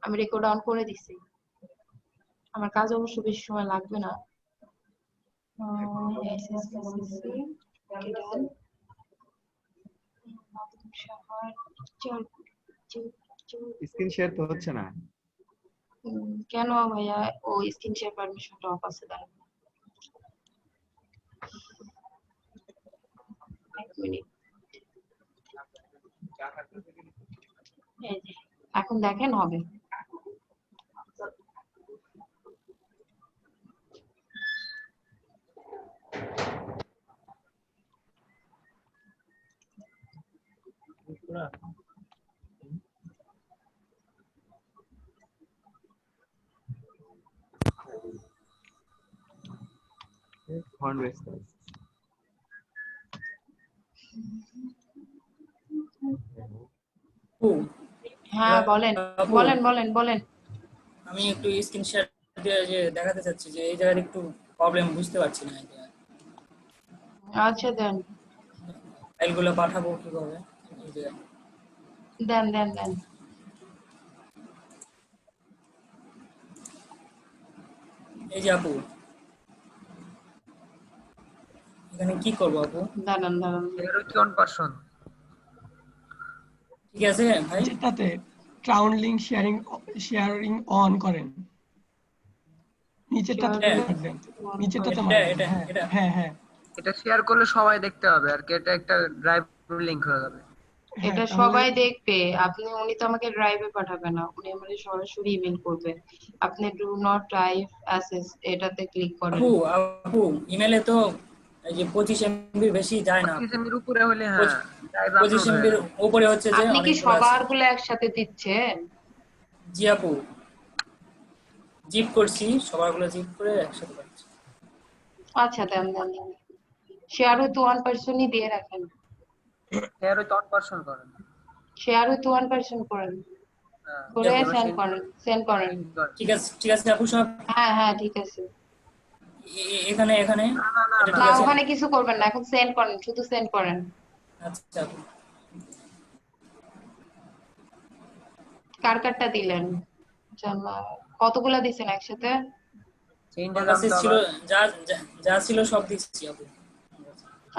আমি record on করে দিছি। আমার কাজ অবশ্য বেশি সময় লাগবে না। স্ক্রিন শেয়ার তো হচ্ছে না কেন ভাইয়া? ও স্ক্রিন শেয়ার পারমিশনটা অফ আছে, দাঁড়ান এক মিনিট। এই যে এখন দেখেন হবে। ফন্ট বেস হ্যাঁ বলেন বলেন বলেন বলেন। আমি একটু স্ক্রিন শেয়ার দিয়ে যে দেখাতে চাচ্ছি যে এই জায়গায় একটু প্রবলেম বুঝতে পারছি না। আচ্ছা দেন ফাইলগুলো পাঠাবো কিভাবে? এই যে দেন দেন দেন। এই যে আপু, এখানে কি করব আপু? দাঁড়ান দাঁড়ান। কোন পারসন? ঠিক আছে ভাই, যেটাতে ক্রাউন লিংক শেয়ারিং অন করেন, নিচেরটাতে মারবেন, নিচেরটাতে মারবেন। হ্যাঁ হ্যাঁ এটা শেয়ার করলে সবাই দেখতে হবে আর কি, এটা একটা ড্রাইভ লিংক হয়ে যাবে। এটা সবাই দেখবে। উনি তো আমাকে ড্রাইভে পাঠাবে না, উনি আমাকে সরাসরি ইমেল করবে। আপনি ডু নট ড্রাইভ অ্যাসেস এটাতে ক্লিক করেন। আপু ইমেলে তো এই যে 25 MB বেশি যায় না। 25 MB উপরে হলে হ্যাঁ ড্রাইভ 25 MB উপরে হচ্ছে যে আপনি কি সবারগুলো একসাথে দিচ্ছেন? জি আপু, জিপ করছি, সবারগুলো জিপ করে একসাথে পাচ্ছি। আচ্ছা দেন দেন। শেয়ার উইথ ওয়ান পারসনই দিয়ে রাখেন। শেয়ার উইথ ওয়ান পারসন করেন। শেয়ার উইথ ওয়ান পারসন করেন, করে সেন্ড করেন। ঠিক আছে ঠিক আছে আপু সব। হ্যাঁ হ্যাঁ ঠিক আছে। এখানে এখানে না ওখানে কিছু করবেন না, এখন সেন্ড করেন, শুধু সেন্ড করেন। আচ্ছা আপু। কার কারটা দিলেন? কতগুলা দিছেন একসাথে? আমার কাছে ছিল যা যা ছিল সব দিচ্ছি আপু।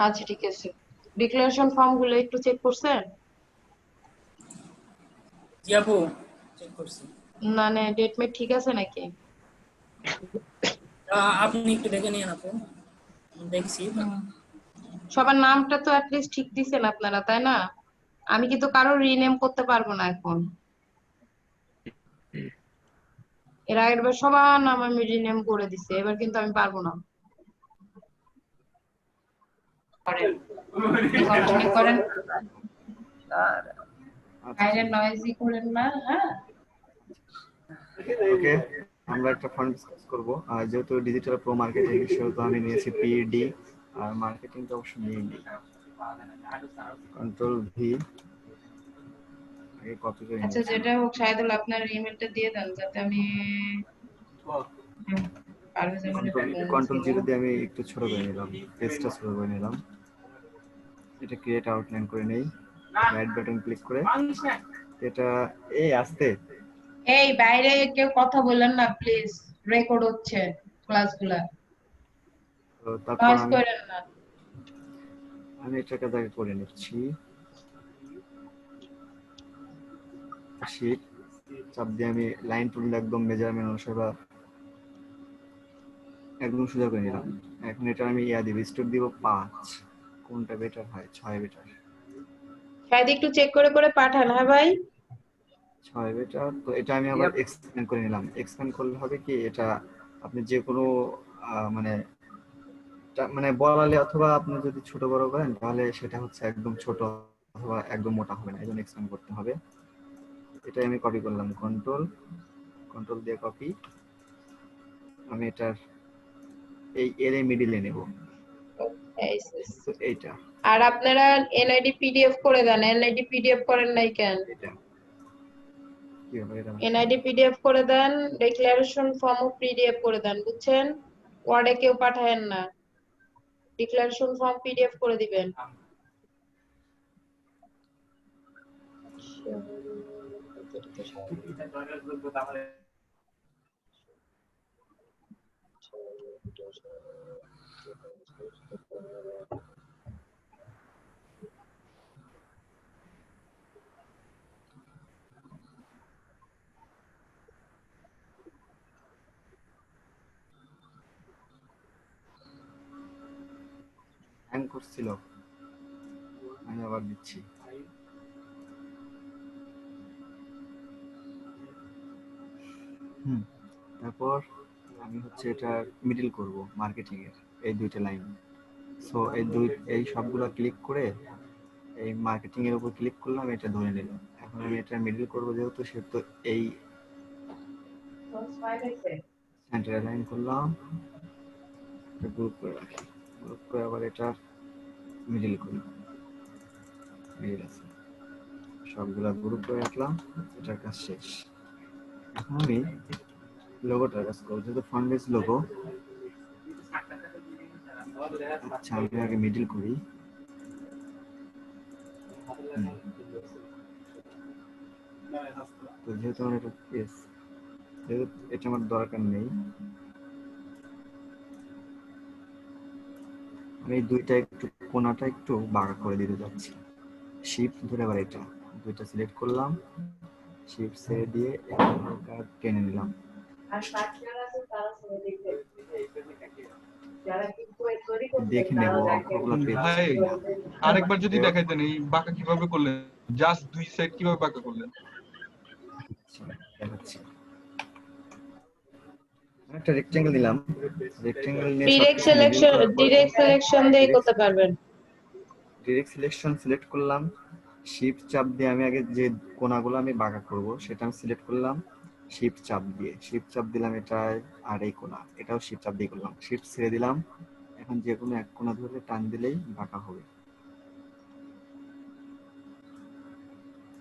আচ্ছা ঠিক আছে। ডিক্লারেশন ফর্ম গুলো একটু চেক করছেন? জি আপু চেক করছি। মানে ডেট মেট ঠিক আছে নাকি? আপনি একটু দেখে নিন আপু, দেখছি। সবার নামটা তো অ্যাটলিস্ট ঠিক দিছেন আপনারা, তাই না? আমি কিন্তু কারো রিনেম করতে পারবো না এখন। এর আগের বার সবার নাম আমি রিনেম করে দিছি, এবার কিন্তু আমি পারবো না। কন্টিনিউ করেন। বাইরে নয়েজি করেন না। হ্যাঁ ওকে, আমরা একটা ফান্ড ডিসকাস করব। যেহেতু ডিজিটাল প্রো মার্কেটিং সেহেতু আমি নিয়েছি পিডি, আর মার্কেটিংটা অবশ্য নিইনি। কন্ট্রোল ভি কপি করে। আচ্ছা যেটা হোক, শাহিদুল আপনার ইমেলটা দিয়ে দেন যাতে আমি কন্ট্রোল জিরো দিয়ে আমি একটু ছোট করে নিলাম, পেজটা ছোট করে নিলাম। এটা ক্রিয়েট আউটলাইন করে নেই, রাইট বাটন ক্লিক করে এটা আস্তে। এই বাইরে কেউ কথা বলেন না প্লিজ, রেকর্ড হচ্ছে ক্লাসগুলা। তো তারপর না। আমি এটাকে আগে করে নিচ্ছি। শীট চাপ দিয়ে আমি লাইন টুল একদম মেজারমেন্ট অনুসারে একদম সোজা করে নিলাম। এখন এটা আমি দিব স্টোর দিব 5, কোনটা বেটার হয়? 6 বেটার। শায়দ একটু চেক করে করে পাঠান। হ্যাঁ ভাই 6 বেটার। তো এটা আমি আবার এক্সপ্যান্ড করে নিলাম। এক্সপ্যান্ড করলে হবে কি, এটা আপনি যে কোনো মানে মানে বলালে অথবা আপনি যদি ছোট বড় করেন তাহলে সেটা হচ্ছে একদম ছোট অথবা একদম মোটা হবে না, এজন্য এক্সপ্যান্ড করতে হবে। এটা আমি কপি করলাম, কন্ট্রোল দিয়ে কপি। আমি এটার এর মিডলে নেব। এইটা। আর আপনারা এনআইডি পিডিএফ করে দেন। এনআইডি পিডিএফ করেন নাই কেন? এটা কি হবে? এটা এনআইডি পিডিএফ করে দেন, ডিক্লারেশন ফর্মও পিডিএফ করে দেন, বুঝছেন? ওয়ার্ডে কেউ পাঠায়েন না, ডিক্লারেশন ফর্ম পিডিএফ করে দিবেন। হ্যাং করছিল, আমি আবার দিচ্ছি। তারপর আমি হচ্ছে এটা মিডল করব মার্কেটিং এর এই দুইটা লাইন। সো এই সবগুলো ক্লিক করে এই মার্কেটিং এর উপর ক্লিক করলাম, এটা ধরে নিলাম। এখন আমি এটা মিডল করব, যেহেতু সেহেতু এই সেন্টার লাইন করলাম, এটা গ্রুপ করে রাখি, গ্রুপ করে আবার এটা মিডল করি, মিডল আছে, সবগুলা গ্রুপ করে রাখলাম। এটার কাজ শেষ। এখন আমি লোগোটার কাজ করবো, যেহেতু ফ্রন্ট পেজ লোগো। আচ্ছা, আমি আগে মিডল করি। তো যেহেতু আমার এটা পেজ, যেহেতু এটা আমার দরকার নেই, আমি দুইটা একটু কোণাটা একটু বাঁকা করে দিতে যাচ্ছি। শিফট ধরে আবার এটা দুইটা সিলেক্ট করলাম, শিফট ছেড়ে দিয়ে হালকা টেনে নিলাম। দেখে নেব অক্ষরগুলো পেয়েছি ভাই কিনা। আরেকবার যদি দেখাইতেন এই বাঁকা কিভাবে করলেন, জাস্ট দুই সাইড কিভাবে বাঁকা করলেন? আচ্ছা, দেখাচ্ছি। একটা রেক্টেঙ্গেল দিলাম, রেক্টেঙ্গেল নিয়ে ডিরেক্ট সবকিছু মিডল করার পরে সিলেকশন দিয়ে করতে পারবেন। ডিরেক্ট সিলেকশন সিলেক্ট করলাম, শিফট চাপ দিয়ে আমি আগে যে কোণাগুলো আমি বাঁকা করব সেটা আমি সিলেক্ট করলাম, শিফট চাপ দিলাম এটায়, আর এই কোণা এটাও শিফট চাপ দিয়ে করলাম, শিফট ছেড়ে দিলাম। এখন যে কোনো এক কোণা ধরে টান দিলেই বাঁকা হবে।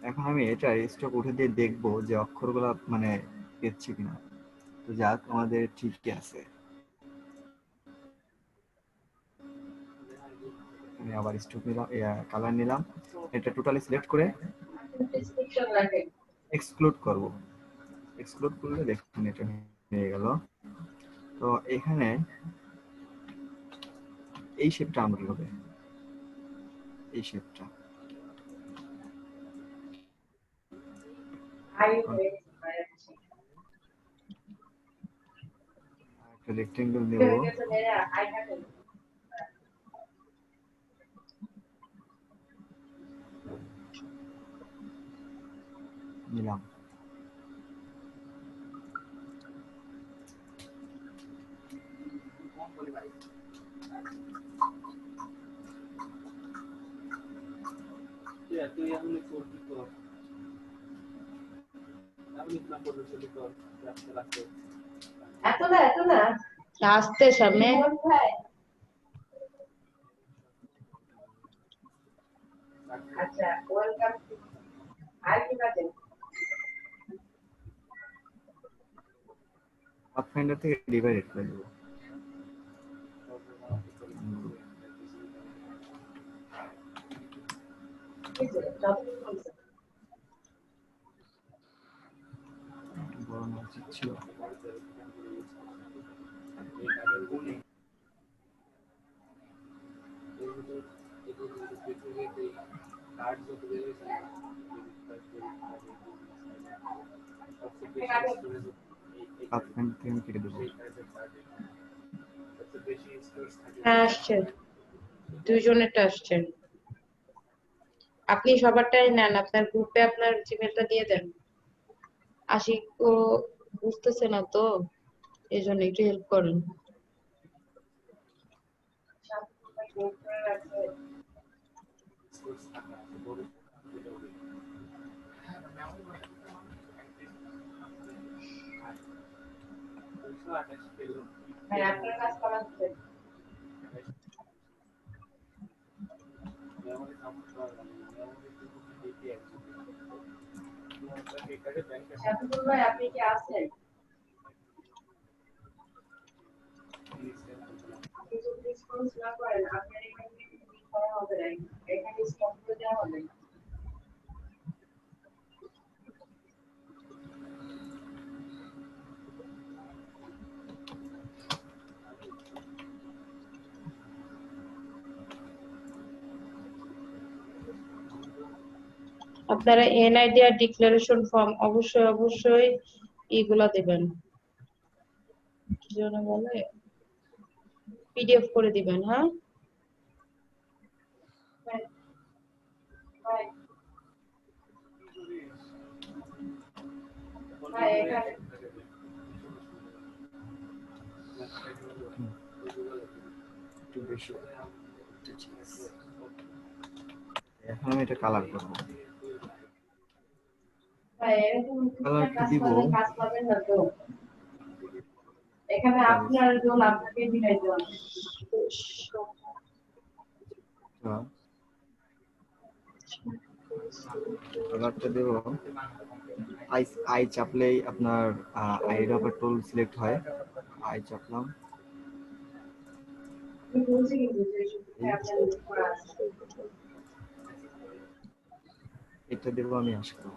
এখন আমি এটা স্টক উঠে দিয়ে দেখবো যে অক্ষরগুলো মানে পেয়েছি কিনা। তো যাক, আমাদের ঠিকই আছে। আমি আবার স্টক নিলাম, কালার নিলাম, এটা টোটালি সিলেক্ট করে এক্সক্লুড করব। এক্সক্লুড করলে দেখুন এটা হয়ে গেল। তো এখানে এই শেপটা আনতে হবে, এই শেপটা একটা রেক্টেঙ্গেল নেব, নিলাম। আসতে সামনে পাথফাইন্ডার থেকে ডিভাইডেড করে দেব। বড় না উচিত ছিল। পাথফাইন্ডার থেকে আমি কেটে দেবো। হ্যাঁ আসছে, দুইজনেরটা আসছে। আপনি সবারটাই নেন, আপনার গ্রুপে আপনার জিমেলটা দিয়ে দেন। আশিক ও বুঝতেছে না তো, এই জন্য একটু হেল্প করেন। হ্যাঁ, আপনার কাজ করাচ্ছেন। শামসুল ভাই, আপনি কি আছেন? আপনি যদি রেসপন্স না করেন, আপনার এখান থেকে ক্লিক করা হবে না, এখানে স্টপ করে দেওয়া হবে। আপনারা এনআইডি আর ডিক্লারেশন ফর্ম অবশ্যই এগুলা দিবেন, কি যেন বলে, পিডিএফ করে দিবেন। হ্যাঁ, একটু বেশি। এখন আমি এটা কালার করবো। কালার কি দিব? এখানে আপনার জন্য আপনাকে দিলাই জন্য কালারটা দেব, আই চাপলেই আপনার আই ড্রপার টুল সিলেক্ট হয়। আই চাপলাম, এটা দেবো আমি আশা করি।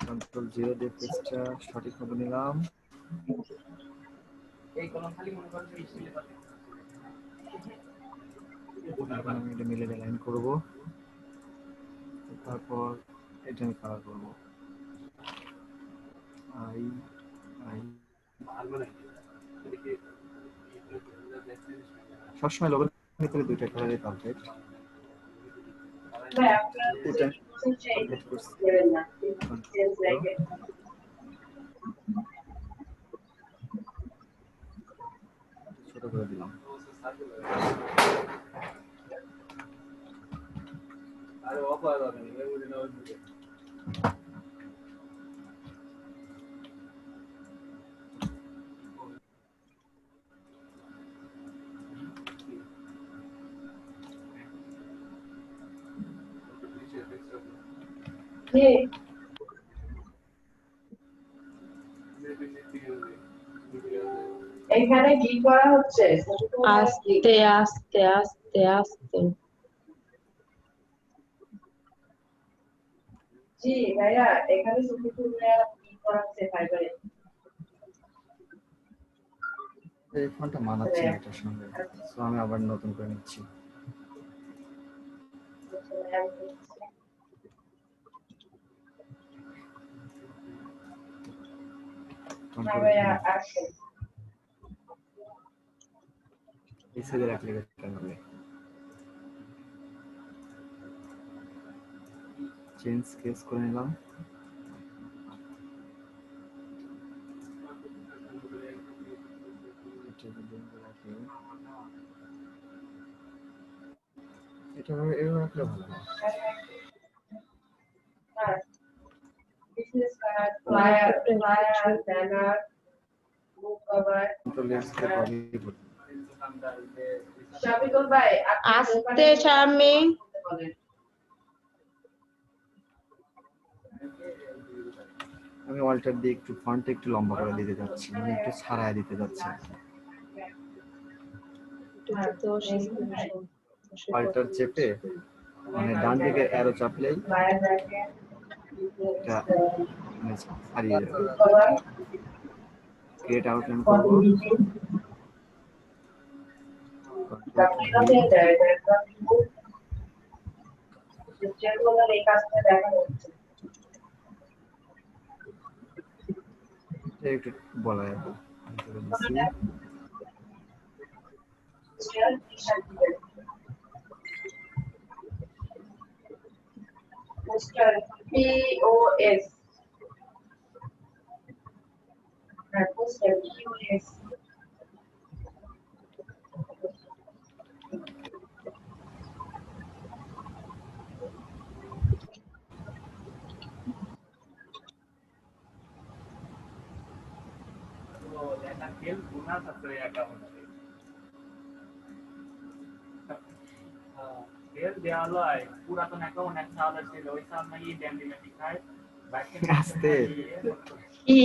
কন্ট্রোল 0 দিয়ে পেজটা সঠিকভাবে নিলাম। এখন আমি এটা মিলে লাইন করব, তারপর এটা আমি কালার করব। আই আই সবসময় লোগোর ভিতরে দুইটা কালারই পারফেক্ট। এটা আপডেট করছি, ছোট করে দিলাম। এখানে কি করা হচ্ছে? আস্তে আস্তে আস্তে আস্তে। জি ভাইয়া, এখানে ছবি তুলে কি করা হচ্ছে ফাইবারে? এই ফন্টটা মানাচ্ছে না এটার সঙ্গে, সো আমি আবার নতুন করে নিচ্ছি। এই সাইডে রাখলে কেন হবে? চেঞ্জ কেস করে নিলাম। এটা এভাবে রাখলে ভালো হয়। বিজনেস কার্ড, ফ্লায়ার, ব্যানার, বুক কভার। কন্ট্রোল এস দিয়ে কপি করতে। শাবিকুল ভাই, আস্তে সামনে। আমি অল্টার দিয়ে একটু ফন্টটা একটু লম্বা করে দিতে যাচ্ছি, মানে একটু ছাড়ায় দিতে যাচ্ছি। অল্টার চেপে মানে ডান দিকে অ্যারো চাপলেই এটা মানে ছাড়িয়ে যাবে। ক্রিয়েট আউটলাইন করব, একটু বলা যাবে। POS POS আস্তে কি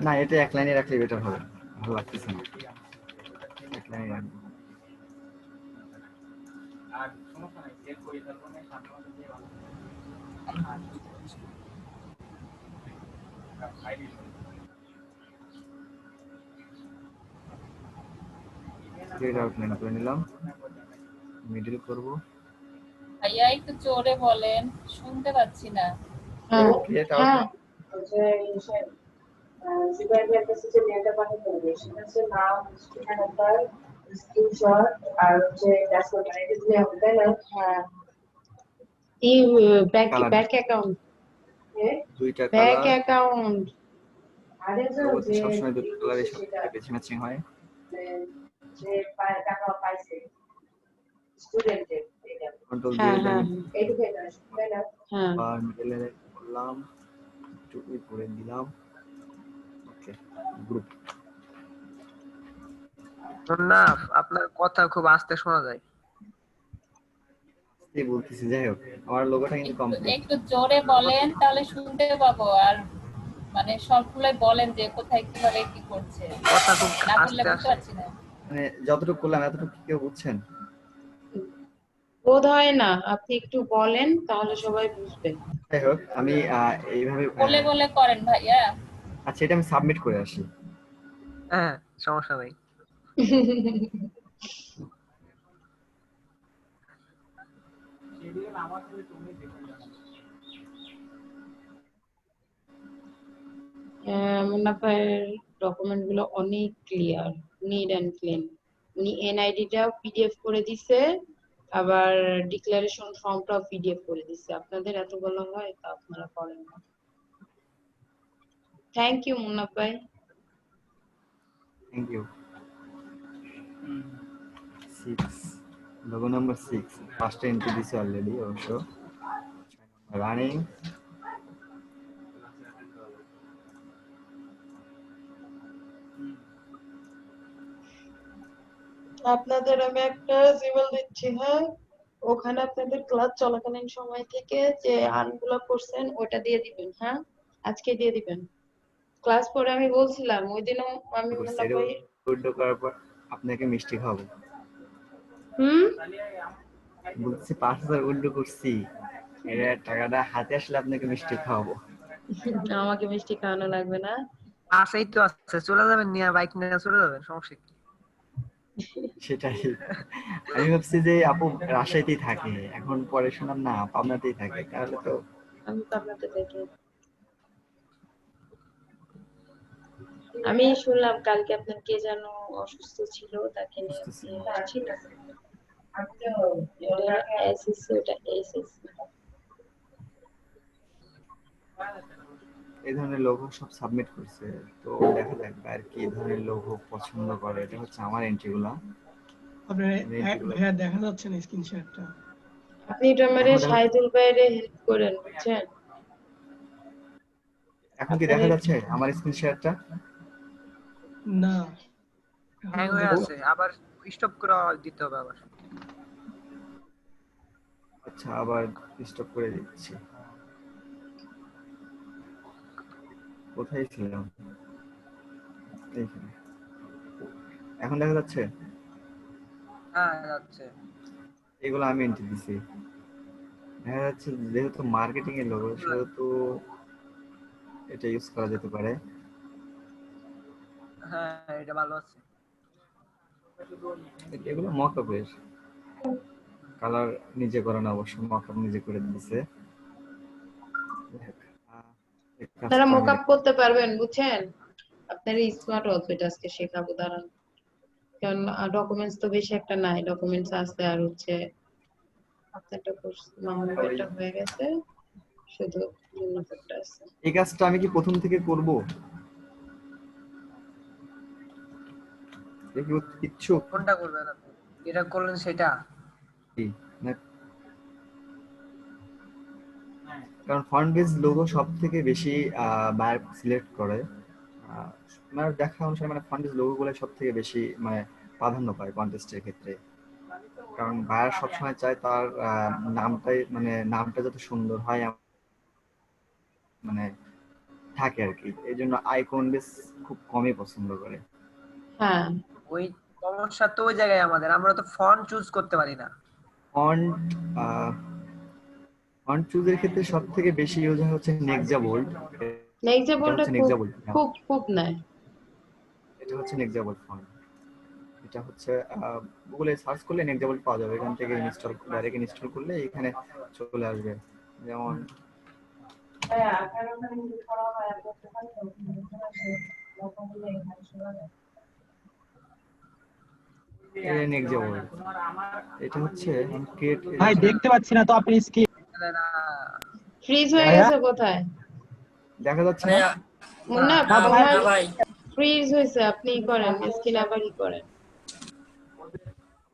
না, এটা এক লাইনে রাখলে বেটার হবে, ভালো লাগতেছে না, এক লাইনে রাখবো। স্ট্রেট আউটলাইন করে নিলাম, মিডল করব। ভাইয়া একটু জোরে বলেন, শুনতে পাচ্ছি না। হ্যাঁ ক্রিয়েট হ্যাঁ আউটলাইন জুবাইরের কাছে যে মেয়েটা পাঠাতে হবে সেটা হচ্ছে নাম, ঠিকানা নাম্বার, স্ক্রিনশট আর হচ্ছে ড্যাশবোর্ড মানে এটা দিলে হবে, তাই না? হ্যাঁ। এই ব্যাক কালার, ব্যাক অ্যাকাউন্ট, দুইটা ব্যাক কালার, অ্যাকাউন্ট। আরেকজন পরবর্তী যে সবসময় দুটো ই কালারই করছে সব সেটা থেকে বেশি ম্যাচিং হয়। যে টাকা পাইছে স্টুডেন্টের এটা কন্ট্রোল দিয়ে হ্যাঁ হ্যাঁ এইটুকুই না, তাই না? হ্যাঁ। আর মিডলে করলাম, টুপি করে দিলাম। ওকে, গ্রুপ। না, আপনার কথা খুব আস্তে শোনা যায়। এই বলতেছি, যাই হোক আমার লোগোটা কিন্তু একটু কমপ্লিট। একটু জোরে বলেন, তাহলে শুনতে পাবো। আর মানে সবগুলাই বলেন যে কোথায় কিভাবে কি করছে, কথা খুব না বললে আস্তে বুঝতে আসে। পারছি না। মানে যতটুকু করলাম এতটুকু কি কেউ বুঝছেন? বোধ হয় না, আপনি একটু বলেন তাহলে সবাই বুঝবে। যাই হোক আমি এইভাবে বলে বলে করেন ভাইয়া। আচ্ছা, এটা আমি সাবমিট করে আসি। হ্যাঁ, সমস্যা নেই। মুনাফায়ের ডকুমেন্ট গুলো অনেক ক্লিয়ার, নিট অ্যান্ড ক্লিন। উনি এনআইডিটা পিডিএফ করে দিছে, আবার ডিক্লারেশন ফর্মটাও পিডিএফ করে দিছে। আপনাদের এত বলা হয় তা আপনারা করেন না। থ্যাংক ইউ মুন্না ভাই। Thank you. 6, logo number 6 first entry দিছি অলরেডি অবশ্য। রানিং। আপনাদের আমি একটা জিমেল দিচ্ছি, হ্যাঁ, ওখানে আপনাদের ক্লাস চলাকালীন সময় থেকে যে আর্নগুলো করছেন ওটা দিয়ে দিবেন। হ্যাঁ, আজকে দিয়ে দিবেন। ক্লাস পরে আমি বলছিলাম ওই দিনও আমি মুন্না ভাই। উইন্ডো করার পর আপনাকে মিষ্টি খাবো। হুম। বলছি 5,000 উইন্ডো করছি, এর টাকাটা হাতে আসলে আপনাকে মিষ্টি খাওয়াবো। আমাকে মিষ্টি খাওয়ানো লাগবে না। আসেই তো আছে, চলে যাবেন, নিয়ে বাইক নিয়ে চলে যাবেন, সমস্যা কি? সেটাই, আমি ভাবছি যে আপু রাজশাহীতেই থাকে, এখন পরে শুনলাম না পাবনাতেই থাকে, তাহলে তো আমি পাবনাতে থাকি। আমি শুনলাম কালকে আপনার কে যেন অসুস্থ ছিল, তাকে নিয়ে বুঝতেছি। আপনি আসছিলেন। আমি তো এটা এসএসসি, ওটা এসএসসি। এই ধরনের লোগো সব সাবমিট করছে, তো দেখা যাক আর কি ধরনের লোগো পছন্দ করে। এটা হচ্ছে আমার এন্ট্রিগুলো। আপনার ভাইয়া দেখা যাচ্ছে না স্ক্রিন শেয়ারটা। আপনি এটা আমারে শাহিদুল ভাইয়ের হেল্প করেন, বুঝছেন? এখন কি দেখা যাচ্ছে আমার স্ক্রিন শেয়ারটা? না, হ্যাং হয়ে আছে, আবার স্টপ করে দিতে হবে আবার। আচ্ছা, আবার স্টপ করে দিচ্ছি। কোথায় ছিলাম? এইখানে। এখন দেখা যাচ্ছে? হ্যাঁ, যাচ্ছে। এগুলো আমি এন্ট্রি দিছি। দেখা যাচ্ছে যেহেতু মার্কেটিং এর লোগো, সেহেতু এটা ইউজ করা যেতে পারে। হ্যাঁ, এটা ভালো আছে। এগুলো মকআপের কালার নিজে করানো, অবশ্য মকআপ নিজে করে দিয়েছে। আপনারা মকআপ করতে পারবেন, বুঝছেন? আপনার স্মার্ট ওয়াচ এটা আজকে শেখাবো, দাঁড়ান। কারণ ডকুমেন্টস তো বেশি একটা নাই, ডকুমেন্টস আছে আর হচ্ছে আপনারটা মামুনেরটা হয়ে গেছে, শুধু মুন্নাফেরটা আছে। এই কাজটা আমি কি প্রথম থেকে করব? দেখি ইচ্ছুক কোনটা করবেন আপনি? এটা করলেন সেটা? কারণ ফন্ট বেস লোগো সব থেকে বেশি বায়ার সিলেক্ট করে। আমার দেখা অনুসারে মানে ফন্ট বেস লোগো গুলো সব থেকে বেশি মানে প্রাধান্য পায় কন্টেস্টের ক্ষেত্রে। কারণ বায়ার সবসময় চায় তার নামটাই, মানে নামটা যত সুন্দর হয়, মানে থাকে আর কি, এই জন্য আইকন বেস খুব কমই পছন্দ করে। হ্যাঁ, ওই সমস্যা তো ওই জায়গায় আমাদের, আমরা তো ফন্ট চুজ করতে পারি না। ফন্ট ফন্ট চুজের ক্ষেত্রে সব থেকে বেশি ইউজ হয় হচ্ছে নেক্সা বোল্ড। নেক্সট এটা বলটা হচ্ছে খুব নেক্সা বোল্ড, খুব খুব নেয়। এটা হচ্ছে নেক্সা বোল্ড ফন্ট। এটা হচ্ছে গুগলে সার্চ করলে নেক্সা বোল্ড পাওয়া যাবে, এখান থেকে ইনস্টল ডাইরেক্ট ইনস্টল করলে এখানে চলে আসবে। যেমন হ্যাঁ, আপনার ওখানে ইউজ করা হয় আপনার দোকানে লোকগুলো এখানে শোনা যায়। নেক্সা বোল্ড, এটা হচ্ছে আমি ক্রিয়েট ভাই দেখতে পাচ্ছি না তো আপনি স্ক্রিন। না, ফ্রিজ হয়ে ভাইয়া? গেছে কোথায়? দেখা যাচ্ছে মানে না? মুন্না, না ভাই, তোমার না ভাই, ফ্রিজ হয়েছে, আপনি করেন স্ক্রিন আবার করেন।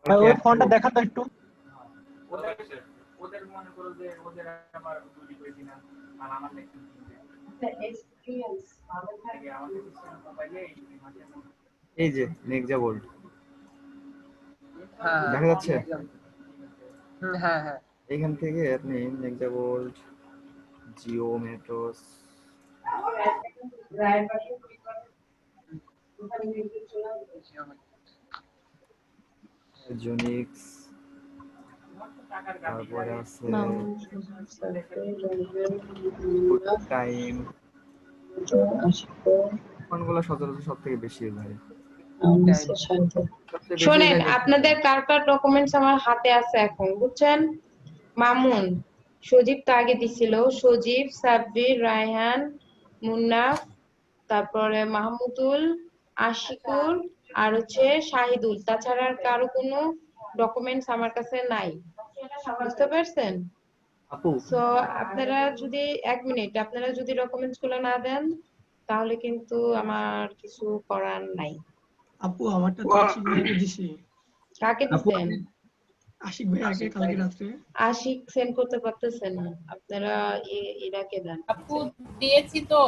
ভাই ওই ফোনটা দেখা তো একটু। এক্সপিরিয়েন্স আমাদের থাকে। এই যে নেক্সা বোল্ড হ্যাঁ দেখা যাচ্ছে, হ্যাঁ হ্যাঁ, এখান থেকে আপনি নেক্সা বোল্ড, জিও মেট্রোস, রায়ের পাশে ক্লিক করেন, ওখানে মিউজিক চলে আসবে। জোনিক্স, তারপরে আছে টাইম, ফোনগুলো সচরাচর সব থেকে বেশি ইউজ হয়। সবচেয়ে বেশি শোনেন, ইউজ হয় আপনাদের কার কার ডকুমেন্টস আমার হাতে আছে এখন, বুঝছেন? মামুন, সজীব তো আগে দিছিল, সজীব, সাব্বির, রায়হান, মুন্নাফ, তারপরে মাহমুদুল, আশিকুর, আর হচ্ছে শাহিদুল। তাছাড়া আর কারো কোনো ডকুমেন্টস আমার কাছে নাই, বুঝতে পারছেন? আপু। সো আপনারা যদি 1 মিনিট, আপনারা যদি ডকুমেন্টস গুলো না দেন তাহলে কিন্তু আমার কিছু করার নাই। আপু আমারটা তো আশিক ভাইকে দিছি। কাকে দিচ্ছেন? আশিক ভাই আগে কালকে রাত্রে। আশিক সেন্ড করতে পারতেছেন না, আপনারা এরাকে দেন। আপু দিয়েছি তো,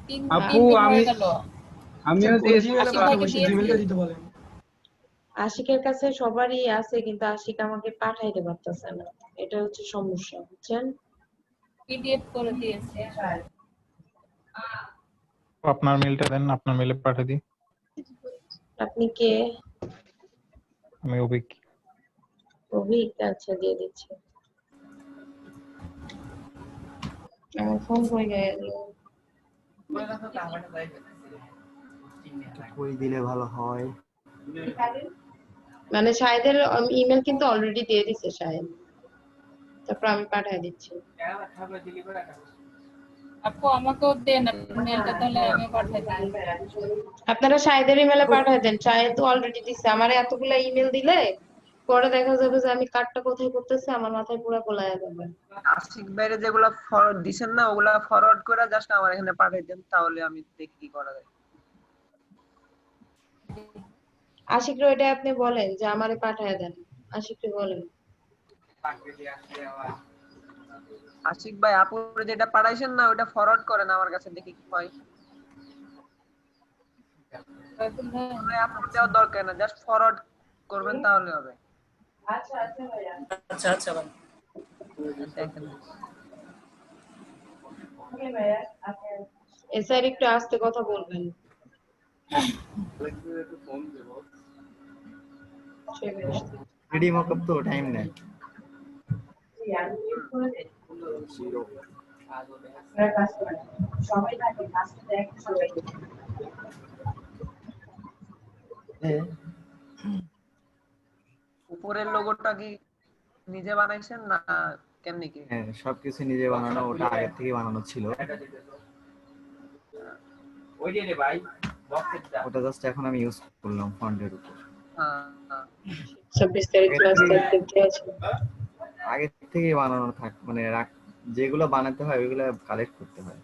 তিন আপু দিন হয়ে আমি গেল। আমিও কোন দিয়েছি। জিমেলে আশিক পাঠাবো ভাইকে সেই দিয়েছি। জিমেলটা দিতে বলেন। আশিকের কাছে সবারই আছে কিন্তু আশিক আমাকে পাঠাইতে পারতেছে না, এটা হচ্ছে সমস্যা, বুঝছেন? পিডিএফ করে দিয়েছি। আপনার মেলটা দেন, আপনার মেলে পাঠিয়ে দিই। আপনি কে? আমি অভিক। অভিক, আচ্ছা দিয়ে দিচ্ছি। আমার ফোন হয়ে গেল। কই দিলে ভালো হয়? মানে শাহেদের ইমেল কিন্তু অলরেডি দিয়ে দিছে শাহেদ, তারপর আমি পাঠিয়ে দিচ্ছি। আপু আমাকেও দেন মেলটা, তাহলে আমি পাঠাই দিই। আপনারা শাহেদের ইমেলে পাঠিয়ে দেন, শাহেদ তো অলরেডি দিছে। আমার এতগুলা ইমেল দিলে পরে দেখা যাবে যে আমি কার্ডটা কোথায় করতেছি, আমার মাথায় পুরো গোলায় যাবে। আশিক ভাইরে যেগুলা ফরওয়ার্ড দিছেন না, ওগুলা ফরওয়ার্ড করে জাস্ট আমার এখানে পাঠিয়ে দেন, তাহলে আমি দেখি কি করা যায়। আশিকরে ওইটা আপনি বলেন যে আমারে পাঠিয়ে দেন, আশিকরে বলেন। আশিক ভাই আপুরে যেটা পাঠাইছেন না, ওটা ফরওয়ার্ড করেন আমার কাছে, দেখি কি হয়। আপুর দেওয়ার দরকার না, জাস্ট ফরওয়ার্ড করবেন তাহলে হবে। আচ্ছা আচ্ছা ভাইয়া, আচ্ছা আচ্ছা ভাই। দেখেন ওকে ভাইয়া, আপনি স্যার একটু আস্তে কথা বলবেন। রেডি মকআপ তো টাইম নেয়। আমি ইউজ করে দেই। জিরো। আপনারা কাজ করেন, সবাই থাকে কাজটা দেখে সবাই। উপরের লোগোটা কি নিজে বানাইছেন না কেমনি কি? হ্যাঁ, সবকিছু নিজে বানানো, ওটা আগে থেকে বানানো ছিল। ওটা জাস্ট এখন আমি ইউজ করলাম ফন্টের উপর। হ্যাঁ হ্যাঁ 26 তারিখ ক্লাস করতে আছে। আগে থেকে বানানো থাক, মানে যেগুলো বানাতে হয় ওইগুলো কালেক্ট করতে হয়।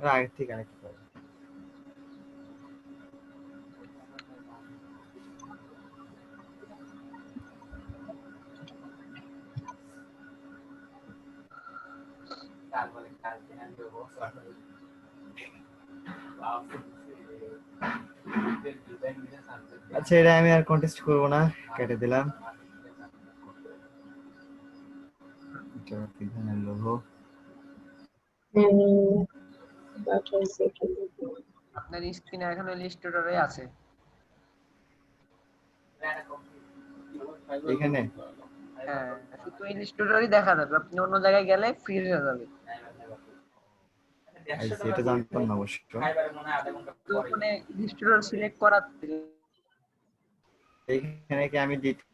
হ্যাঁ, আগে থেকে কালেক্ট করে। আচ্ছা, এটা আমি আর কন্টেস্ট করব না, কেটে দিলাম। এটা কি ধরনের লোগো? আপনার স্ক্রিনে এখন ইলাস্ট্রেটরে আছে। এখানে হ্যাঁ, শুধু ইলাস্ট্রেটরই দেখা যাবে, আপনি অন্য জায়গায় গেলে ফ্রিজ হয়ে যাবে। এটা জানতাম না অবশ্য। তো ওখানে ইলাস্ট্রেটর সিলেক্ট করাতে এখানে কি আমি দ্বিতীয়বার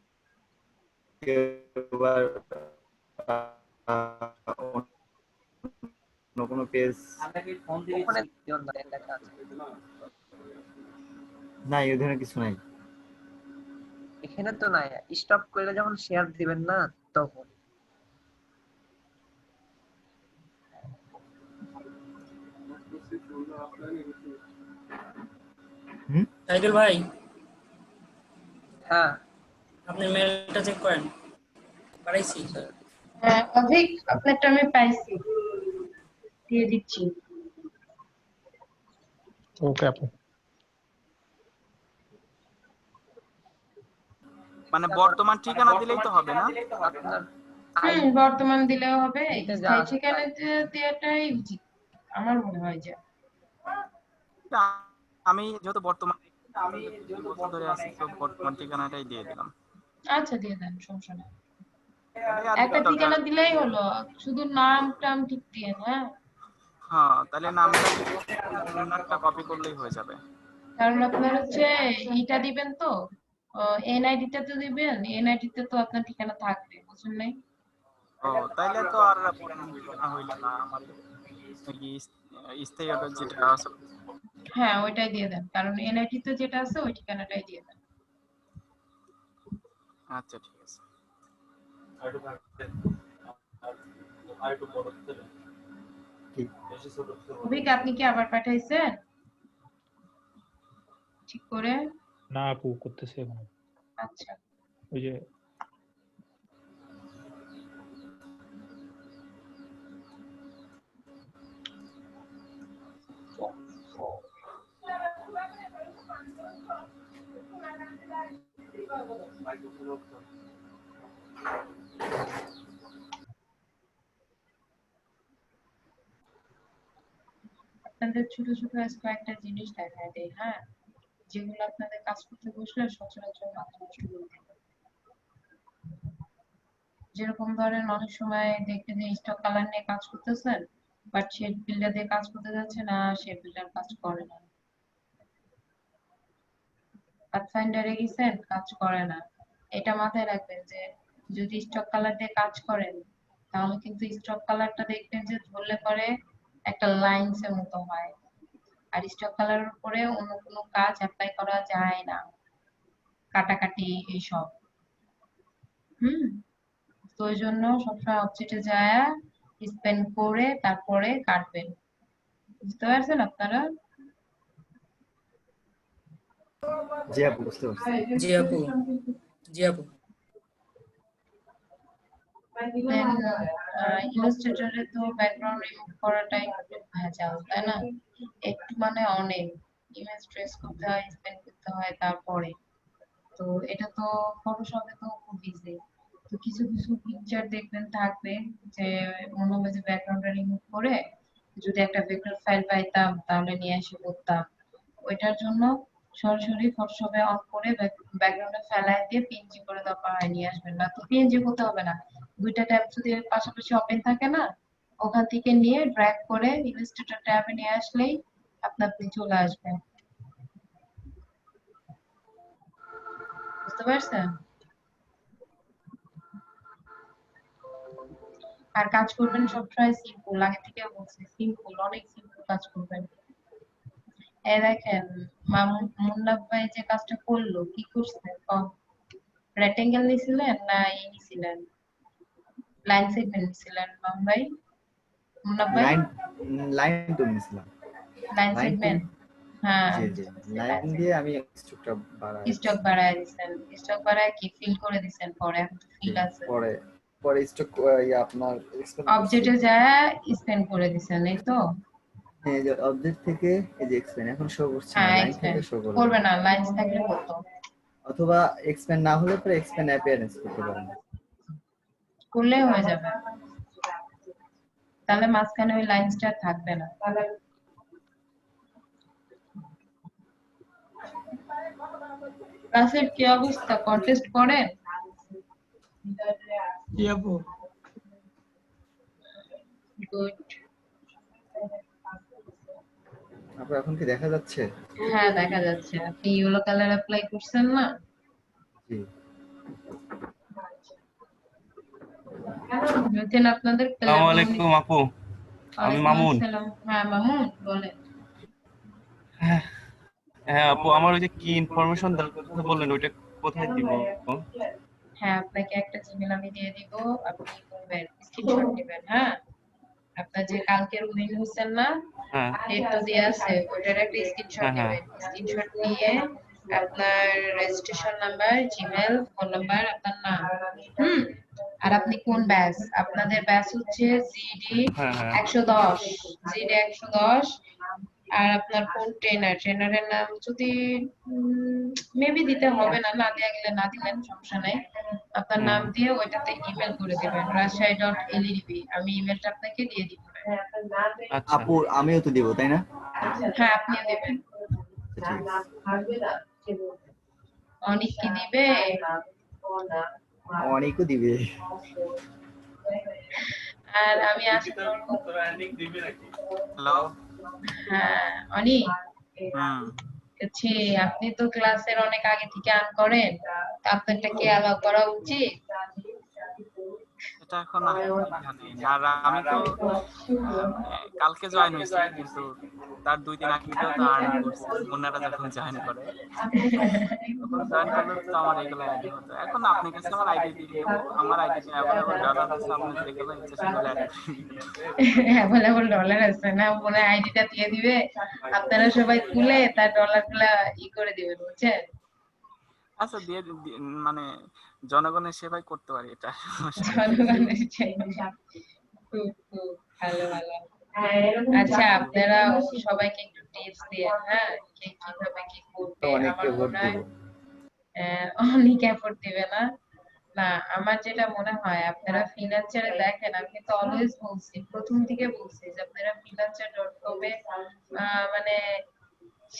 অন্য কোনো পেজ ওখানে লেখা আছে। না, এই ধরনের কিছু নাই। এখানে তো নাই, স্টপ করে যখন শেয়ার দিবেন না তখন। সাইদুল ভাই, হ্যাঁ, আপনি মেলটা চেক করেন, পাঠাইছি। হ্যাঁ অভিক, আপনারটা আমি পাইছি, দিয়ে দিচ্ছি। ওকে আপু। মানে বর্তমান ঠিকানা দিলেই তো হবে না? আপনার বর্তমান দিলেও হবে, এটা যা স্থায়ী আছে ঠিকানা তাই। দেওয়াটাই উচিত আমার মনে হয়। যে আমি যেহেতু বর্তমান বছর ধরে আছি, তো বর্তমান ঠিকানাটাই দিয়ে দিলাম। আচ্ছা দিয়ে দেন, সমস্যা নেই। আর একটা কি দরকার? ঠিকানা দিলেই হলো, শুধু নাম টাম ঠিক দিয়ে। হ্যাঁ হ্যাঁ, তাহলে নামটা কপি করলেই হয়ে যাবে। কারণ আপনার হচ্ছে ইটা দিবেন তো, এনআইডি টা তো দিবেন, এনআইডি তে তো আপনার ঠিকানা থাকবে, বুঝছেন নাই? ও, তাইলে তো আর ঠিকানা হইল না আমার, কি স্থায়ী অ্যাড্রেস যেটা আছে। হ্যাঁ ওইটাই দিয়ে দেন, কারণ এনআইডি তে যেটা আছে ওই ঠিকানাটাই দিয়ে দেন। আচ্ছা ঠিক আছে। অভিক, আপনি কি আবার পাঠাইছেন ঠিক করে? না আপু, করতেছে এখন। আচ্ছা ওই যে আপনাদের ছোট ছোট কয়েকটা জিনিস দেখায় দেয়, হ্যাঁ, যেগুলো আপনাদের কাজ করতে বসলে সচরাচর মাথা নষ্ট করে দেবে। যেরকম ধরেন অনেক সময় দেখতে যে স্টক কালার নিয়ে কাজ করতেছেন, বাট শেড বিল্ডার দিয়ে কাজ করতে যাচ্ছে না, শেড বিল্ডার কাজ করে না। পাথফাইন্ডারে গেছেন, কাজ করে না। এটা মাথায় রাখবেন যে যদি স্টক কালার দিয়ে কাজ করেন, তাহলে কিন্তু স্টক কালারটা দেখবেন যে ধরলে পরে একটা লাইনস এর মতো হয়, আর স্টক কালারের উপরে অন্য কোনো কাজ অ্যাপ্লাই করা যায় না, কাটাকাটি এইসব। তো ওই জন্য সবসময় অবজেক্টে যায় স্পেন করে তারপরে কাটবেন, বুঝতে পারছেন আপনারা? জি আপু, বুঝতে পারছি। জি আপু, জি আপু। দেন ইলাস্ট্রেটরে তো ব্যাকগ্রাউন্ড রিমুভ করাটাই একটু ভেজাল, তাই না? একটু মানে অনেক ইমেজ ট্রেস করতে হয়, স্পেন করতে হয়, তারপরে তো এটা তো ফটোশপে তো খুব ইজি। তো কিছু কিছু পিকচার দেখবেন থাকবে যে মনে হবে যে ব্যাকগ্রাউন্ডটা রিমুভ করে যদি একটা ভেক্টর ফাইল পাইতাম তাহলে নিয়ে এসে করতাম। ওইটার জন্য সরাসরি ফটোশপে অন করে ব্যাকগ্রাউন্ডে ফেলায় দিয়ে পিএনজি করে দরকার হয় নিয়ে আসবেন না, তো পিএনজি করতে হবে না, দুইটা ট্যাব যদি পাশাপাশি ওপেন থাকে না, ওখান থেকে নিয়ে ড্র্যাগ করে ইলাস্ট্রেটর ট্যাবে নিয়ে আসলেই আপনা আপনি চলে আসবে, বুঝতে পারছেন? আর কাজ করবেন সবসময় সিম্পল, আগে থেকে বলছি সিম্পল, অনেক সিম্পল কাজ করবেন। এই দেখেন মুন্নাফ ভাই যে কাজটা করলো, কি করছে কম? রেক্টেঙ্গেল নিছিলেন না নিছিলেন লাইন সেগমেন্ট নিছিলেন মামুন ভাই? মুন্নাফ ভাই লাইন তো নিছিলাম। লাইন লাইন সেগমেন্ট, হ্যাঁ জি জি, লাইন দিয়ে আমি স্ট্রোকটা বাড়াই। স্টক বাড়ায় দিছেন, স্টক বাড়ায় কি ফিল করে দিছেন, পরে এখন তো ফিল আছে, পরে পরে স্ট্রোক আপনার অবজেক্টে যায় স্পেন্ড করে দিছেন, এই তো। এই যে অবজেক্ট থেকে এই যে এক্সপ্যান্ড এখন শো করছে না, হ্যাঁ লাইন থেকে এক্সপ্যান্ড শো করবে। করবে না, লাইন্স থাকলে হতো। অথবা এক্সপ্যান্ড না হলে পরে এক্সপ্যান্ড অ্যাপিয়ারেন্স করতে পারেন। করলে হয়ে যাবে, তাহলে মাঝখানে ওই লাইন্সটা থাকবে না। ক্লাসের কি অবস্থা, কন্টেস্ট করেন? জি আপু। গুড। আপনার এখন কি দেখা যাচ্ছে? হ্যাঁ দেখা যাচ্ছে, আপনি ইয়েলো কালার অ্যাপ্লাই করছেন না? জি। বুঝছেন আপনাদের আসসালামু আলাইকুম আপু, আমি মামুন। হ্যাঁ মামুন বলেন। হ্যাঁ আপু, আমার ওই যে কি ইনফরমেশন দরকার কথা বললেন, ওইটা কোথায় দিব? হ্যাঁ আপনাকে একটা জিমেল আমি দিয়ে দিব, আপনি করবেন, স্ক্রিনশট নেবেন। হ্যাঁ আপনার যে কালকের উইন হোসেন না, হ্যাঁ ডেট তো দেয়া আছে, ওটার একটা স্ক্রিনশট হ্যাঁ নেবেন। স্ক্রিনশট নিয়ে আপনার registration number, Gmail, phone number, আপনার নাম, আর আপনি কোন ব্যাচ, আপনাদের ব্যাচ হচ্ছে জিডি হ্যাঁ হ্যাঁ 110, জিডি 110। আর আপনার কোন ট্রেনারের নাম যদি মেবি দিতে হবে না, না দেয়া গেলে না দিলেন সমস্যা নাই। আপনার নাম দিয়ে ওইটাতে ইমেল করে দিবেন, rajshai.ledb। আমি ইমেলটা আপনাকে দিয়ে দিব। আচ্ছা আপু আমিও তো দিব তাই না? হ্যাঁ আপনিও দিবেন। ঠিক আছে। অনেক কি দিবে? অনেকও দিবে। আর আমি আশা করব। হ্যালো। হ্যাঁ অনিক, হুম। আচ্ছা আপনি তো ক্লাসের অনেক আগে থেকে আর্ন করেন, তা আপনারটা কি অ্যালাউ করা উচিত? এটা এখন আমি জানি না। আর আমি তো কালকে জয়েন হয়েছি, কিন্তু তার 2 দিন আগে তো আর্ন করছি। মুন্নারা যখন জয়েন করে তখন জয়েন করলে তো আমার এগুলো আইডি হতো। এখন আপনার কাছে আমার আইডি দিয়ে দেবো, আমার আইডিতে অ্যাভেলেবল ডলার আছে, আপনি যেগুলো ইচ্ছে সেগুলো অ্যাড করে দিবেন। অ্যাভেলেবল ডলার আছে না, মনে আইডিটা দিয়ে দিবে, আপনারা সবাই তুলে তার ডলারগুলা করে দিবেন, বুঝছেন? আচ্ছা মানে জনগণের সেবাই করতে পারি এটা। জনগণের সেবা। খুব খুব ভালো ভালো। আচ্ছা আপনারা সবাইকে একটু টিপস দিয়ে, হ্যাঁ কে কিভাবে কি করবে। অনেককে আমার ভোট মনে হয় দেব। অনেক এফোর্ট দিবে না। না আমার যেটা মনে হয় আপনারা ফ্রিল্যান্সারে দেখেন, আমি তো অলওয়েজ বলছি, প্রথম থেকে বলছি যে আপনারা freelancer.com এ মানে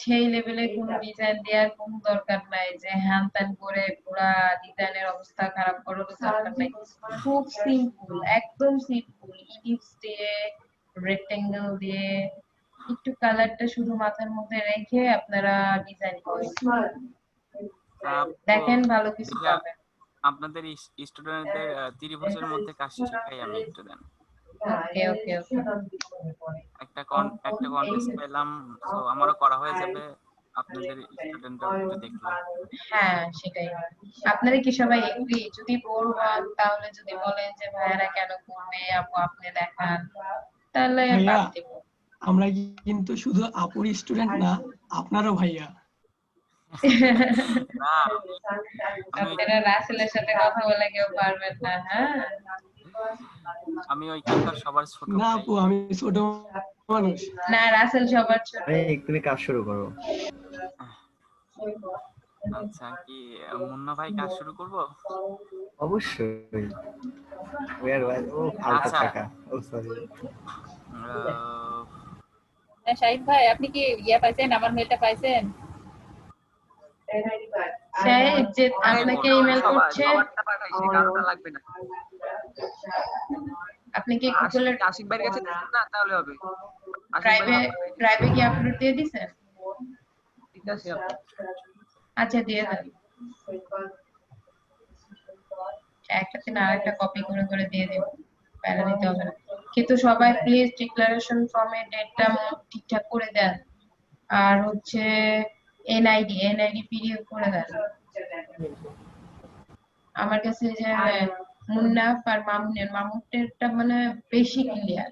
সেই লেভেলে কোনো ডিজাইন দেওয়ার কোনো দরকার নাই যে হ্যান ত্যান করে পুরা ডিজাইনের অবস্থা খারাপ করার দরকার নাই। খুব সিম্পল, একদম সিম্পল, ইলিপস দিয়ে, রেক্টেঙ্গেল দিয়ে, একটু কালারটা শুধু মাথার মধ্যে রেখে আপনারা ডিজাইন করেন, দেখেন ভালো কিছু পাবেন। আপনাদের স্টুডেন্টদের 30 বছরের মধ্যে কাজ শেখাই আমি, একটু দেন। ওকে ওকে ওকে। একটা কন্টেস্ট পেলাম, তো আমারও করা হয়ে যাবে, আপনাদের স্টুডেন্টরা একটু দেখলো। হ্যাঁ সেটাই। আপনারা কি সবাই এগ্রি? যদি বোর হন তাহলে যদি বলেন যে ভাইয়ারা কেন করবে, আপু আপনি দেখান, তাহলে ভাইয়া বাদ দেব। আমরা কিন্তু শুধু আপুর স্টুডেন্ট না, আপনারও ভাইয়া। না আপনারা রাসেলের সাথে কথা বলে কেউ পারবেন না। হ্যাঁ আমি ওইখানকার সবার ছোট না ভাই। আপু আমি ছোট মানুষ। না রাসেল সবার ছোট। তুমি কাজ শুরু করো। আচ্ছা কি মুন্না ভাই কাজ শুরু করব? অবশ্যই। ওয়ার ও ফালতু আচ্ছা। টাকা। ও সরি। শাহিদ ভাই আপনি কি পাইছেন, আমার মেলটা পাইছেন? শাহিদ যে আপনাকে ইমেল করছে, সবারটা পাঠাইছে, কারোটা লাগবে না। আপনি কি গুগলের আশিক ভাইয়ের কাছে দিছেন না, তাহলে হবে। আশিক ভাই ড্রাইভে কি আপলোড দিয়ে দিছেন? ঠিক আছে আপু। আচ্ছা দিয়ে দেন, একটাতে না আরেকটা কপি করে করে দিয়ে দিব, প্যারা নিতে হবে না। কিন্তু সবাই প্লিজ ডিক্লারেশন ফর্মে ডেটটা ঠিকঠাক করে দেন, আর হচ্ছে এনআইডি পিডিএফ করে দেন। আমার কাছে যে মুন্নাফ আর মামুনটা মানে বেশি ক্লিয়ার।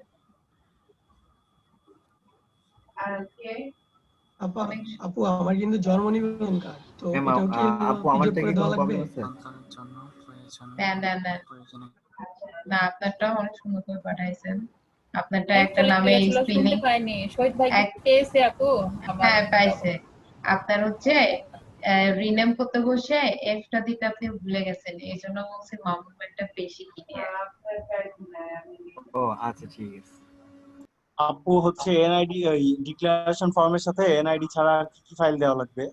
আপু আমার কিন্তু জন্ম নিবন্ধন কার্ড, তো এটাও কি আপু আমারটা করে কি দেওয়া কোনো লাগবে? প্রবলেম আছে? সন্তানের জন্য প্রয়োজন দেন দেন দেন। না আপনারটা অনেক সুন্দর করে পাঠাইছেন, আপনারটা একটা চলে নামে গেছিল, শুনতে স্পেলিং পাইনি। শহীদ ভাই কি পেয়েছে আপু? আমার হ্যাঁ পাইছে। আপনার হচ্ছে রিনেম করতে বসে এফটা দিতে আপনি ভুলে গেছেন, এই জন্য বলছি মামুনটা বেশি কিনে। ও আচ্ছা ঠিক আছে। আপু হচ্ছে এনআইডি ওই ডিক্লারেশন ফর্মের সাথে এনআইডি ছাড়া আর কি কি ফাইল দেওয়া লাগবে?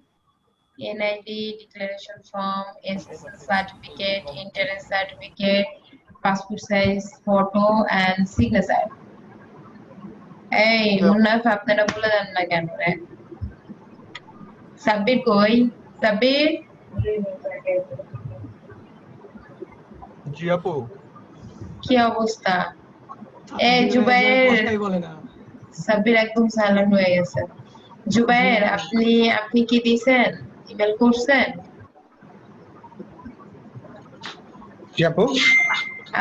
NID, declaration form, SSC certificate, interest certificate, passport size photo and signature. এই মুন্নাফ আপনারা বলে দেন না কেন রে? সাব্বির কই? সাব্বির জি আপু। কি অবস্থা? এই জুবাইর, কথাই বলে না। সাব্বির একদম সাইলেন্ট হয়ে গেছে। জুবাইর আপনি কি দিছেন? ইমেল করছেন? জি আপু।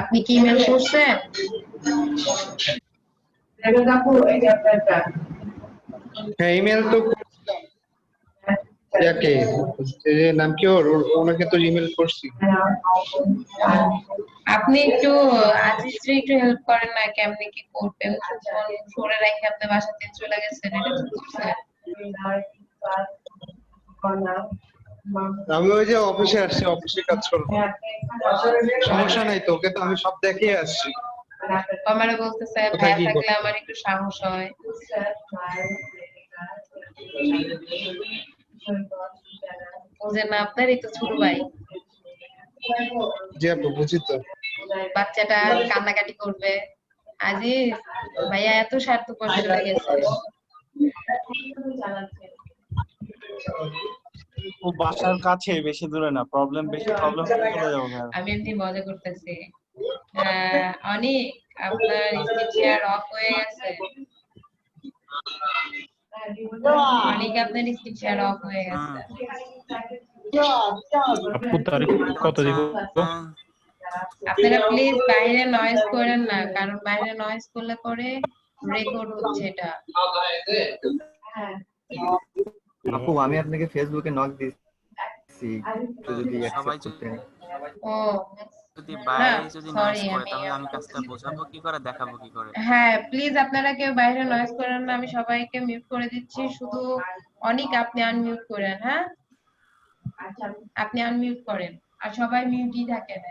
আপনি কি ইমেল করছেন? হ্যাঁ ইমেল তো করছিলাম। যাকে যে নাম কি ওনাকে তো ইমেল করছি। আপনি একটু আজিজরে একটু হেল্প করেন না, কেমনে কি করবে? ফোনে রেখে আপনি বাসাতে চলে গেছেন, এটা কি করছেন? আমি ওই যে অফিসে আসছি, অফিসে কাজ করবো। সমস্যা নাই তো, ওকে তো আমি সব দেখিয়ে আসছি। আমার বলতেছে ভাইয়া থাকলে আমার একটু সাহস হয়। বুঝেন না আপনারই তো ছোট ভাই। জি আপু বুঝি তো। বাচ্চাটা কান্নাকাটি করবে। আজিজ ভাইয়া এত স্বার্থপর চলে গেছে। ও বাসার কাছে, বেশি দূরে না। প্রবলেম চলে যাবো ভাই। আমি এমনি মজা করতেছি। অনেক আপনার স্ক্রিন শেয়ার অফ হয়ে গেছে। অনেক আপনার স্ক্রিন শেয়ার অফ হয়ে গেছে। আপু তারিখ কত দিব? আপনারা প্লিজ বাইরে নয়েজ করেন না, কারণ বাইরে নয়েজ করলে পরে রেকর্ড হচ্ছে এটা। আপু আমি আপনাকে ফেসবুকে নক দিচ্ছি, একটু যদি অ্যাকসেপ্ট করতেন। ও যদি বাইরে যদি নয়েজ করে তাহলে আমি কাজটা বোঝাবো কি করে, দেখাবো কি করে? হ্যাঁ প্লিজ আপনারা কেউ বাইরে নয়েজ করেন না, আমি সবাইকে মিউট করে দিচ্ছি, শুধু অনেক আপনি আনমিউট করেন। হ্যাঁ আপনি আনমিউট করেন আর সবাই মিউটই থাকেন।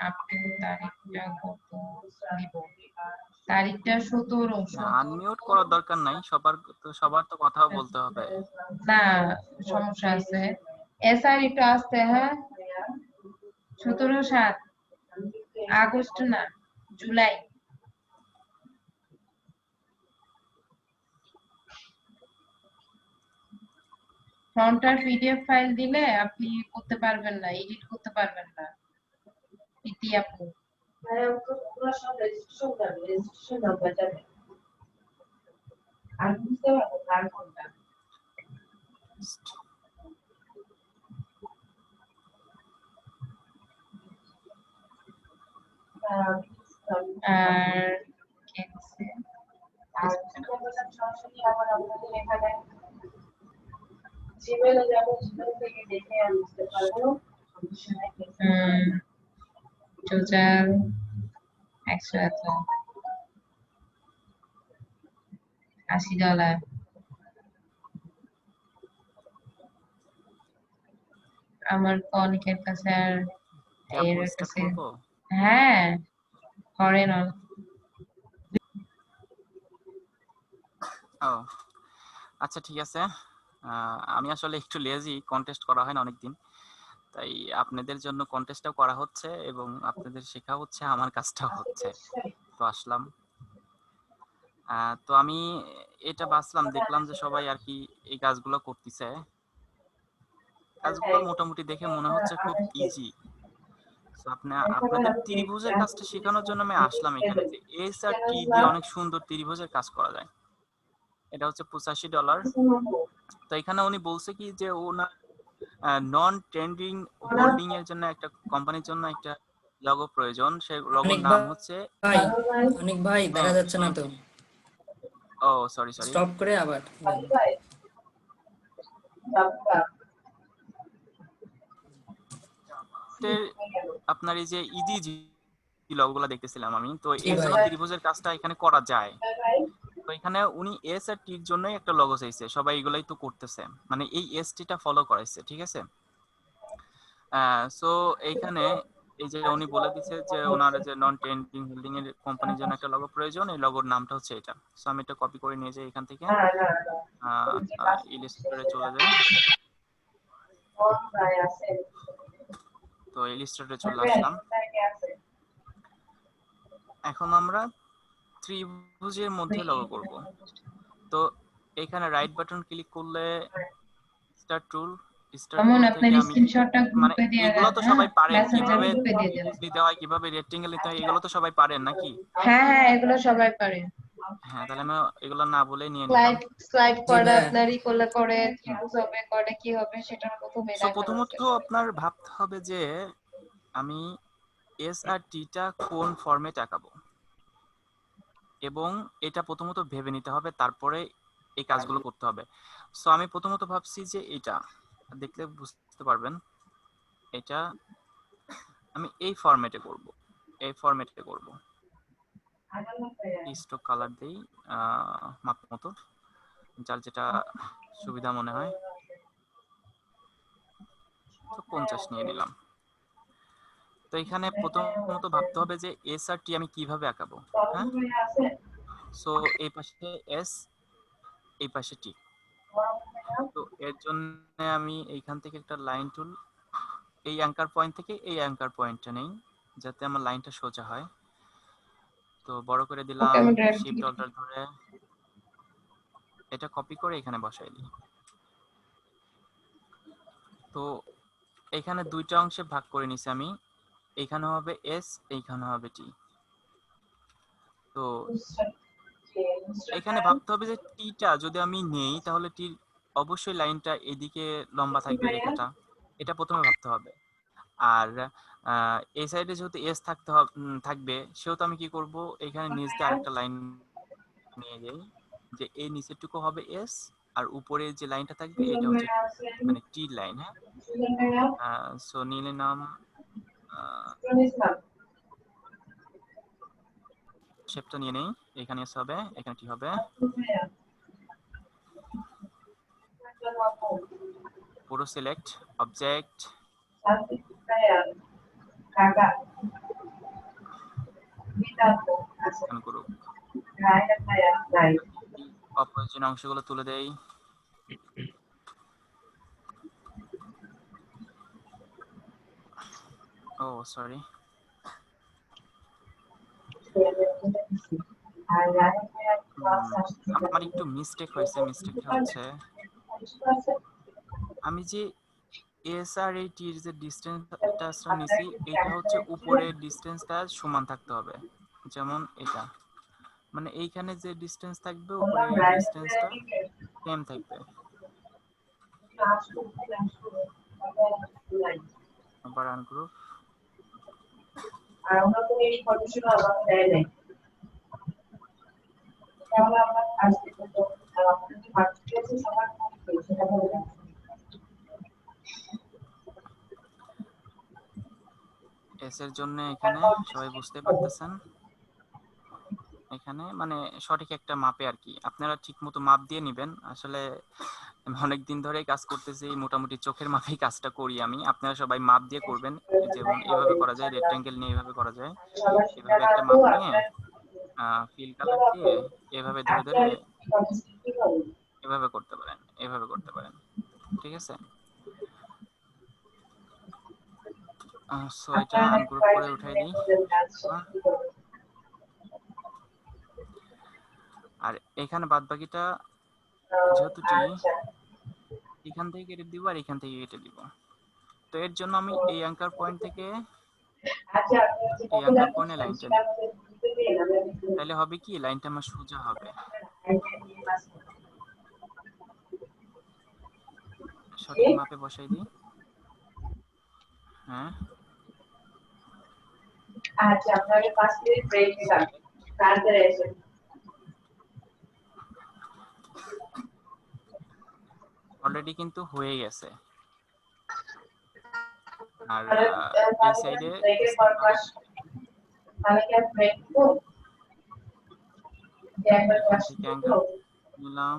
আপনি তারিখটা কত দিব? তারিখটা 17। আনমিউট করার দরকার নাই, সবার তো কথাও বলতে হবে না সমস্যা আছে। এসআর একটু আসতে। হ্যাঁ 17/7 আগস্ট না জুলাই। ফ্রন্টার পিডিএফ ফাইল দিলে আপনি করতে পারবেন না, এডিট করতে পারবেন না। ইতি আপু আর বুঝতে পারবো কার কোনটা। আর সরাসরি আবার আপনাদের এখানে জিমেলে যাবো, জিমেল থেকে দেখে আমি বুঝতে পারবো। টোটাল 100 এত $80। আমার অনেকের কাছে আর এর কাছে। হ্যাঁ করেন। ও আচ্ছা ঠিক আছে। আমি আসলে একটু লেজি, কন্টেস্ট করা হয় না অনেকদিন, তাই আপনাদের জন্য কন্টেস্টটাও করা হচ্ছে এবং আপনাদের শেখা হচ্ছে, আমার কাজটাও হচ্ছে, তো আসলাম। তো আমি এটা বাছলাম, দেখলাম যে সবাই আর কি এই কাজগুলো করতেছে। কাজগুলো মোটামুটি দেখে মনে হচ্ছে খুব ইজি। আপনাদের ত্রিভুজের কাজটা শেখানোর জন্য আমি আসলাম এখানে, যে এস আর টি দিয়ে অনেক সুন্দর ত্রিভুজের কাজ করা যায়। এটা হচ্ছে $85। তো এখানে উনি বলছে কি যে ওনার নন ট্রেন্ডিং হোল্ডিং এর জন্য একটা কোম্পানির জন্য একটা লগো প্রয়োজন। সেই লগোর নাম হচ্ছে অনেক ভাই দেখা যাচ্ছে না তো। ও সরি স্টপ করে আবার আপনার এই যে ইজি লগগুলো দেখতেছিলাম আমি, তো জি এর ভাই। জন্য ত্রিভুজের কাজটা এখানে করা যায়। তো এখানে উনি এস আর টির জন্যই একটা লগো চাইছে, সবাই এগুলাই তো করতেছে, মানে এই এস টিটা ফলো করাইছে, ঠিক আছে। সো এইখানে এই যে উনি বলে দিছে যে ওনার যে নন টেন্ডিং হোল্ডিং এর কোম্পানির জন্য একটা লগো প্রয়োজন, এই লগোর নামটা হচ্ছে এটা। সো আমি এটা কপি করে নিয়ে যাই এখান থেকে, ইলাস্ট্রেটরে চলে যাই। তো ইলাস্ট্রেটরে চলে আসলাম। এখন আমরা ত্রিভুজের মধ্যে লগো করব। তো এখানে রাইট বাটন ক্লিক করলে স্টার্ট টুল, স্টার্ট মামুন টুল আপনার থেকে আমি স্ক্রিনশটটা মানে গ্রুপে দিয়ে এগুলো দেন, তো হ্যাঁ সবাই পারেন, মেসেঞ্জার কিভাবে গ্রুপে দিয়ে দেন। ত্রিভুজ দিতে হয়, কিভাবে রেক্টেঙ্গেল দিতে হয়, এগুলো তো সবাই পারেন নাকি? হ্যাঁ এগুলো সবাই পারে। হ্যাঁ, তাহলে আমি এগুলো না বলে নিয়ে নিলাম। স্লাইড স্লাইড জি করা ভাইয়া। আপনারই করলে পরে ত্রিভুজ হবে, করে কি হবে সেটার প্রথমে সো দেখানো প্রথমত হচ্ছে সবাই। আপনার ভাবতে হবে যে আমি এস আর টিটা কোন ফরম্যাট আঁকাবো, এবং এটা প্রথমত ভেবে নিতে হবে, তারপরে এই কাজগুলো করতে হবে। সো আমি প্রথমত ভাবছি যে এটা দেখলে বুঝতে পারবেন, এটা আমি এই ফরম্যাটে করব, এই ফরম্যাটে করব। স্ট্রোক কালার দেই মাপ মতো, যার যেটা সুবিধা মনে হয়। তো 50 নিয়ে নিলাম। তো এখানে প্রথমত ভাবতে হবে যে এস আর টি আমি কিভাবে আঁকাবো। হ্যাঁ, সো এই পাশে এস, এই পাশে টি। তো এর জন্য আমি এইখান থেকে একটা লাইন টুল, এই অ্যাঙ্কার পয়েন্ট থেকে এই অ্যাঙ্কার পয়েন্টটা নেই, যাতে আমার লাইনটা সোজা হয়। তো বড় করে দিলাম, ওকে আমি ড্র্যাগ শিফট দিয়ে অল্টার ধরে এটা কপি করে এখানে বসাই দিই। তো এখানে দুইটা অংশে ভাগ করে নিছি আমি, এইখানে হবে এস, এইখানে হবে টি। তো এখানে ভাবতে হবে যে টিটা যদি আমি নেই তাহলে টির অবশ্যই লাইনটা এদিকে লম্বা থাকবে, রেখাটা, এটা প্রথমে ভাবতে হবে। আর এই সাইডে যেহেতু এস থাকবে, সেহেতু আমি কি করব, এখানে নিচ দিয়ে আরেকটা লাইন নিয়ে যাই, যে এই নিচেরটুকু হবে এস, আর উপরে যে লাইনটা থাকবে এটা হচ্ছে মানে টি লাইন। হ্যাঁ, সো নিলে নাম শেপটা নিয়ে নেই, এখানে এস হবে, এখানে টি হবে, পুরো সিলেক্ট অবজেক্ট গ্রুপ, অপ্রয়োজনীয় অংশগুলো তুলে দেই। ও সরি, আমার একটু মিস্টেক হয়েছে। মিস্টেকটা হচ্ছে আমি যে এস আর এই টির যে ডিসটেন্সটা নিছি, এটা হচ্ছে উপরের ডিসটেন্সটা সমান থাকতে হবে, যেমন এটা, মানে এইখানে যে ডিসটেন্স থাকবে উপরে এই ডিসটেন্সটা সেম থাকবে। আবার আনগ্রুপ, আর আমরা তো এই কন্ডিশনে আমাদের দেয় নাই, তাহলে আমরা আসতে তো আমাদের যে মার্কেট আছে সবার সেটা বলে দেন। এস এর জন্য এখানে সবাই বুঝতে পারতেছেন, এখানে মানে সঠিক একটা মাপে আর কি, আপনারা ঠিক মতো মাপ দিয়ে নেবেন। আসলে আমি অনেকদিন ধরে কাজ করতেছি, মোটামুটি চোখের মাপেই কাজটা করি আমি, আপনারা সবাই মাপ দিয়ে করবেন। যেমন এইভাবে করা যায়, রেক্টেঙ্গেল নিয়ে এইভাবে করা যায়, এভাবে একটা মাপ নিয়ে ফিল কালার দিয়ে এভাবে ধরে ধরে এভাবে করতে পারেন, এভাবে করতে পারেন, ঠিক আছে। সো এটা আনগ্রুপ করে উঠাই দিই। আর এখানে বাদ বাকিটা যেহেতু টি, এখান থেকে কেটে দিব আর এখান থেকে কেটে দিব। তো এর জন্য আমি এই অ্যাঙ্কার পয়েন্ট থেকে এই অ্যাঙ্কার পয়েন্টে লাইনটা দিব, তাহলে হবে কি লাইনটা আমার সোজা হবে। সঠিক মাপে বসাই দিই। হ্যাঁ, আচ্ছা আপনাকে 5 মিনিট ব্রেক দিলাম, তারপরে এসে অলরেডি কিন্তু হয়ে গেছে। আর এই সাইডে ব্রেকের পর তাহলে কি আর ব্রেক তো যে একবার এখান ক্লাস থেকে করতে অ্যাঙ্গেল নিলাম,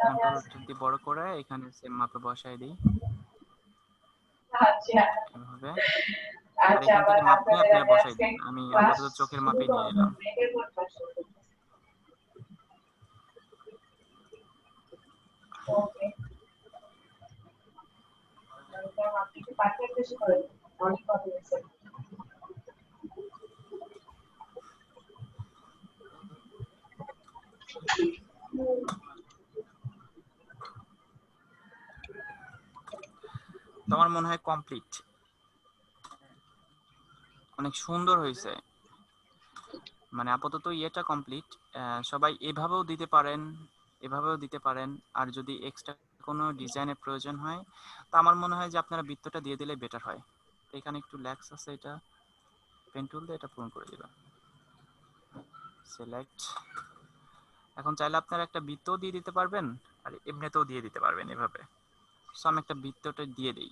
কন্ট্রোল দিয়ে বড় করে এখানে সেম মাপে বসাই দিই আচ্ছা এভাবে। আর আচ্ছা এখান আবার থেকে মাপ নিয়ে আপনাদের আপনারা আমি বসাই আজকে দিন। আমি ক্লাস আপাতত চোখের শুরু মাপেই নিয়ে করব নিলাম। ব্রেকের পর ক্লাস শুরু করব ওকে আপনি একটু পারফেক্ট বেশি করেন অনেক কথা বলছেন তো আমার মনে হয় কমপ্লিট, অনেক সুন্দর হয়েছে। মানে আপাতত ইয়েটা কমপ্লিট। সবাই এভাবেও দিতে পারেন, এভাবেও দিতে পারেন। আর যদি এক্সট্রা কোনো ডিজাইনের প্রয়োজন হয় তা আমার মনে হয় যে আপনারা বৃত্তটা দিয়ে দিলে বেটার হয়। তো এখানে একটু ল্যাক্স আছে, এটা পেন টুল দিয়ে এটা পূরণ করে দিলাম। সিলেক্ট। এখন চাইলে আপনারা একটা বৃত্তও দিয়ে দিতে পারবেন আর এমনিতেও দিয়ে দিতে পারবেন এভাবে। সো আমি একটা বৃত্তটা দিয়ে দিই।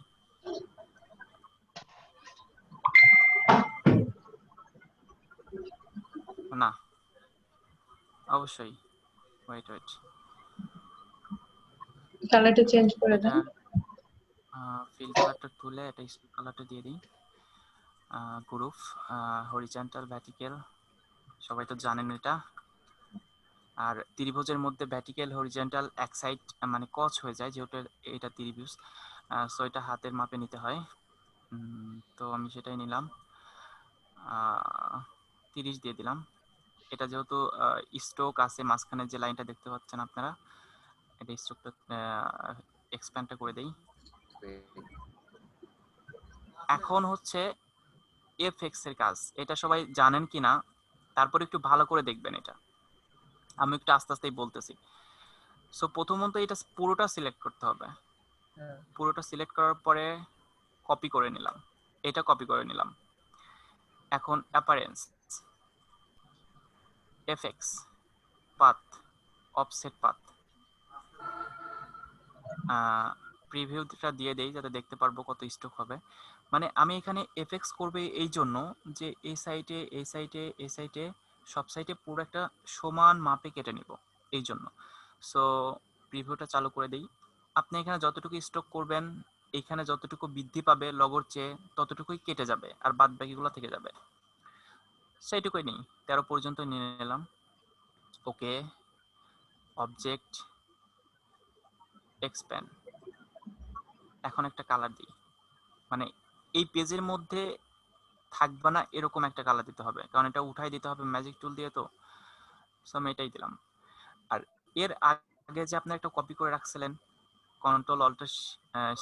না অবশ্যই, ওয়েট ওয়েট, কালারটা চেঞ্জ করে এটা দেন। ফিল কালারটা তুলে এটা স্টোক কালারটা দিয়ে দিই। গ্রুপ হরিজন্টাল ভার্টিক্যাল সবাই তো জানেন এটা। আর ত্রিভুজের মধ্যে ভার্টিক্যাল হরিজন্টাল এক সাইড মানে কচ হয়ে যায়, যেহেতু এটা ত্রিভুজ। সো এটা হাতের মাপে নিতে হয়। তো আমি সেটাই নিলাম, 30 দিয়ে দিলাম। এটা যেহেতু স্ট্রোক আছে মাঝখানে যে লাইনটা দেখতে পাচ্ছেন আপনারা, এটা স্ট্রোকটা এক্সপ্যান্ডটা করে দেই। এখন হচ্ছে এফএক্স এর কাজ, এটা সবাই জানেন কিনা তারপর একটু ভালো করে দেখবেন। এটা আমি একটু আস্তে আস্তেই বলতেছি। সো প্রথমত এটা পুরোটা সিলেক্ট করতে হবে। পুরোটা সিলেক্ট করার পরে কপি করে নিলাম, এটা কপি করে নিলাম। এখন appearance, FX, path, offset path, প্রিভিউটা দিয়ে দেই যাতে দেখতে পারবো কত স্ট্রোক হবে। মানে আমি এখানে এফএক্স করবে এই জন্য যে এই সাইডে এই সাইডে এই সাইডে সব সাইডে পুরো একটা সমান মাপে কেটে নিব এই জন্য। সো প্রিভিউটা চালু করে দেই। আপনি এখানে যতটুকু স্ট্রোক করবেন, এখানে যতটুকু বৃদ্ধি পাবে লগর চেয়ে ততটুকুই কেটে যাবে আর বাদ বাকিগুলো থেকে যাবে। সেইটুকুই নেই, 13 পর্যন্ত নিয়ে নিলাম। ওকে, অবজেক্ট, এক্সপ্যান্ড। এখন একটা কালার দিই, মানে এই পেজের মধ্যে থাকবে না এরকম একটা কালার দিতে হবে, কারণ এটা উঠাই দিতে হবে ম্যাজিক টুল দিয়ে। তো সো আমি এটাই দিলাম। আর এর আগে যে আপনি একটা কপি করে রাখছিলেন, কন্ট্রোল অল্ট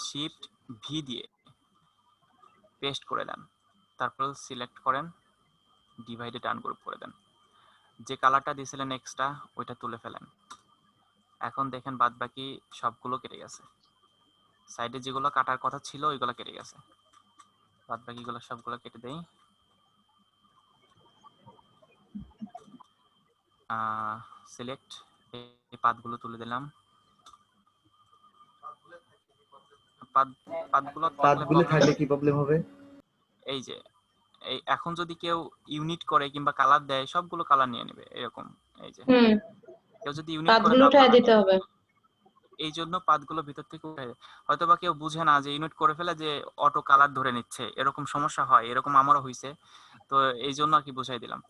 শিফট ভি দিয়ে পেস্ট করে দেন, তারপর সিলেক্ট করেন, ডিভাইডে ডান গ্রুপ করে দেন। যে কালারটা দিয়েছিলেন এক্সট্রা ওইটা তুলে ফেলেন। এখন দেখেন বাদ বাকি সবগুলো কেটে গেছে, সাইডে যেগুলো কাটার কথা ছিল ওইগুলো কেটে গেছে, বাদ বাকিগুলো সবগুলো কেটে দেই। সিলেক্ট, এই পাতগুলো তুলে দিলাম। পাতগুলো থাকলে কি প্রবলেম হবে? এই যে এই এখন যদি কেউ ইউনিট করে কিংবা কালার দেয় সবগুলো কালার নিয়ে নেবে এরকম। এই যে কেউ যদি ইউনিট করে পাতগুলো তাও উঠায় কালার দিতে হবে। এই জন্য পাতগুলো ভিতর থেকে উঠে, হয়তো বা কেউ বুঝে না যে ইউনিট করে ফেলে যে অটো কালার ধরে নিচ্ছে, এরকম সমস্যা হয়, এরকম আমারও হয়েছে। তো এই জন্য আর কি বুঝাই দিলাম।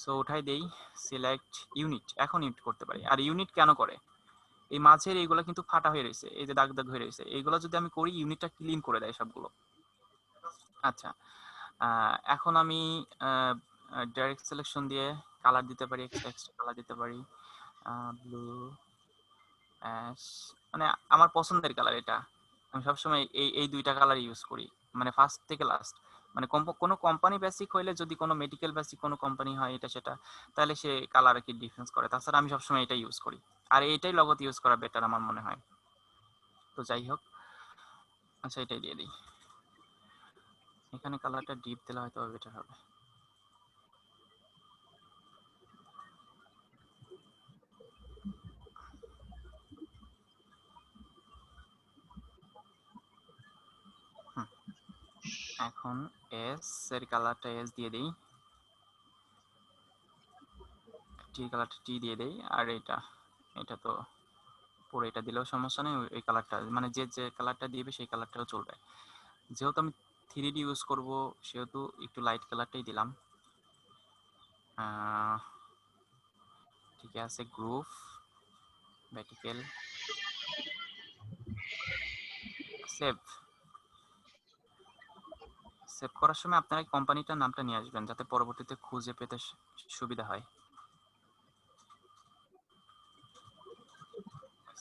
সো উঠাই দেই, সিলেক্ট ইউনিট, এখন ইউনিট করতে পারি। আর ইউনিট কেন করে, এই মাঝের এইগুলো কিন্তু ফাটা হয়ে রয়েছে, এই যে দাগ দাগ হয়ে রয়েছে, এইগুলো যদি আমি করি ইউনিটটা ক্লিন করে দেয় সবগুলো। আচ্ছা, এখন আমি ডাইরেক্ট সিলেকশন দিয়ে কালার দিতে পারি, এক্সট্রা কালার দিতে পারি, ব্লু, অ্যাশ, মানে আমার পছন্দের কালার এটা। আমি সবসময় এই দুইটা কালার ইউজ করি, মানে ফার্স্ট থেকে লাস্ট। মানে কোনো কোম্পানি বেসিক হইলে, যদি কোনো মেডিকেল বেসিক কোনো কোম্পানি হয় এটা সেটা, তাহলে সে কালার কি ডিফারেন্স করে। তাছাড়া আমি সবসময় এটা ইউজ করি, আর এইটাই লগত ইউজ করা বেটার আমার মনে হয়। তো যাই হোক, আচ্ছা এটাই দিয়ে দিই। এখানে কালারটা ডিপ দিলে হয়তো বেটার হবে। এখন এস এর কালারটা এস দিয়ে দেই, টি কালারটা টি দিয়ে দেই, আর এটা তো পুরো এটা দিলেও সমস্যা নেই, ওই কালারটা মানে যে কালারটা দিবে সেই কালারটাও চলবে। যেহেতু আমি 3D ইউজ করব সেহেতু একটু লাইট কালারটাই দিলাম। ঠিক আছে, গ্রুপ ভার্টিক্যাল সেভ সেভ করার সময় আপনারা কোম্পানিটার নামটা নিয়ে আসবেন যাতে পরবর্তীতে খুঁজে পেতে সুবিধা হয়।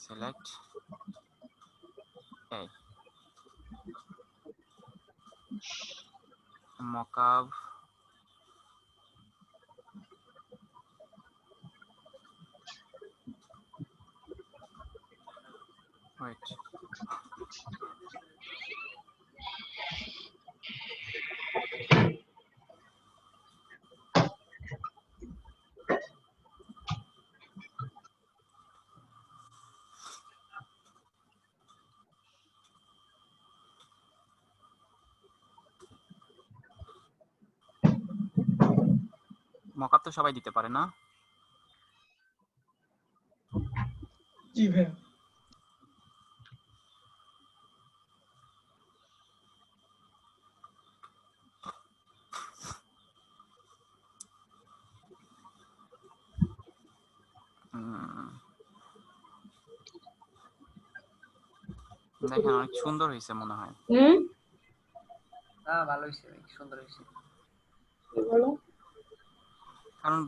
সিলেক্ট এই মকআপ ওয়েট মকআপ তো সবাই দিতে পারে না? জি ভাইয়া। দেখেন অনেক সুন্দর হয়েছে মনে হয়। হ্যাঁ ভালো হয়েছে, সুন্দর হয়েছে। কারণ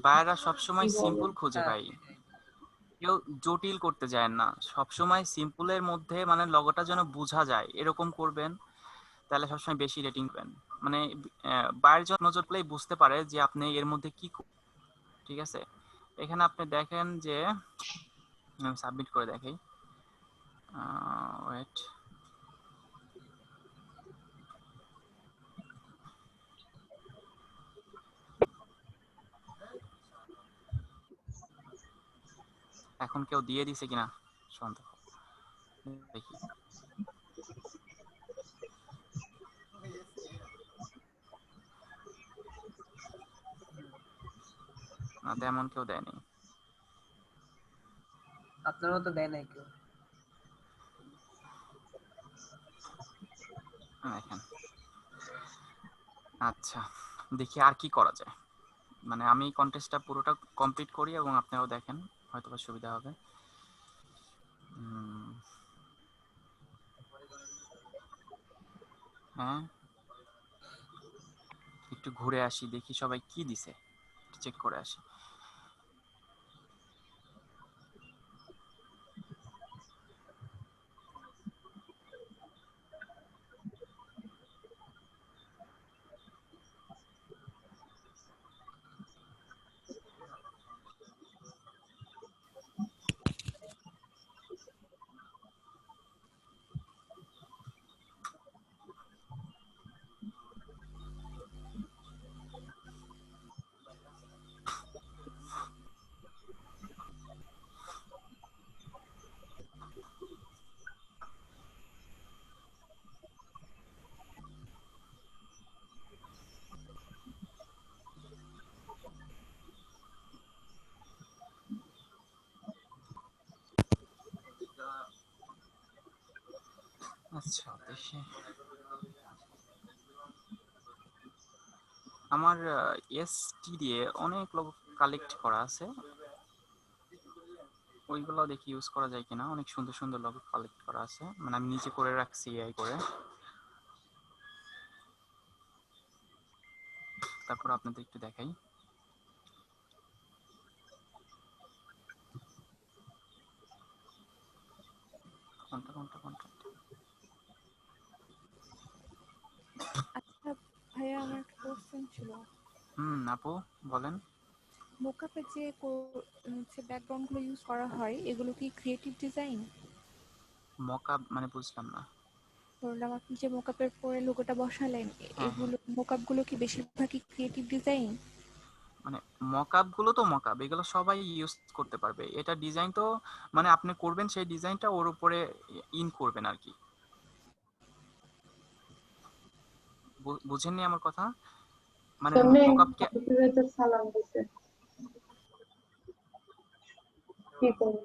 বায়াররা সবসময় সিম্পল খুঁজে ভাই, কেউ জটিল করতে যায় না, সবসময় সিম্পলের মধ্যে মানে লগোটা যেন বোঝা যায় এরকম করবেন, তাহলে সবসময় বেশি রেটিং পাবেন। মানে বায়ার যখন নজর পেলেই বুঝতে পারে যে আপনি এর মধ্যে কি ঠিক আছে। এখানে আপনি দেখেন যে আমি সাবমিট করে দেখাই, ওয়েট এখন কেউ দিয়ে দিছে কিনা সন্দেহ, দেখি। না তেমন কেউ দেয়নি। আপনারও তো দেয় নাই কেউ। দেখেন আচ্ছা, দেখি আর কি করা যায়। মানে আমি কন্টেস্টটা পুরোটা কমপ্লিট করি এবং আপনারাও দেখেন, হয়তো বা সুবিধা হবে। হ্যাঁ একটু ঘুরে আসি, দেখি সবাই কি দিছে, চেক করে আসি। আচ্ছা দেখি, আমার এসটি দিয়ে অনেক লোক কালেক্ট করা আছে, ওইগুলো দেখি ইউজ করা যায় কিনা। অনেক সুন্দর সুন্দর লোক কালেক্ট করা আছে, মানে আমি নিচে করে রাখছি এআই করে। তারপর আপনাদের একটু দেখাই। কোনটা কোনটা কোনটা আচ্ছা ভাইয়া, আমার একটা কোশ্চেন ছিল। আপু বলেন। মোকআপে যে হচ্ছে ব্যাকগ্রাউন্ড গুলো ইউজ করা হয়, এগুলো কি ক্রিয়েটিভ ডিজাইন? মকআপ মানে বুঝলাম না। ধরলাম আপনি যে মোকআপের পরে লোগোটা বসালেন, এগুলো মোকআপ গুলো কি বেশিরভাগই ক্রিয়েটিভ ডিজাইন? মানে মকআপ গুলো তো মকআপ, এগুলো সবাই ইউজ করতে পারবে। এটা ডিজাইন তো মানে আপনি করবেন, সেই ডিজাইনটা ওর উপরে ইন করবেন আর কি। বুঝেননি আমার কথা? মানে সামনে মকআপকে হাফিজুর সালাম দিছে কি করব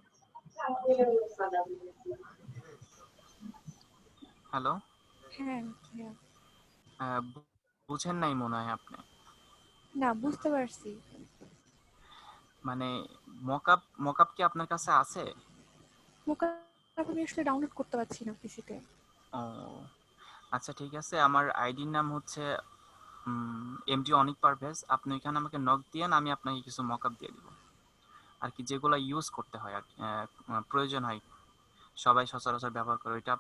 হ্যালো, হ্যাঁ ভাইয়া। বুঝেন নাই মনে হয় আপনি। না, বুঝতে পারছি। মানে মকআপ কি আপনার কাছে আছে? মোকাপ আমি আসলে ডাউনলোড করতে পারছি না পিসিতে। ও আচ্ছা, ঠিক আছে। আমার আইডির নাম হচ্ছে এমডি অনিক পারভেজ। আপনি এখানে আমাকে নক দিয়েন, আমি আপনাকে কিছু মকআপ দিয়ে দিব আর কি, যেগুলো ইউজ করতে হয় আর প্রয়োজন হয়, সবাই সচরাচর ব্যবহার করে, ওইটা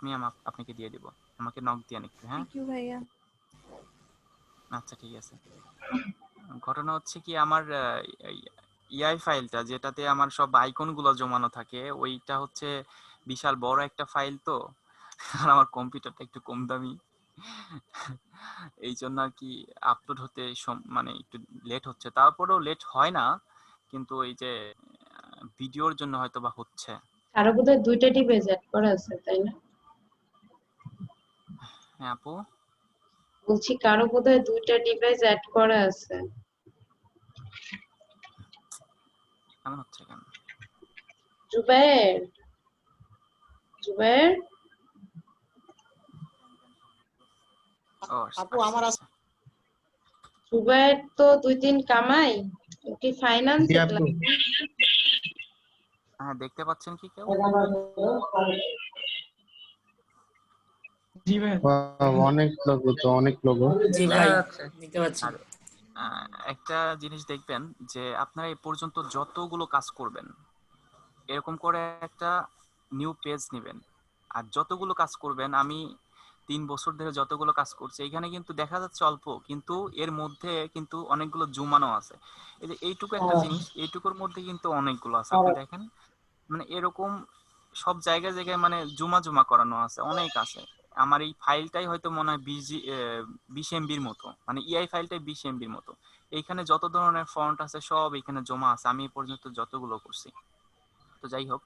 আপনাকে দিয়ে দিব। আমাকে নক দিয়েন একটু, হ্যাঁ? থ্যাংক ইউ ভাইয়া। আচ্ছা, ঠিক আছে। ঘটনা হচ্ছে কি, আমার ইআই ফাইলটা যেটাতে আমার সব আইকন গুলো জমানো থাকে, ওইটা হচ্ছে বিশাল বড় একটা ফাইল তো। আর আমার কম্পিউটারটা একটু কম দামি, এই জন্য আর কি আপলোড হতে মানে একটু লেট হচ্ছে। তারপরেও লেট হয় না, কিন্তু এই যে ভিডিওর জন্য হয়তো বা হচ্ছে। কারো বোধহয় 2টা ডিভাইস অ্যাড করা আছে তাই না? হ্যাঁ আপু, বলছি কারো বোধহয় 2টা ডিভাইস অ্যাড করা আছে। এমন হচ্ছে কেন? জুবায়ের জুবায়ের ও আপু আমার আছে। জুবায়ের তো 2-3 কামাই, ও কি ফাইন্যান্সে ক্লাস? হ্যাঁ, দেখতে পাচ্ছেন কি কেউ? জি ভাই। অনেক লোগো তো, অনেক লোগো। জি ভাই, দেখতে পাচ্ছি। আর একটা জিনিস দেখবেন যে আপনারা এই পর্যন্ত যতগুলো কাজ করবেন, এরকম করে একটা নিউ পেজ নেবেন। আর যতগুলো কাজ করবেন, আমি 3 বছর ধরে যতগুলো কাজ করছি, এখানে কিন্তু দেখা যাচ্ছে অল্প, কিন্তু এর মধ্যে কিন্তু অনেকগুলো জুমানো আছে। এই যে এইটুকু একটা জিনিস, এইটুকুর মধ্যে কিন্তু অনেকগুলো আছে, আপনি দেখেন। মানে এরকম সব জায়গায় জায়গায় মানে জুমা জুমা করানো আছে, অনেক আছে। আমার এই ফাইলটাই হয়তো মনে হয় 20 এমবির মতো, মানে ইআই ফাইলটাই 20 এমবির মতো। এইখানে যত ধরনের ফন্ট আছে সব এখানে জমা আছে, আমি এই পর্যন্ত যতগুলো করছি। তো যাই হোক,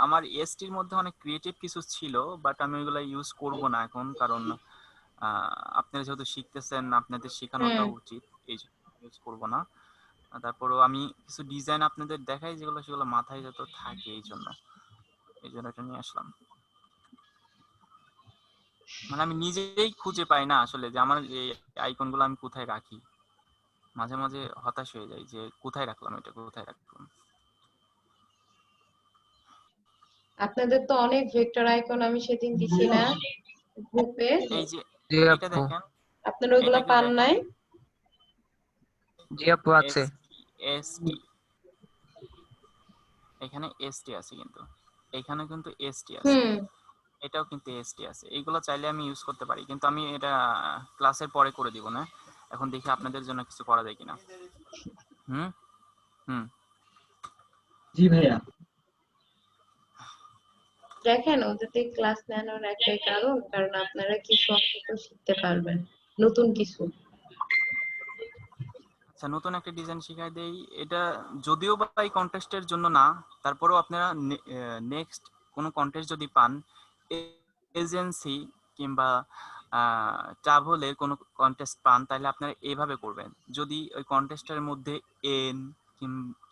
আমার এসটির মধ্যে অনেক ক্রিয়েটিভ কিছু ছিল, বাট আমি ওইগুলো ইউজ করব না এখন, কারণ আপনারা যেহেতু শিখতেছেন, আপনাদের শেখানোটা উচিত, এই জন্য ইউজ করব না। তারপরও আমি কিছু ডিজাইন আপনাদের দেখাই, যেগুলো সেগুলো মাথায় যত থাকে, এই জন্য এটা নিয়ে আসলাম। মানে আমি নিজেই খুঁজে পাই না আসলে যে আমার এই আইকন গুলো আমি কোথায় রাখি। মাঝে মাঝে হতাশ হয়ে যাই যে কোথায় রাখলাম, এটা কোথায় রাখলাম। আপনাদের তো অনেক ভেক্টর আইকন আমি সেদিন দিছি না গ্রুপে, এই যে এটা দেখেন, আপনারা ওইগুলা পান নাই? জি আপু আছে। এসটি, এখানে এসটি আছে, কিন্তু এখানে কিন্তু এসটি আছে, এটাও কিন্তু এসটি আছে। এইগুলো চাইলে আমি ইউজ করতে পারি, কিন্তু আমি এটা ক্লাসের পরে করে দিব না। এখন দেখি আপনাদের জন্য কিছু করা যায় কিনা। হুম হুম জি ভাইয়া। দেখেন ওদের ক্লাস নেওয়ার একটাই কারণ আপনারা কিছু অন্তত শিখতে পারবেন, নতুন কিছু। আচ্ছা, নতুন একটা ডিজাইন শিখাই দেই। এটা যদিও বা এই কন্টেস্টের জন্য না, তারপরেও আপনারা নেক্সট কোনো কন্টেস্ট যদি পান, এজেন্সি কিংবা ট্রাভেলের কোনো কন্টেস্ট পান, তাহলে আপনারা এইভাবে করবেন। যদি ওই কন্টেস্টের মধ্যে এন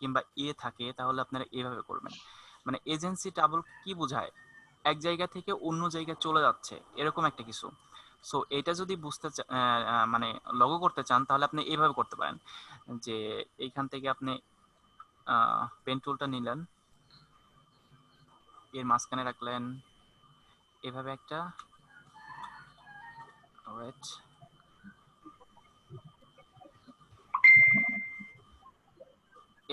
কিংবা এ থাকে, তাহলে আপনারা এইভাবে করবেন। মানে এজেন্সি ট্রাভেল কি বোঝায়? এক জায়গা থেকে অন্য জায়গায় চলে যাচ্ছে, এরকম একটা কিছু। সো এটা যদি মানে লগো করতে চান, তাহলে আপনি এইভাবে করতে পারেন যে এইখান থেকে আপনি পেন টুলটা নিলেন, এর মাঝখানে রাখলেন এভাবে একটা, ওয়েট,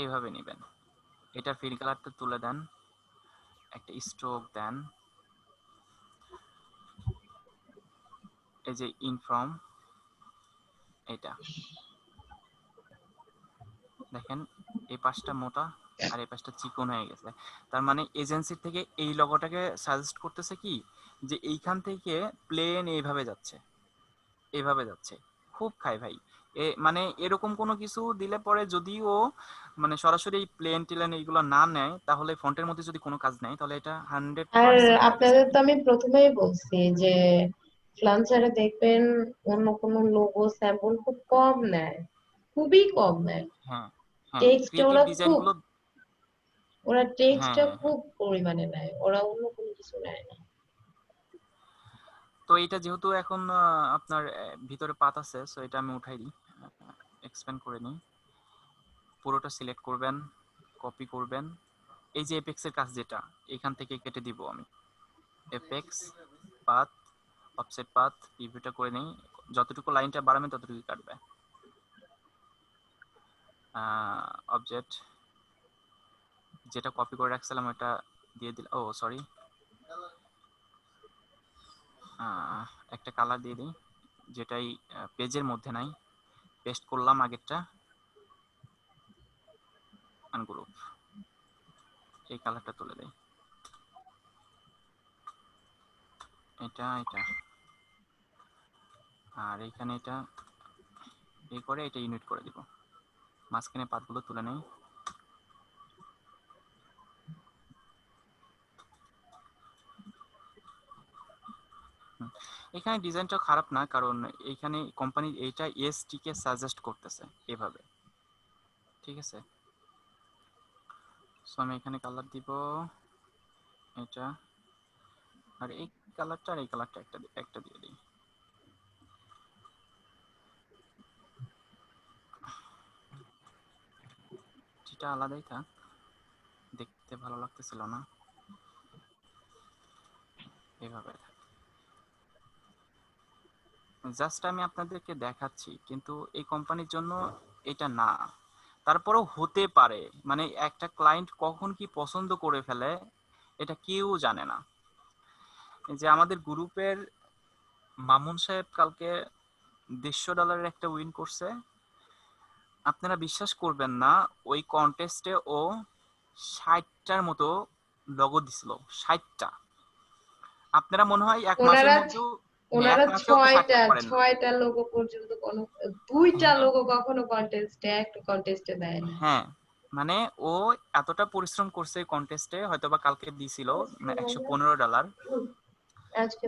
এইভাবে নেবেন। এটা ফিল কালারটা তুলে দেন, একটা স্ট্রোক দেন, এই যে ইনফ্রম, এটা দেখেন, এই পাশটা মোটা আর এই পাশটা চিকন হয়ে গেছে। তার মানে এজেন্সি থেকে এই লোগোটাকে সাজেস্ট করতেছে কি, যে এইখান থেকে প্লেন এইভাবে যাচ্ছে, এইভাবে যাচ্ছে। খুব খায় ভাই। মানে এরকম কোনো কিছু দিলে পরে যদিও মানে সরাসরি প্লেন টিলেন এইগুলো না নেয়, তাহলে ফন্টের মধ্যে যদি কোনো কাজ নেয়, তাহলে এটা আর 100% আপনাদের তো আমি প্রথমেই বলছি যে ফ্রিল্যান্সারে দেখবেন অন্য কোনো লোগো স্যাম্পল খুব কম নেয়, খুবই কম নেয়। হ্যাঁ হ্যাঁ টেক্সট ক্রিয়েটিভ ওরা ডিজাইন খুব, গুলো ওরা হ্যাঁ টেক্সটটা হ্যাঁ খুব পরিমাণে নেয়, ওরা অন্য কোনো কিছু নেয় না। তো এটা যেহেতু এখন আপনার ভিতরে পাত আছে, সো এটা আমি উঠাই দিই, এক্সপ্যান্ড করে নিই। পুরোটা সিলেক্ট করবেন, কপি করবেন, এই যে এপেক্স এর কাজ যেটা এখান থেকে কেটে দিব আমি, এপেক্স পাথ, অফসেট পাথ, প্রিভিউটা করে নেই, যতটুকু লাইনটা বাড়াবেন ততটুকু কাটবে। অবজেক্ট যেটা কপি করে রাখছিলাম ওটা দিয়ে দিলাম, ও সরি, একটা কালার দিয়ে দিই যেটাই পেজের মধ্যে নাই, পেস্ট করলাম আগেরটা, আনগ্রুপ, এই কালারটা তুলে দেই, এটা এটা, আর এইখানে এটা এই করে এটা ইউনিট করে দিব, মাঝখানে পাতগুলো তুলে নেই। এখানে ডিজাইনটা খারাপ না, কারণ এইখানে কোম্পানি এইটা এসটি কে সাজেস্ট করতেছে এভাবে, ঠিক আছে। সো আমি এখানে কালার দিব এটা, আর এই কালারটা আর এই কালারটা একটা দিয়ে দিই। এটা আলাদাই থাক, দেখতে ভালো লাগতেছিল না, এভাবে থাক। জাস্ট আমি আপনাদেরকে দেখাচ্ছি, কিন্তু এই কোম্পানির জন্য এটা না, তারপরেও হতে পারে, মানে একটা ক্লায়েন্ট কখন কি পছন্দ করে ফেলে এটা কেউ জানে না। যে আমাদের গ্রুপের মামুন সাহেব কালকে $150 একটা উইন করছে, আপনারা বিশ্বাস করবেন না, ওই কন্টেস্টে ও 60টার মতো লগো দিছিল, 60টা। আপনারা মনে হয় এক মাসের মধ্যে ওনারা ছয়টা লোগো পর্যন্ত কোনো দুইটা লোগো কখনো কন্টেস্টে একটা কন্টেস্টে দেয় না। হ্যাঁ মানে ও এতটা পরিশ্রম করছে কন্টেস্টে, হয়তোবা কালকে দিছিল $115। আজকে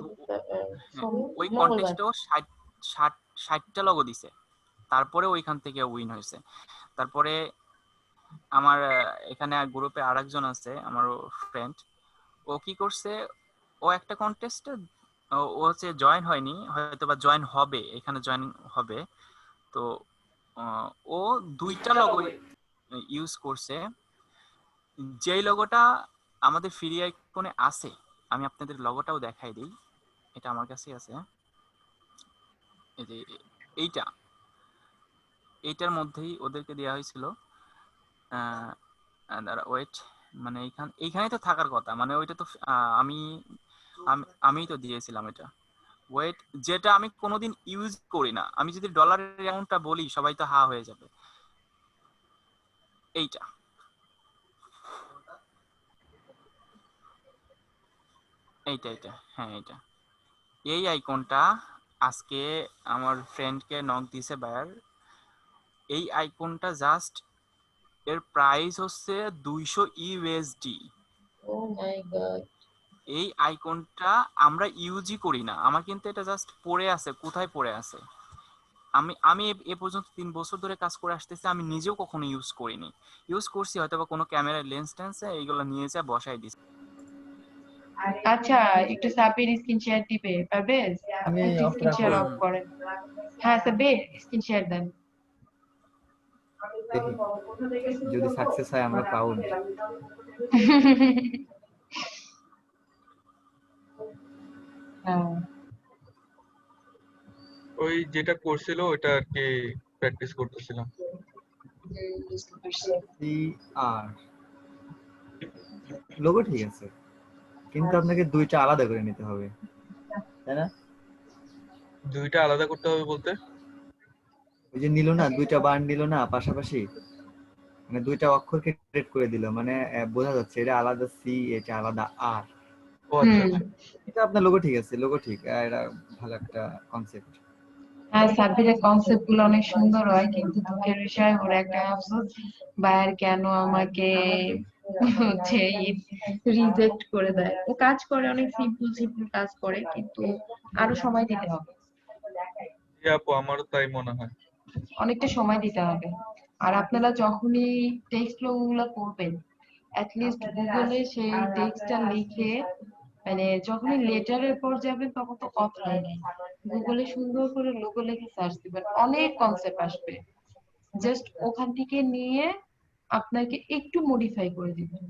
ওই কন্টেস্টেও 60টা লগো দিছে, তারপরে ওইখান থেকে উইন হয়েছে। তারপরে আমার এখানে গ্রুপে আরেকজন আছে আমার ফ্রেন্ড, ও কি করছে, ও একটা কন্টেস্টে ও হচ্ছে জয়েন হয়নি, হয়তোবা জয়েন হবে, এখানে জয়েন হবে, তো ও 2টা লগো ইউজ করছে। যেই লগোটা আমাদের ফ্রি আইকনে আছে, আমি আপনাদের লগোটাও দেখাই দিই, এটা আমার কাছেই আছে, এই যে এইটার মধ্যেই ওদেরকে দেওয়া হয়েছিল, ওয়েট, মানে এইখানে তো থাকার কথা, মানে ওইটা তো আমি তো দিয়েছিলাম এটা, ওয়েট, যেটা আমি কোনোদিন ইউজ করি না, আমি যদি ডলারের অ্যামাউন্টটা বলি সবাই তো হা হয়ে যাবে, এইটা এইটা এইটা হ্যাঁ এইটা, এই আইকনটা আজকে আমার ফ্রেন্ডকে নক দিয়েছে বায়ার, এই আইকনটা জাস্ট এর প্রাইস হচ্ছে 200 USD। ও মাই গড, এই আইকনটা আমরা ইউজই করি না, আমার কিন্তু এটা জাস্ট পড়ে আছে, কোথায় পড়ে আছে, আমি এ পর্যন্ত 3 বছর ধরে কাজ করে আসতেছি, আমি নিজেও কখনো ইউজ করিনি, ইউজ করছি হয়তো বা কোনো ক্যামেরার লেন্স টেন্সে, এইগুলো নিয়ে যা বসাই দিছি। আচ্ছা একটু সাবির স্ক্রিন শেয়ার দিবে পারবে? আপনি স্ক্রিন শেয়ার অফ করেন। হ্যাঁ সাবির স্ক্রিন শেয়ার দেন। দেখি যদি সাকসেস হয় আমরা প্রাউড। ওই যেটা করছিল ওটা আর কি প্র্যাকটিস করতেছিলাম। আর লোগো ঠিক আছে, কিন্তু আপনাকে দুইটা আলাদা করে নিতে হবে, তাই না? দুইটা আলাদা করতে হবে বলতে? ওই যে নিল না, দুইটা বার নিল না পাশাপাশি, মানে দুইটা অক্ষরকে ক্রিয়েট করে দিল, মানে বোঝা যাচ্ছে এটা আলাদা সি, এটা আলাদা আর। ও আচ্ছা আচ্ছা, এটা আপনার লোগো ঠিক আছে, লোগো ঠিক, এটা ভালো একটা কনসেপ্ট। হ্যাঁ সাবিরের কনসেপ্ট গুলো অনেক সুন্দর হয়, কিন্তু দুঃখের বিষয় ওর একটা আফসোস, বায়ার কেন আমাকে হচ্ছে রিজেক্ট করে দেয়। ও কাজ করে, অনেক সিম্পল সিম্পল কাজ করে, কিন্তু আরো সময় দিতে হবে, জি আপু, আমারও তাই মনে হয়। অনেকটা সময় দিতে হবে। আর আপনারা যখনই টেক্সট গুলো করবেন, অ্যাটলিস্ট গুগলে সেই টেক্সটটা লিখে, মানে যখনই লেটারের পর যাবেন তখন তো কথাই নেই, গুগলে সুন্দর করে লোগো লিখে সার্চ দিবেন, অনেক কনসেপ্ট আসবে। জাস্ট ওখান থেকে নিয়ে আপনাকে একটু মডিফাই করে দিবেন,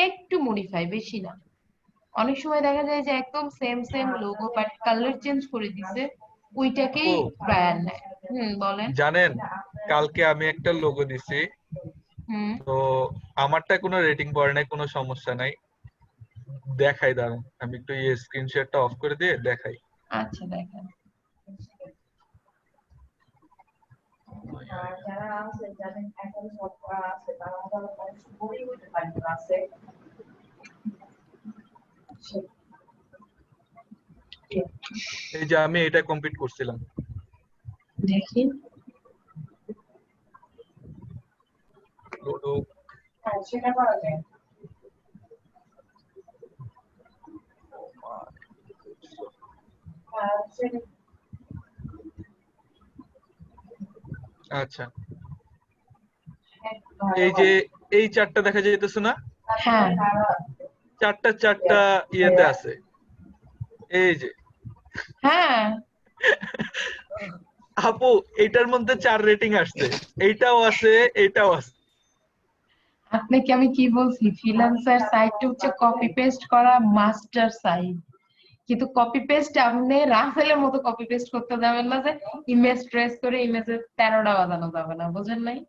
একটু মডিফাই, বেশি না। অনেক সময় দেখা যায় যে একদম same same logo but colour change করে দিছে, ওইটাকেই আপু ব্র্যান্ড নেয়। বলেন। জানেন, কালকে আমি একটা লোগো দিছি, হুম, তো আমারটা কোনো রেটিং পড়ে নাই, কোনো সমস্যা নাই। দেখাই, দাঁড়ান আমি একটু স্ক্রিনশটটা অফ করে দিয়ে দেখাই। আচ্ছা দেখেন। যারা আছে যাদের এখন সব করা আছে তারা হয়তো অনেক বই হতে পারে ক্লাসে। এই যে আমি এটা কমপ্লিট করছিলাম, দেখি। লোডো। হ্যাঁ, সেটা করা যায়। আচ্ছা, এই যে এই চারটা দেখা যাইতেছে না, হ্যাঁ, চারটা ইয়েতে আছে, এই যে। হ্যাঁ, আপু এটার মধ্যে 4 রেটিং আসছে, এইটাও আছে, এটাও আছে। আপনাকে আমি কি বলছি, ফ্রিল্যান্সার সাইটটা হচ্ছে কপি পেস্ট করা মাস্টার সাইট, কিন্তু কপি পেস্ট আপনি রাফেলের মতো কপি পেস্ট করতে যাবেন না, যে ইমেজ ট্রেস করে ইমেজের 13টা বাজানো যাবে না, বুঝেন নাই?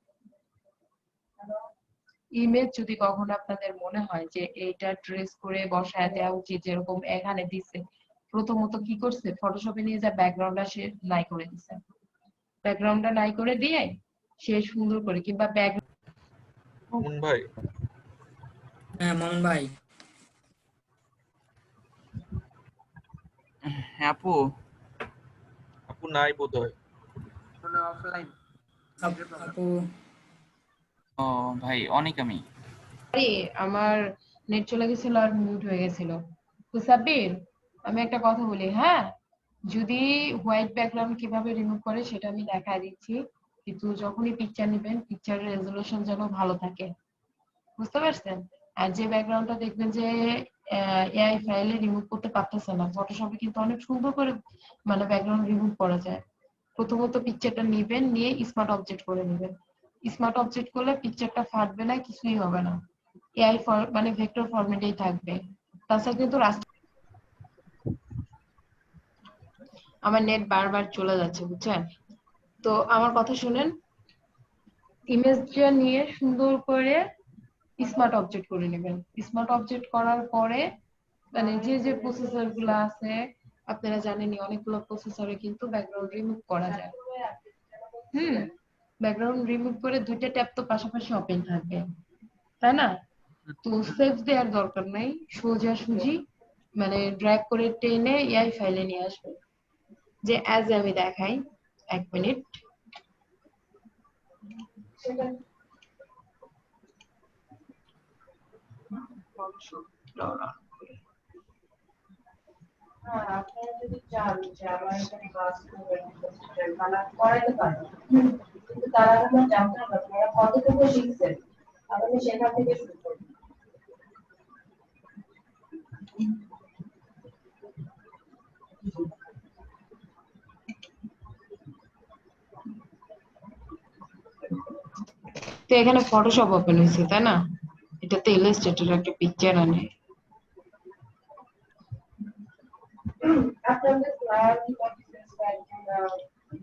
ইমেজ যদি কখনো আপনাদের মনে হয় যে এইটা ট্রেস করে বসায় দেওয়া উচিত, যেরকম এখানে দিছে, প্রথমত কি করছে, ফটোশপে নিয়ে যা ব্যাকগ্রাউন্ডটা সে নাই করে দিছে, ব্যাকগ্রাউন্ডটা নাই করে দিয়ে সে সুন্দর করে, কিংবা মামুন ভাই, হ্যাঁ মামুন ভাই। হ্যাঁ আপু, আপু নাই বোধহয়। অফলাইন। আপু ও ভাই, অনেক আমি আরে আমার নেট চলে গেছিল আর মিউট হয়ে গেছিল। তো সাব্বির, আমি একটা কথা বলি, হ্যাঁ, যদি হোয়াইট ব্যাকগ্রাউন্ড কিভাবে রিমুভ করে সেটা আমি দেখা দিচ্ছি, কিন্তু যখনই পিকচার নেবেন পিকচারের রেজোলিউশন যেন ভালো থাকে, বুঝতে পারছেন? আর যে ব্যাকগ্রাউন্ডটা দেখবেন যে এআই ফাইলে রিমুভ করতে পারতেছে না, ফটোশপে কিন্তু অনেক সুন্দর করে মানে ব্যাকগ্রাউন্ড রিমুভ করা যায়। প্রথমত পিকচারটা নেবেন, নিয়ে স্মার্ট অবজেক্ট করে নেবেন। স্মার্ট অবজেক্ট করলে পিকচারটা ফাটবে না, কিছুই হবে না, এআই মানে ভেক্টর ফরম্যাটেই থাকবে। তাছাড়া কিন্তু আমার নেট বারবার চলে যাচ্ছে, বুঝছেন? তো আমার কথা শুনেন, ইমেজটা নিয়ে সুন্দর করে স্মার্ট অবজেক্ট করে নেবেন। স্মার্ট অবজেক্ট করার পরে মানে যে যে প্রসেসর গুলো আছে, আপনারা জানেনই অনেকগুলো প্রসেসরে কিন্তু ব্যাকগ্রাউন্ড রিমুভ করা যায়। ব্যাকগ্রাউন্ড রিমুভ করে দুইটা ট্যাব তো পাশাপাশি ওপেন থাকবে, তাই না? তো সেভ দেওয়ার দরকার নাই, সোজা সুজি মানে ড্র্যাগ করে টেনে এআই ফাইলে নিয়ে আসবে, যে অ্যাজ আমি দেখাই, 1 মিনিট। আপনারা যদি চান যে আমার এখানে ক্লাস করবেন তারা করাইতে পারেন, কিন্তু তারা যখন জানতে হবে আপনারা কতটুকু শিখছেন, তাহলে সেখান থেকে শুরু করবেন। তো এখানে ফটোশপ ওপেন হয়েছে, তাই না? এটাতে ইলাস্ট্রেটর একটা পিকচার আনে।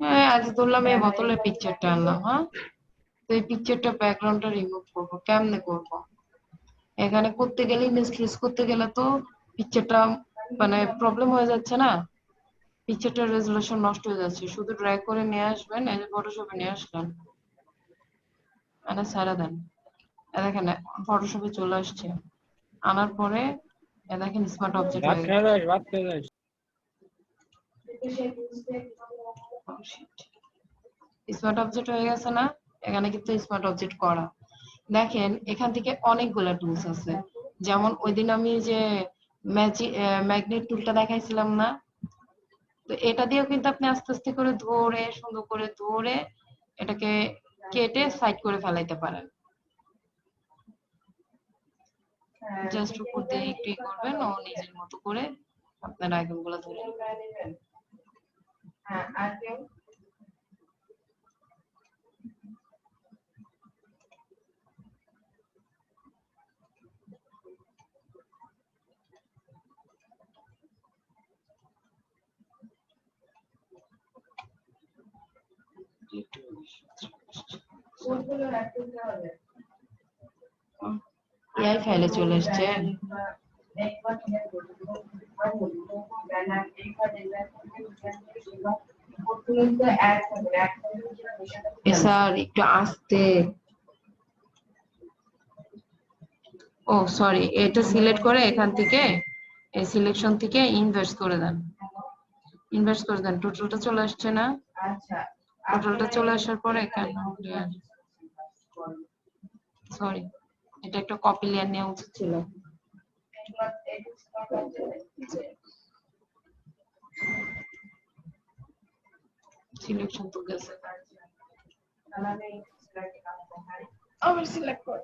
হ্যাঁ, আজ ধরলাম এই বোতলের পিকচারটা আনলাম, হ্যাঁ, তো এই পিকচারটা ব্যাকগ্রাউন্ডটা রিমুভ করবো, কেমনে করবো? এখানে করতে গেলে ইমেজ ট্রেস করতে গেলে তো পিকচারটা মানে প্রবলেম হয়ে যাচ্ছে না, পিকচারটার রেজোলিউশন নষ্ট হয়ে যাচ্ছে। শুধু ড্র্যাগ করে নিয়ে আসবেন, এই যে ফটোশপে নিয়ে আসলেন, মানে ছাড়া দেন, দেখেন ফটোশপে চলে আসছে, আনার পরে দেখেন স্মার্ট অবজেক্ট হয়ে গেছে। স্মার্ট অবজেক্ট হয়ে গেছে না? এখানে কিন্তু স্মার্ট অবজেক্ট করা, দেখেন এখান থেকে অনেকগুলা টুলস আছে, যেমন ওইদিন আমি যে ম্যাগনেট টুলটা দেখাইছিলাম না, তো এটা দিয়েও কিন্তু আপনি আস্তে আস্তে করে ধরে সুন্দর করে ধরে এটাকে কেটে সাইড করে ফেলাইতে পারেন। জাস্ট উপর দিয়ে একটু করবেন, ও নিজের মতো করে আপনার আইকনগুলো ধরে নেবেন। হ্যাঁ, আর কেউ? কোনগুলো অ্যাড করতে হবে? এআই ফাইলে চলে এসছে। স্যার একটু আস্তে। ও সরি, এটা সিলেক্ট করে এখান থেকে এই সিলেকশন থেকে ইনভার্স করে দেন। ইনভার্স করে দেন, টোটালটা চলে আসছে না? আচ্ছা, টোটালটা চলে আসার পরে এখানে সরি, এটা একটা কপি লেয়ার নেওয়া উচিত ছিল। সিলেকশন তো গেছে, আবার সিলেক্ট কর।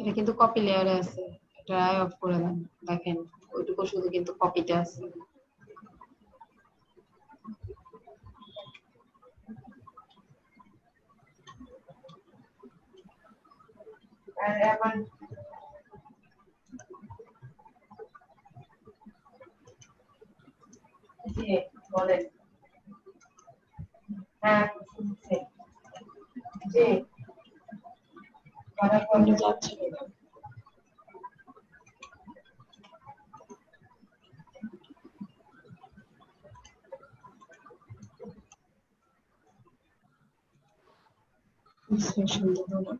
এটা কিন্তু কপি লেয়ারে আছে, এটা আই অফ করে দেন। দেখেন ওইটুকু শুধু কিন্তু কপিতে আছে। আর এখন জি বলেন। হ্যাঁ শুনছি। জি কথা বলতে যাচ্ছি না। সেশন দেবো না।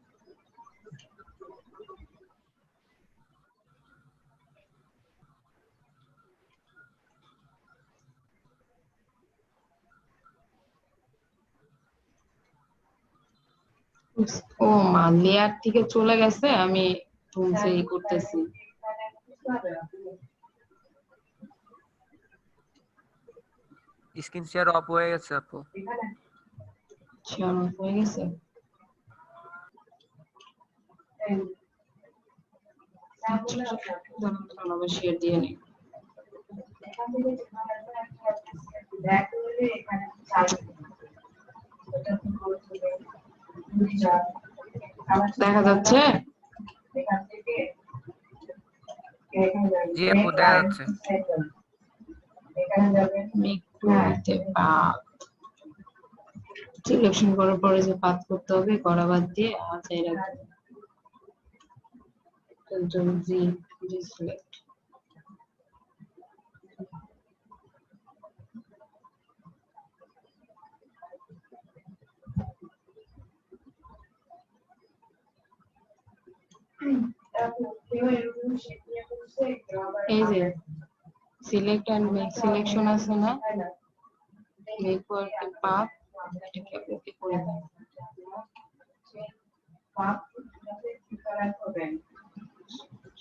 ও মা, লেয়ার থেকে চলে গেছে, আমি টুলসে ই করতেছি। স্ক্রিন শেয়ার অফ হয়ে গেছে আপু। আচ্ছা হয়ে গেছে। আবার শেয়ার দিয়ে নিই। দেখা যাচ্ছে? জি আপু দেখা যাচ্ছে। সিলেকশন করার পরে যে পাথ করতে হবে, করা বাদ দিয়ে আচ্ছা রাখবেন। কন্ট্রোল জি, সিলেক্ট। এই যে সিলেক্ট এন্ড মেক সিলেকশন আছে না, মেক ওয়ার্ক পাথ, এটাকে ওকে করে দেন।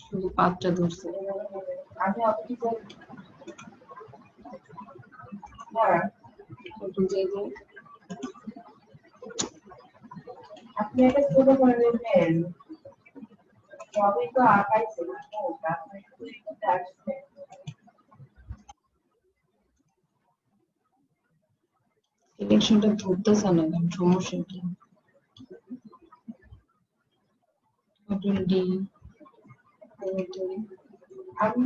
শুধু পাথটা ধরছে। আপনি এটা ছোট করে নেবেন, সবই তো আঁকাই ছিল। সিলেকশনটা ধরতেছে না, সমস্যা কি? কন্ট্রোল ডি, আমি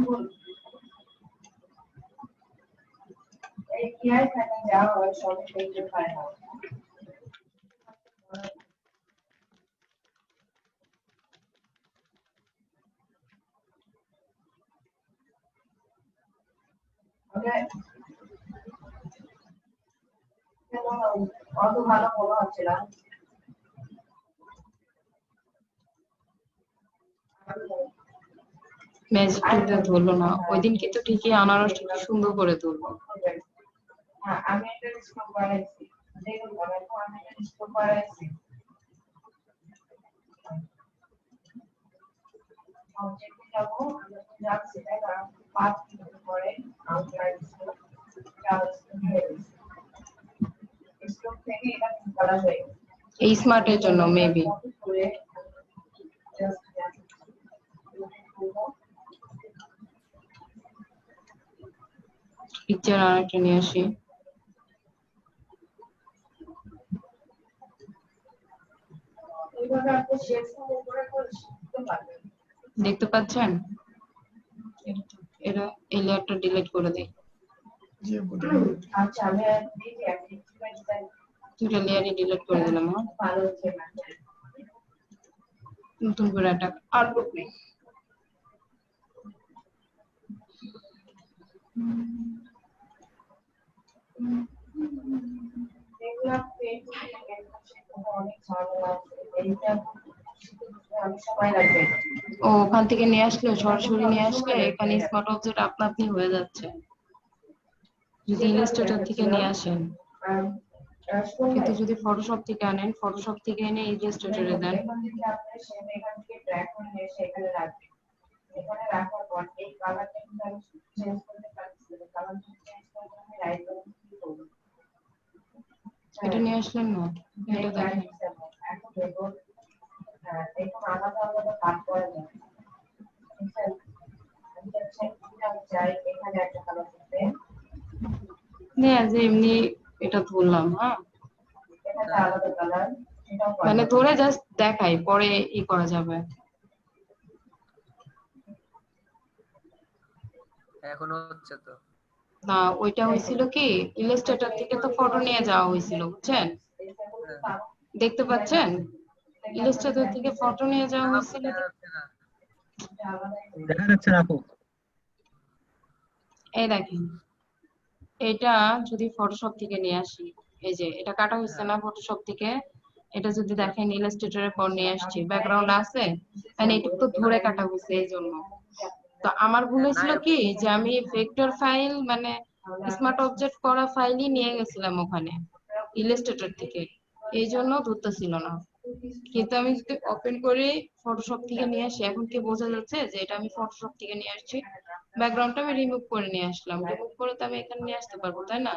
এই কি আই থাকে যাও আর সবই দেখতে পায় না। অত ভালো মনে হচ্ছে না। ম্যাজিক টুলটা ধরলো না ওই দিন, কিন্তু ঠিকই আনারসটা কি সুন্দর করে ধরলো। হ্যাঁ আমি একটা স্টপ বানাইছি, দেখুন আমি একটা স্টপ বানাইছি। অবজেক্টে যাব, আমরা যাচ্ছি তাই না, 5 মিনিট পরে আউটলাইন স্টপ থেকে এটা করা যায় এই স্মার্টের জন্য মেবি। পিকচার আরেকটা নিয়ে আসি। এইভাবে আপনি শেড করে করে শিখতে পারবেন। দেখতে পাচ্ছেন? এটা এই লেয়ারটা ডিলিট করে দেই। আচ্ছা আমি দেখি আপনি দুটো লেয়ারই ডিলিট করে দিলাম। ভালো হচ্ছে না নতুন করে একটা আর করবি। দেখলাম অনেক ঝামেলা আছে, এইটা সময় লাগবে। ও ওখান থেকে নিয়ে আসলে, সরাসরি নিয়ে আসলে এখানে স্মার্ট অবজেক্ট আপনা আপনি হয়ে যাচ্ছে যদি ইলাস্ট্রেটর থেকে নিয়ে আসেন। কিন্তু যদি ফটোশপ থেকে আনেন, ফটোশপ থেকে এনে ইলাস্ট্রেটরে দেন। এখান থেকে ড্র্যাগ করে নিয়ে এসে এখানে রাখবেন। এখানে রাখার পর এই কালারটা কিন্তু আমি চেঞ্জ করতে পারছি, কালারটা চেঞ্জ করতে আমি রাইট বাটন ক্লিক করব। এটা নিয়ে আসলেন না, এটা দেখেন। এখন দেখুন এখন আলাদা আলাদা কাট করা যায়। আমি চাই এখানে একটা কালার করতে, যে এমনি এটা ধরলাম। হ্যাঁ এখানে আলাদা কালার, এটাও মানে ধরে জাস্ট দেখাই, পরে ই করা যাবে। এখনো হচ্ছে তো না ওইটা হয়েছিল কি, ইলাস্ট্রেটর থেকে তো ফটো নিয়ে যাওয়া হয়েছিল, বুঝছেন? দেখতে পাচ্ছেন? ইলাস্ট্রেটর থেকে ফটো নিয়ে যাওয়া হয়েছিল। দেখা যাচ্ছে না আপু। এই দেখেন, এটা যদি ফটোশপ থেকে নিয়ে আসি, এই যে এটা কাটা হয়েছে না ফটোশপ থেকে, এটা যদি দেখেন ইলাস্ট্রেটরের পর নিয়ে আসছি, ব্যাকগ্রাউন্ড আছে, মানে এটা তো ধরে কাটা হয়েছে এই জন্য। তো আমার ভুল হয়েছিল কি, যে আমি ভেক্টর ফাইল মানে স্মার্ট অবজেক্ট করা ফাইলই নিয়ে গেছিলাম ওখানে ইলাস্ট্রেটর থেকে, এই জন্য ধরতেছিল না। কিন্তু আমি যদি ওপেন করে ফটোশপ থেকে নিয়ে আসি, এখন কি বোঝা যাচ্ছে যে এটা আমি ফটোশপ থেকে নিয়ে আসছি। ব্যাকগ্রাউন্ডটা আমি রিমুভ করে নিয়ে আসলাম, রিমুভ করে তো আমি এখানে নিয়ে আসতে পারবো, তাই না?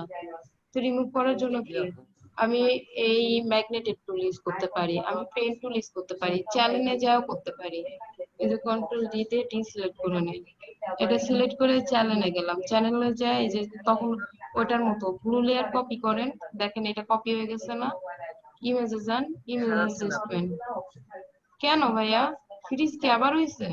তো রিমুভ করার জন্য কি, আমি এই ম্যাগনেটিক টুল ইউজ করতে পারি, আমি পেন টুল ইউজ করতে পারি, চ্যানেলে যাও করতে পারি। এই যে কন্ট্রোল ডি তে ডি সিলেক্ট করে নিই, এটা সিলেক্ট করে চ্যানেলে গেলাম, চ্যানেলে যাই যে তখন ওটার মতো ব্লু লেয়ার কপি করেন, দেখেন এটা কপি হয়ে গেছে না? ইমেজে যান, ইমেজ অ্যাডজাস্টমেন্ট। কেন ভাইয়া ফ্রিজ কি আবার হইছে?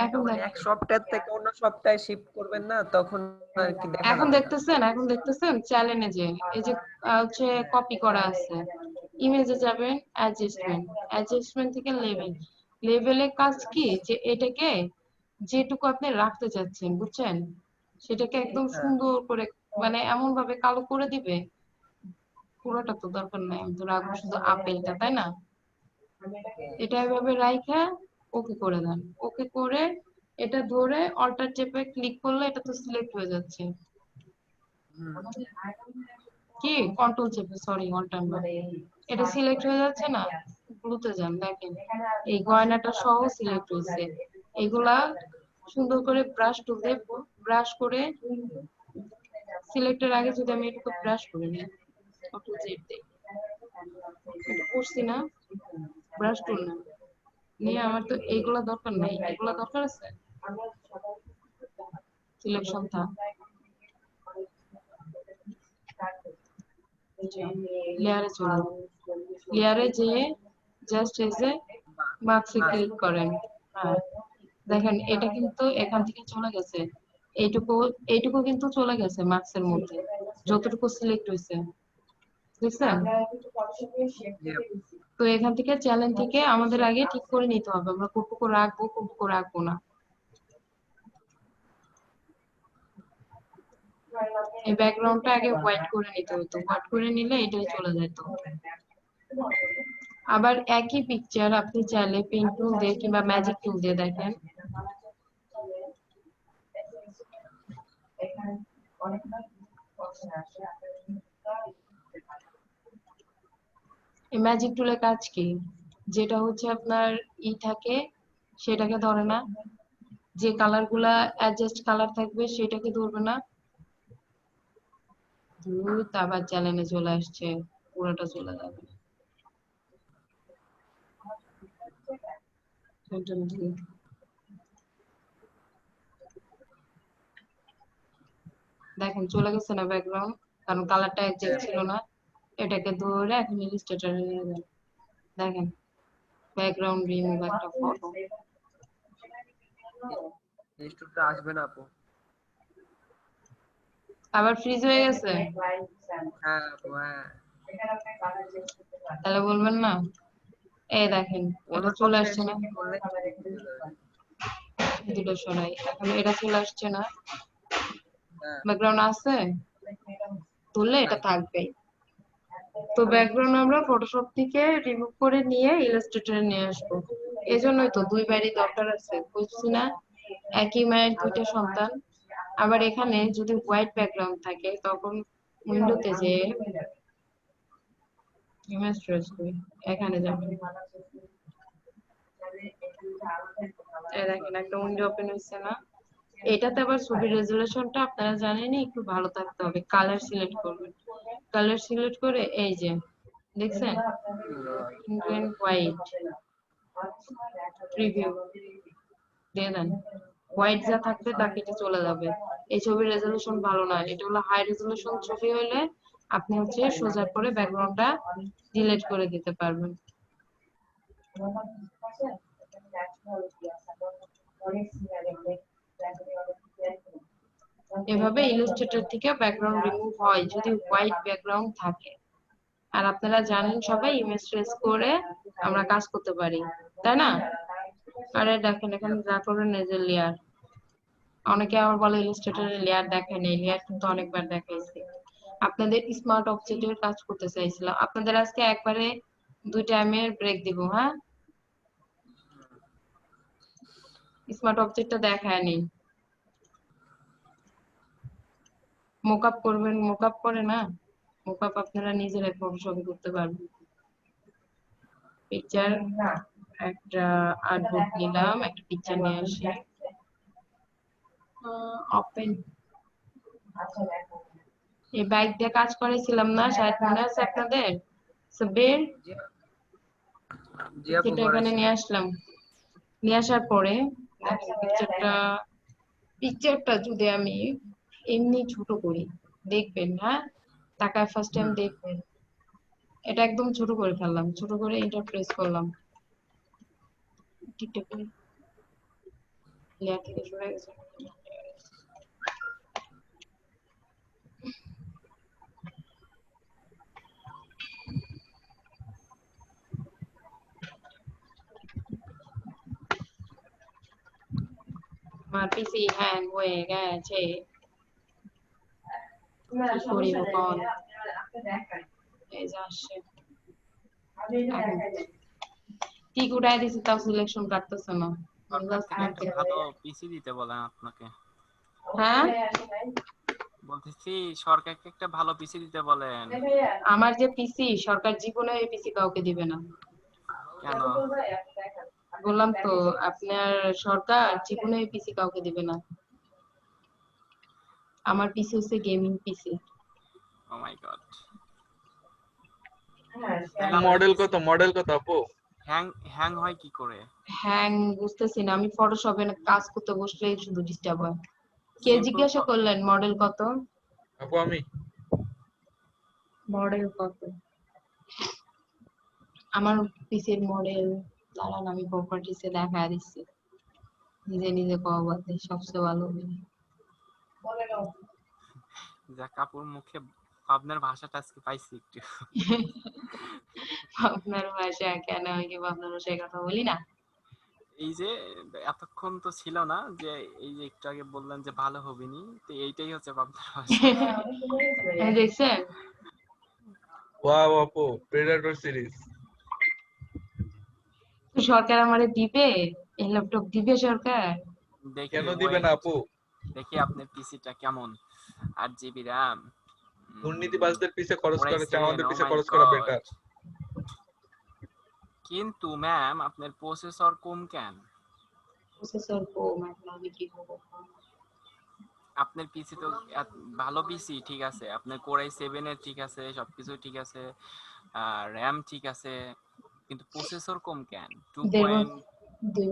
এখন এক সফটওয়্যার থেকে অন্য সফটওয়্যারে শিফট করবেন না, তখন আর কি দেখা এখন যাবে না। দেখতেছেন, এখন দেখতেছেন চ্যানেলে যে এই যে হচ্ছে কপি করা আছে, ইমেজে যাবেন, অ্যাডজাস্টমেন্ট, অ্যাডজাস্টমেন্ট থেকে লেভেল, লেভেলের কাজ কি, যে এটাকে যেটুকু আপনি রাখতে চাচ্ছেন, বুঝছেন, সেটাকে একদম সুন্দর করে মানে এমন ভাবে কালো করে দিবে, পুরোটা তো দরকার নাই, আমি তো রাখবো শুধু আপেলটা, তাই না? এটা এভাবে রাইখা ওকে করে দেন, ওকে করে এটা ধরে অল্টার চেপে ক্লিক করলে এটা তো সিলেক্ট হয়ে যাচ্ছে। কি কন্ট্রোল চেপে, সরি অল্টার না, এটা সিলেক্ট হয়ে যাচ্ছে না? ব্লুতে যান, দেখেন এই গয়নাটা সহ সিলেক্ট হয়েছে। এগুলা সুন্দর করে ব্রাশ টুল দিয়ে ব্রাশ করে, সিলেক্টের আগে যদি আমি একটু ব্রাশ করে নিই, কন্ট্রোল জেড দিই, এটা করছি না, ব্রাশ টুল না নিয়ে, আমার তো এইগুলা দরকার নাই, এগুলা দরকার আছে সিলেকশন থা, লেয়ারে চলুন, লেয়ারে যেয়ে জাস্ট এসে মার্কসে ক্লিক করেন। হ্যাঁ দেখেন এটা কিন্তু এখান থেকে চলে গেছে, এইটুকু কিন্তু চলে গেছে মার্কসের মধ্যে, যতটুকু সিলেক্ট হয়েছে, দেখছেন? তো এখান থেকে চ্যানেল থেকে আমাদের আগে ঠিক করে নিতে হবে আমরা কতটুকু রাখবো কতটুকু রাখবো না। এই ব্যাকগ্রাউন্ডটা আগে হোয়াইট করে নিতে হতো, হোয়াইট করে নিলে এটাই চলে যেত। আবার একই পিকচার আপনি চাইলে পেন টুল দিয়ে কিংবা ম্যাজিক টুল দিয়ে দেখেন। এই ম্যাজিক টুলের কাজ কি? যেটা হচ্ছে আপনার থাকে সেটাকে ধরে না, যে কালার গুলা অ্যাডজাস্ট কালার থাকবে সেটাকে ধরবে না। আবার চ্যানেলে চলে আসছে, পুরোটা চলে যাবে। দেখেন চলে গেছে না ব্যাকগ্রাউন্ড, কারণ কালারটা অ্যাডজাস্ট ছিল না। এটাকে ধরে এখন ইলাস্ট্রেটরে নিয়ে যান। দেখেন ব্যাকগ্রাউন্ড রিমুভ একটা ফটো। ইনস্টিটিউটটা আসবে না আপু। আবার ফ্রিজ হয়ে গেছে। হ্যাঁ আপু হ্যাঁ। তাহলে বলবেন না। এই দেখেন এটা চলে আসছে না, দুটো সরাই। এখন এটা চলে আসছে না, ব্যাকগ্রাউন্ড আছে তুললে এটা থাকবেই। তো ব্যাকগ্রাউন্ড আমরা ফটোশপ থেকে রিমুভ করে নিয়ে ইলাস্ট্রেটরে নিয়ে আসবো। এজন্যই তো দুইবারই দরকার আছে, বুঝছি না, একই মায়ের দুইটা সন্তান। আবার এখানে যদি হোয়াইট ব্যাকগ্রাউন্ড থাকে তখন উইন্ডোতে যে ইমেজ ট্রেস করি, এখানে যাবেন। এই দেখেন একটা উইন্ডো ওপেন হয়েছে না। এটাতে আবার ছবির রেজুলেশনটা আপনারা জানেনই একটু ভালো থাকতে হবে। কালার সিলেক্ট করবেন, কালার সিলেক্ট করে এই যে দেখছেন ইন্ডিয়ান হোয়াইট প্রিভিউ দিয়ে দেন। হোয়াইট যা থাকবে তা কেটে চলে যাবে। এই ছবির রেজুলেশন ভালো না, এটা হলো হাই রেজুলেশন ছবি হলে আপনি হচ্ছে সোজা করে ব্যাকগ্রাউন্ডটা ডিলিট করে দিতে পারবেন। এভাবে ইলাস্ট্রেটর থেকে ব্যাকগ্রাউন্ড রিমুভ হয় যদি হোয়াইট ব্যাকগ্রাউন্ড থাকে। আর আপনারা জানেন সবাই ইমেজ ট্রেস করে আমরা কাজ করতে পারি, তাই না? আরে দেখেন এখানে যা করবেন এই যে লেয়ার, অনেকে আবার বলে ইলাস্ট্রেটরের লেয়ার দেখায় নেই, লেয়ার কিন্তু অনেকবার দেখাইছি। আপনাদের স্মার্ট অবজেক্টের কাজ করতে চাইছিলাম। আপনাদের আজকে একবারে 2 টাইমের ব্রেক দিব। হ্যাঁ, স্মার্ট অবজেক্টটা দেখায় নেই। মোকআপ করবেন, মোকআপ করে না, মোকআপ আপনারা নিজেরাই ফটোশপে করতে পারবেন। পিকচার একটা আর্টবুক নিলাম, একটা পিকচার নিয়ে আসি। ওপেন। এই বাইক দিয়ে কাজ করেছিলাম না, শায়দ মনে আছে আপনাদের? সাব্বির, সেটা এখানে নিয়ে আসলাম। নিয়ে আসার পরে পিকচারটা যদি আমি এমনি ছোট করি, দেখবেন হ্যাঁ, তাকায় ফার্স্ট টাইম দেখবেন। এটা একদম ছোট করে ফেললাম, ছোট করে এন্টার প্রেস করলাম, টিকটক করে লেয়ার থেকে সরে গেছে। আমার পিসি হ্যাং হয়ে গেছে, কি করি বল? এই যে আসছে, ঠিক উঠাই দিছি, তাও সিলেকশন কাটতেছে না। ভালো পিসি দিতে বলেন আপনাকে। হ্যাঁ বলতেছি সরকারকে একটা ভালো পিসি দিতে বলেন। আমার যে পিসি, সরকার জীবনে এই পিসি কাউকে দিবে না। কেন? বললাম তো আপনার সরকার জীবনে এই পিসি কাউকে দিবে না। আমার পিসি হচ্ছে গেমিং পিসি। ও মাই গড। মডেল কত আপু? হ্যাং হয় কি করে? হ্যাং বুঝতেছি না, আমি ফটোশপে কাজ করতে বসলেই শুধু ডিস্টার্ব হয়। কে জিজ্ঞাসা করলেন মডেল কত? আপু আমি। মডেল কত? আমার পিসির মডেল দাঁড়ান, আমি প্রপার্টিসে দেখা দিচ্ছি, নিজে নিজে পাওয়া বাদে সবচেয়ে ভালো। যা কাপুর মুখে আপনার ভাষাটা আজকে পাইছি একটু। আপনার ভাষা কেন, আমি কি আপনার ভাষায় কথা বলি না? এই যে এতক্ষণ তো ছিল না, যে এই যে একটু আগে বললেন যে ভালো হবে নি, তো এইটাই হচ্ছে আপনার ভাষা। দেখছেন? ওয়াও আপু, প্রেডেটর সিরিজ। সরকার আমারে দিবে? এই ল্যাপটপ দিবে সরকার? দেখি কেন দিবে না আপু? দেখি আপনার পিসিটা কেমন, 8 GB RAM, দুর্নীতিবাজদের পিছে খরচ Core করে i7, আমাদের oh পিছে my খরচ করা God। বেটার। কিন্তু ম্যাম আপনার প্রসেসর কম কেন? প্রসেসর কম, এখন আমি কি করব? আপনার পিসি তো ভালো পিসি, ঠিক আছে, আপনার Core i7 এর ঠিক আছে, সবকিছু ঠিক আছে, RAM ঠিক আছে, কিন্তু প্রসেসর কম কেন? 2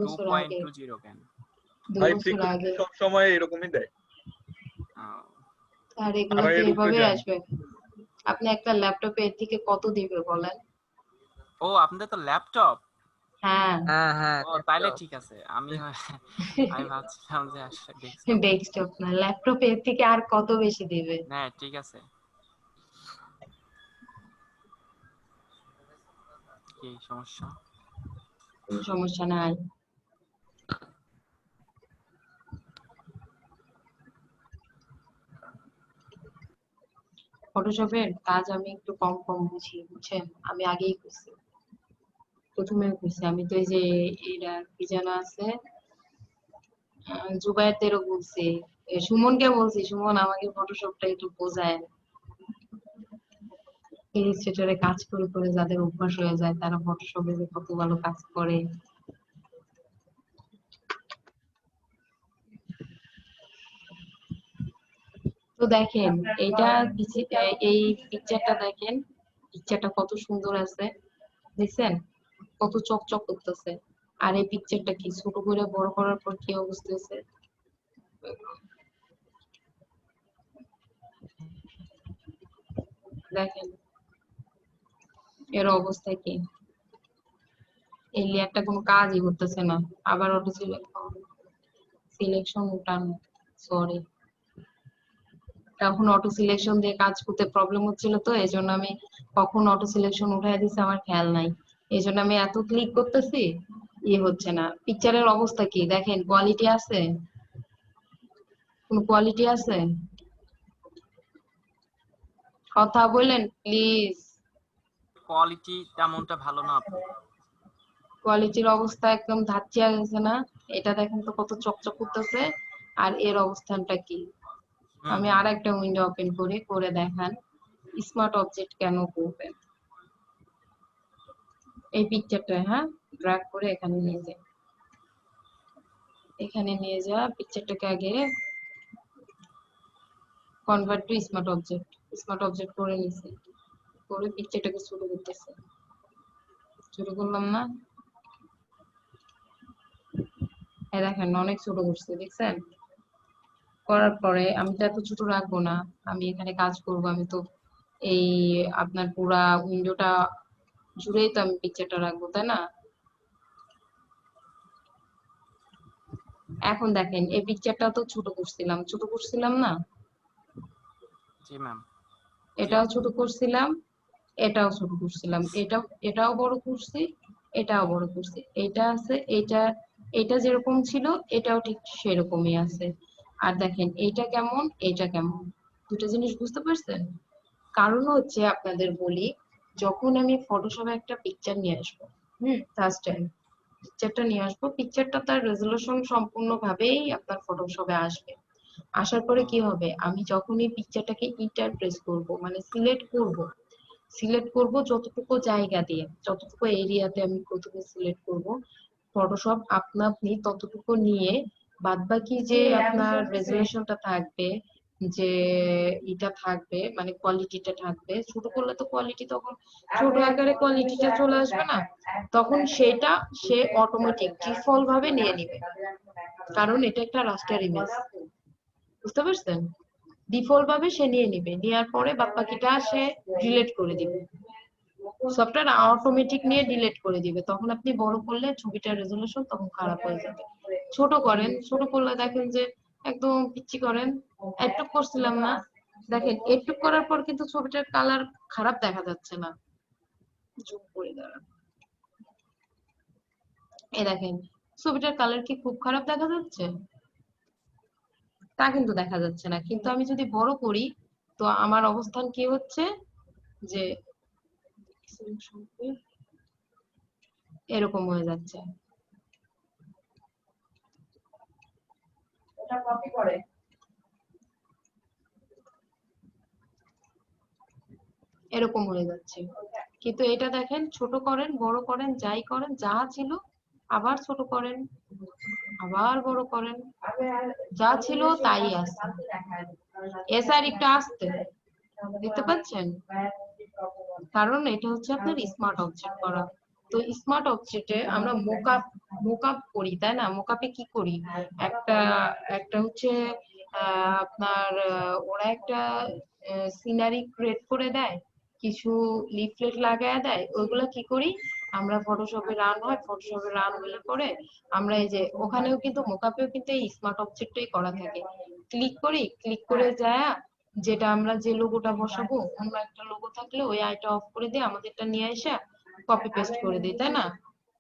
বছর আগে 2.20 কেন? 2 ভাই বছর ফ্রিকোয়েন্সি আগে। সব সময় এরকমই দেয়। আর এগুলো তো আড়াইয়ের উপরে এভাবেই যায়। আসবে। আপনি একটা ল্যাপটপে এর থেকে কত দিবে বলেন? ও আপনাদের তো ল্যাপটপ? হ্যাঁ হ্যাঁ ও তাইলে ঠিক আছে। আমি ভাবছিলাম যে আসলে ডেস্কটপ। ডেস্কটপ না, ল্যাপটপে এর থেকে আর কত বেশি দিবে? না ঠিক আছে। কি সমস্যা? কোনো সমস্যা নাই। ফটোশপের কাজ আমি একটু কম কম বুঝি, বুঝছেন? আমি আগেই করছি, প্রথমে করছি। আমি তো এই যে এটা কি যেন আছে, জুবায়েরদেরও বলছি, সুমনকে বলছি, সুমন আমাকে ফটোশপটা একটু বোঝায়। ইলাস্ট্রেটরে কাজ করে করে যাদের অভ্যাস হয়ে যায় তারা ফটোশপে যে কত ভালো কাজ করে। তো দেখেন এইটা এই পিকচারটা দেখেন, পিকচারটা কত সুন্দর আছে, দেখছেন কত চকচক করতেছে। আর এই পিকচারটা কি ছোট করে বড় করার পর কি অবস্থা হয়েছে দেখেন, এর অবস্থা কি? এই লেয়ারটা কোনো কাজই করতেছে না। আবার অটো সিলেকশন উঠানো, সরি, তখন অটো সিলেকশন দিয়ে কাজ করতে প্রবলেম হচ্ছিল, তো এই জন্য আমি কখন অটো সিলেকশন উঠাই দিচ্ছি আমার খেয়াল নাই। এই জন্য আমি এত ক্লিক করতেছি, হচ্ছে না। পিকচারের অবস্থা কি দেখেন, কোয়ালিটি আছে? কোন কোয়ালিটি আছে? কথা বলেন প্লিজ। কোয়ালিটি তেমনটা ভালো না আপু। কোয়ালিটির অবস্থা একদম ধাচ্ছিয়া গেছে না? এটা দেখেন তো কত চকচক করতেছে। আর এর অবস্থানটা কি? আমি আর একটা উইন্ডো ওপেন করে দেখান স্মার্ট অবজেক্ট কেন করবেন। এই পিকচারটা হ্যাঁ ড্র্যাগ করে এখানে নিয়ে যাই, এখানে নিয়ে যা পিকচারটাকে আগে কনভার্ট টু স্মার্ট অবজেক্ট করে নিছি, করে পিকচারটাকে ছোট করতেছে। ছোট করলাম না? এই দেখেন অনেক ছোট করছে, দেখছেন? করার পরে আমি তো এত ছোট রাখবো না, আমি এখানে কাজ করব। আমি তো এই আপনার পুরা উইন্ডোটা জুড়েই তো আমি পিকচারটা রাখবো, তাই না? এখন দেখেন এই পিকচারটা তো ছোট করছিলাম না? জি ম্যাম। এটাও ছোট করছিলাম, এটাও ছোট করছিলাম, এটাও বড় করছি, এটাও বড় করছি। এটা আছে, এটা যেরকম ছিল এটাও ঠিক সেরকমই আছে। আর দেখেন এইটা কেমন, এইটা কেমন, দুটো জিনিস বুঝতে পারছেন? কারণ হচ্ছে আপনাদের বলি, যখন আমি ফটোশপে একটা পিকচার নিয়ে আসবো, ফার্স্ট টাইম পিকচারটা নিয়ে আসবো, পিকচারটা তার রেজলিউশন সম্পূর্ণভাবেই আপনার ফটোশপে আসবে। আসার পরে কি হবে, আমি যখন এই পিকচারটাকে ইন্টারপ্রেস করব, মানে সিলেক্ট করব যতটুকু জায়গা দিয়ে, যতটুকু এরিয়াতে আমি প্রথমে সিলেক্ট করব, ফটোশপ আপনি ততটুকু নিয়ে বাদবাকি যে আপনার রেজলিউশনটা থাকবে, যে এটা থাকবে মানে কোয়ালিটিটা থাকবে, ছোট করলে তো কোয়ালিটি তখন ছোট আকারে কোয়ালিটিটা চলে আসবে না, তখন সেটা সে অটোমেটিক ডিফল্ট ভাবে নিয়ে নেবে, কারণ এটা একটা রাস্টার ইমেজ, বুঝতে পারছেন? ডিফল্ট ভাবে সে নিয়ে নিবে, নেওয়ার পরে বাদবাকিটা সে ডিলিট করে দিবে, সফটওয়্যার অটোমেটিক নিয়ে ডিলিট করে দিবে। তখন আপনি বড় করলে ছবিটার রেজলিউশন তখন খারাপ হয়ে যাবে। ছোট করেন, ছোট করলে দেখেন যে একদম পিচ্ছি করেন। একটু করছিলাম না, দেখেন একটু করার পর কিন্তু ছবিটার কালার খারাপ দেখা যাচ্ছে না। জুম করে দাঁড়ান, এই দেখেন ছবিটার কালার কি খুব খারাপ দেখা যাচ্ছে? তা কিন্তু দেখা যাচ্ছে না। কিন্তু আমি যদি বড় করি তো আমার অবস্থান কি হচ্ছে, যে এরকম হয়ে যাচ্ছে। এটা কপি করে এরকম হয়ে যাচ্ছে, কিন্তু এটা দেখেন ছোট করেন বড় করেন যাই করেন, যা ছিল আবার ছোট করেন আবার বড় করেন, যা ছিল তাই আছে। এসআর একটু আসতে দেখতে পাচ্ছেন, কারণ এটা হচ্ছে আপনার স্মার্ট অবজেক্ট করা। তো স্মার্ট অবজেক্টে আমরা মোকআপ করি, তাই না? মোকআপে কি করি, একটা একটা হচ্ছে আপনার ওরা একটা সিনারি ক্রিয়েট করে দেয়, কিছু লিফলেট লাগায় দেয়, ওইগুলো কি করি আমরা ফটোশপে রান হয়, ফটোশপে রান হলে পরে আমরা এই যে ওখানেও কিন্তু মোকআপেও কিন্তু এই স্মার্ট অবজেক্টটাই করা থাকে। ক্লিক করি, ক্লিক করে যায় যেটা আমরা যে লোগোটা বসাবো, অন্য একটা লোগো থাকলে ওই আইটা অফ করে দিয়ে আমাদেরটা নিয়ে এসে কপি পেস্ট করে দিই, তাই না?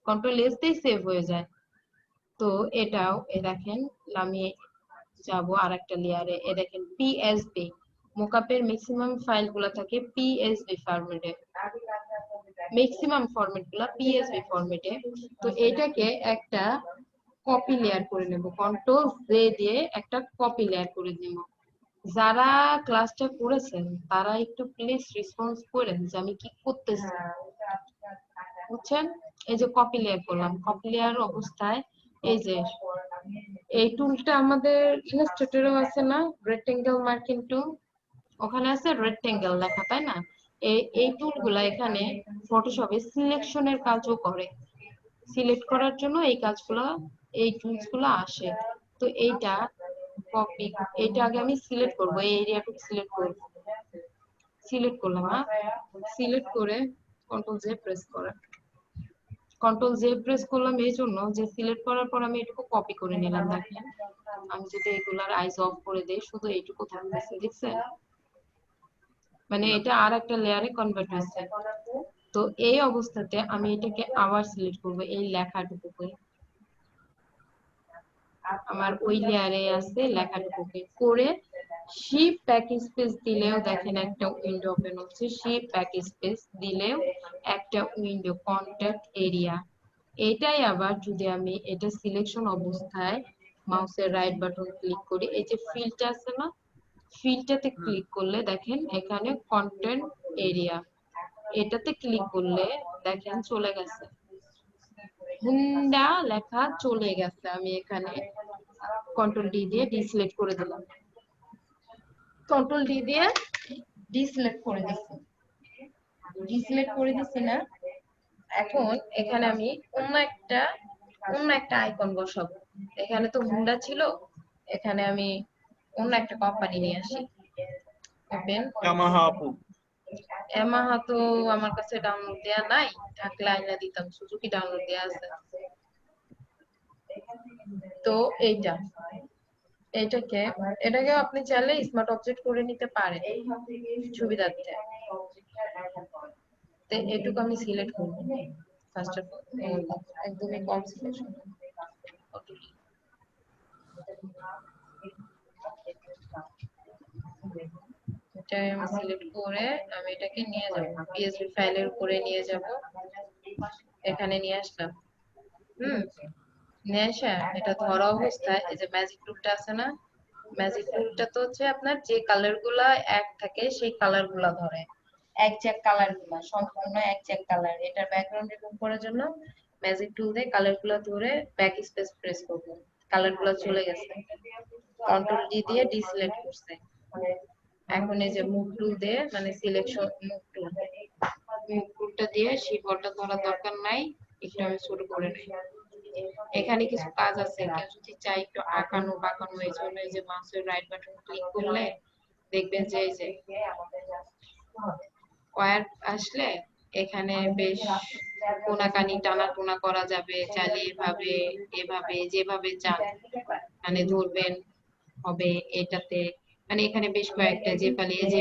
কন্ট্রোল এস দিয়ে সেভ হয়ে যায়। তো এটাও দেখেন, আমি যাব আর একটা লেয়ারে, এ দেখেন পিএসবি, মোকআপের ম্যাক্সিমাম ফাইলগুলো থাকে পিএসবি ফরম্যাটে, ম্যাক্সিমাম ফরম্যাটগুলো পিএসবি ফরম্যাটে। তো এটাকে একটা কপি লেয়ার করে নেব, কন্ট্রোল জে দিয়ে একটা কপি লেয়ার করে নেব। যারা ক্লাসটা করেছেন তারা একটু প্লিজ রেসপন্স করেন যে আমি কি করতেছি, বুঝছেন? এই যে কপি লেয়ার করলাম, কপি লেয়ার অবস্থায় এই যে এই টুলটা আমাদের ইলাস্ট্রেটরেও আছে না, রেক্টেঙ্গেল মার্কিং টুল, ওখানে আছে রেক্টেঙ্গেল লেখা, তাই না? এই টুলগুলা এখানে ফটোশপে সিলেকশনের কাজও করে, সিলেক্ট করার জন্য এই কাজগুলো, এই টুলস গুলো আসে। তো এইটা কপি, এটা আগে আমি সিলেক্ট করব, এই এরিয়াটুকু সিলেক্ট করব, সিলেক্ট করলাম, সিলেক্ট করে কন্ট্রোল জে প্রেস করা, কন্ট্রোল জে প্রেস করলাম এই জন্য যে সিলেক্ট করার পর আমি এটুকু কপি করে নিলাম। দেখেন আমি যদি এগুলার আইজ অফ করে দেই শুধু এইটুকু থাকতেছে, দেখছেন? মানে এটা আর একটা লেয়ারে কনভার্ট হয়েছে। তো এই অবস্থাতে আমি এটাকে আবার সিলেক্ট করব, এই লেখাটুকুকে, আমার ওই লেয়ারে আছে লেখাটুকুকে করে শিপ প্যাকেজ স্পেস দিলেও দেখেন একটা উইন্ডো ওপেন হচ্ছে, শিপ প্যাকেজ স্পেস দিলেও একটা উইন্ডো, কন্টাক্ট এরিয়া। এটাই আবার যদি আমি এটা সিলেকশন অবস্থায় মাউসের রাইট বাটন ক্লিক করি, এই যে ফিল্ডটা আছে না, ফিল্ডটাতে ক্লিক করলে দেখেন এখানে কন্টেন্ট এরিয়া, এটাতে ক্লিক করলে দেখেন চলে গেছে, হুন্ডা লেখা চলে গেছে। আমি এখানে কন্ট্রোল ডি দিয়ে ডিসিলেক্ট করে দিলাম, কন্ট্রোল ডি দিয়ে ডিসিলেক্ট করে দিচ্ছি, ডিসিলেক্ট করে দিচ্ছি না। এখন এখানে আমি অন্য একটা আইকন বসাবো, এখানে তো হুন্ডা ছিল, এখানে আমি অন্য একটা কোম্পানি নিয়ে আসি, ওপেন ইয়ামাহা আপু। ইয়ামাহা তো আমার কাছে ডাউনলোড দেয়া নাই, থাকলে আইনা দিতাম, সুজুকি ডাউনলোড দেয়া আছে। তো এটাকে আপনি চাইলে স্মার্ট অবজেক্ট করে নিতে পারেন সুবিধার্থে। তো এটুকু আমি সিলেক্ট করব ফার্স্ট অফ অল, একদমই কম সিলেকশন, এটা আমি সিলেক্ট করে আমি এটাকে নিয়ে যাব পিএসবি ফাইলের উপরে নিয়ে যাব, এখানে নিয়ে আসলাম। নিয়ে আসা এটা ধরা অবস্থায় এই যে ম্যাজিক টুলটা আছে না, ম্যাজিক টুলটা তো হচ্ছে আপনার যে কালার গুলা এক থাকে সেই কালার গুলা ধরে, একজ্যাক্ট কালার গুলা, সম্পূর্ণ একজ্যাক্ট কালার। এটার ব্যাকগ্রাউন্ড রিমুভ করার জন্য ম্যাজিক টুল দিয়ে কালার গুলা ধরে ব্যাক স্পেস প্রেস করব, কালার গুলা চলে গেছে, কন্ট্রোল ডি দিয়ে ডিসিলেক্ট করছে। এখন এই যে মুভ টুল দিয়ে মানে সিলেকশন মুভ টুলটা দিয়ে শিপটা ধরার দরকার নাই, একটু আমি ছোট করে নেই। এখানে কিছু কাজ আছে, কেউ যদি চাই একটু আঁকানো বাঁকানো, এই জন্য এই যে মাউসের রাইট বাটন ক্লিক করলে দেখবেন যে এই যে ওয়্যার আসলে এখানে বেশ কোনাকানি টানা টোনা করা যাবে, চাইলে এভাবে এভাবে যেভাবে চান মানে ধরবেন হবে এটাতে। মানে এখানে বেশ কয়েকটা যে পালিয়ে যে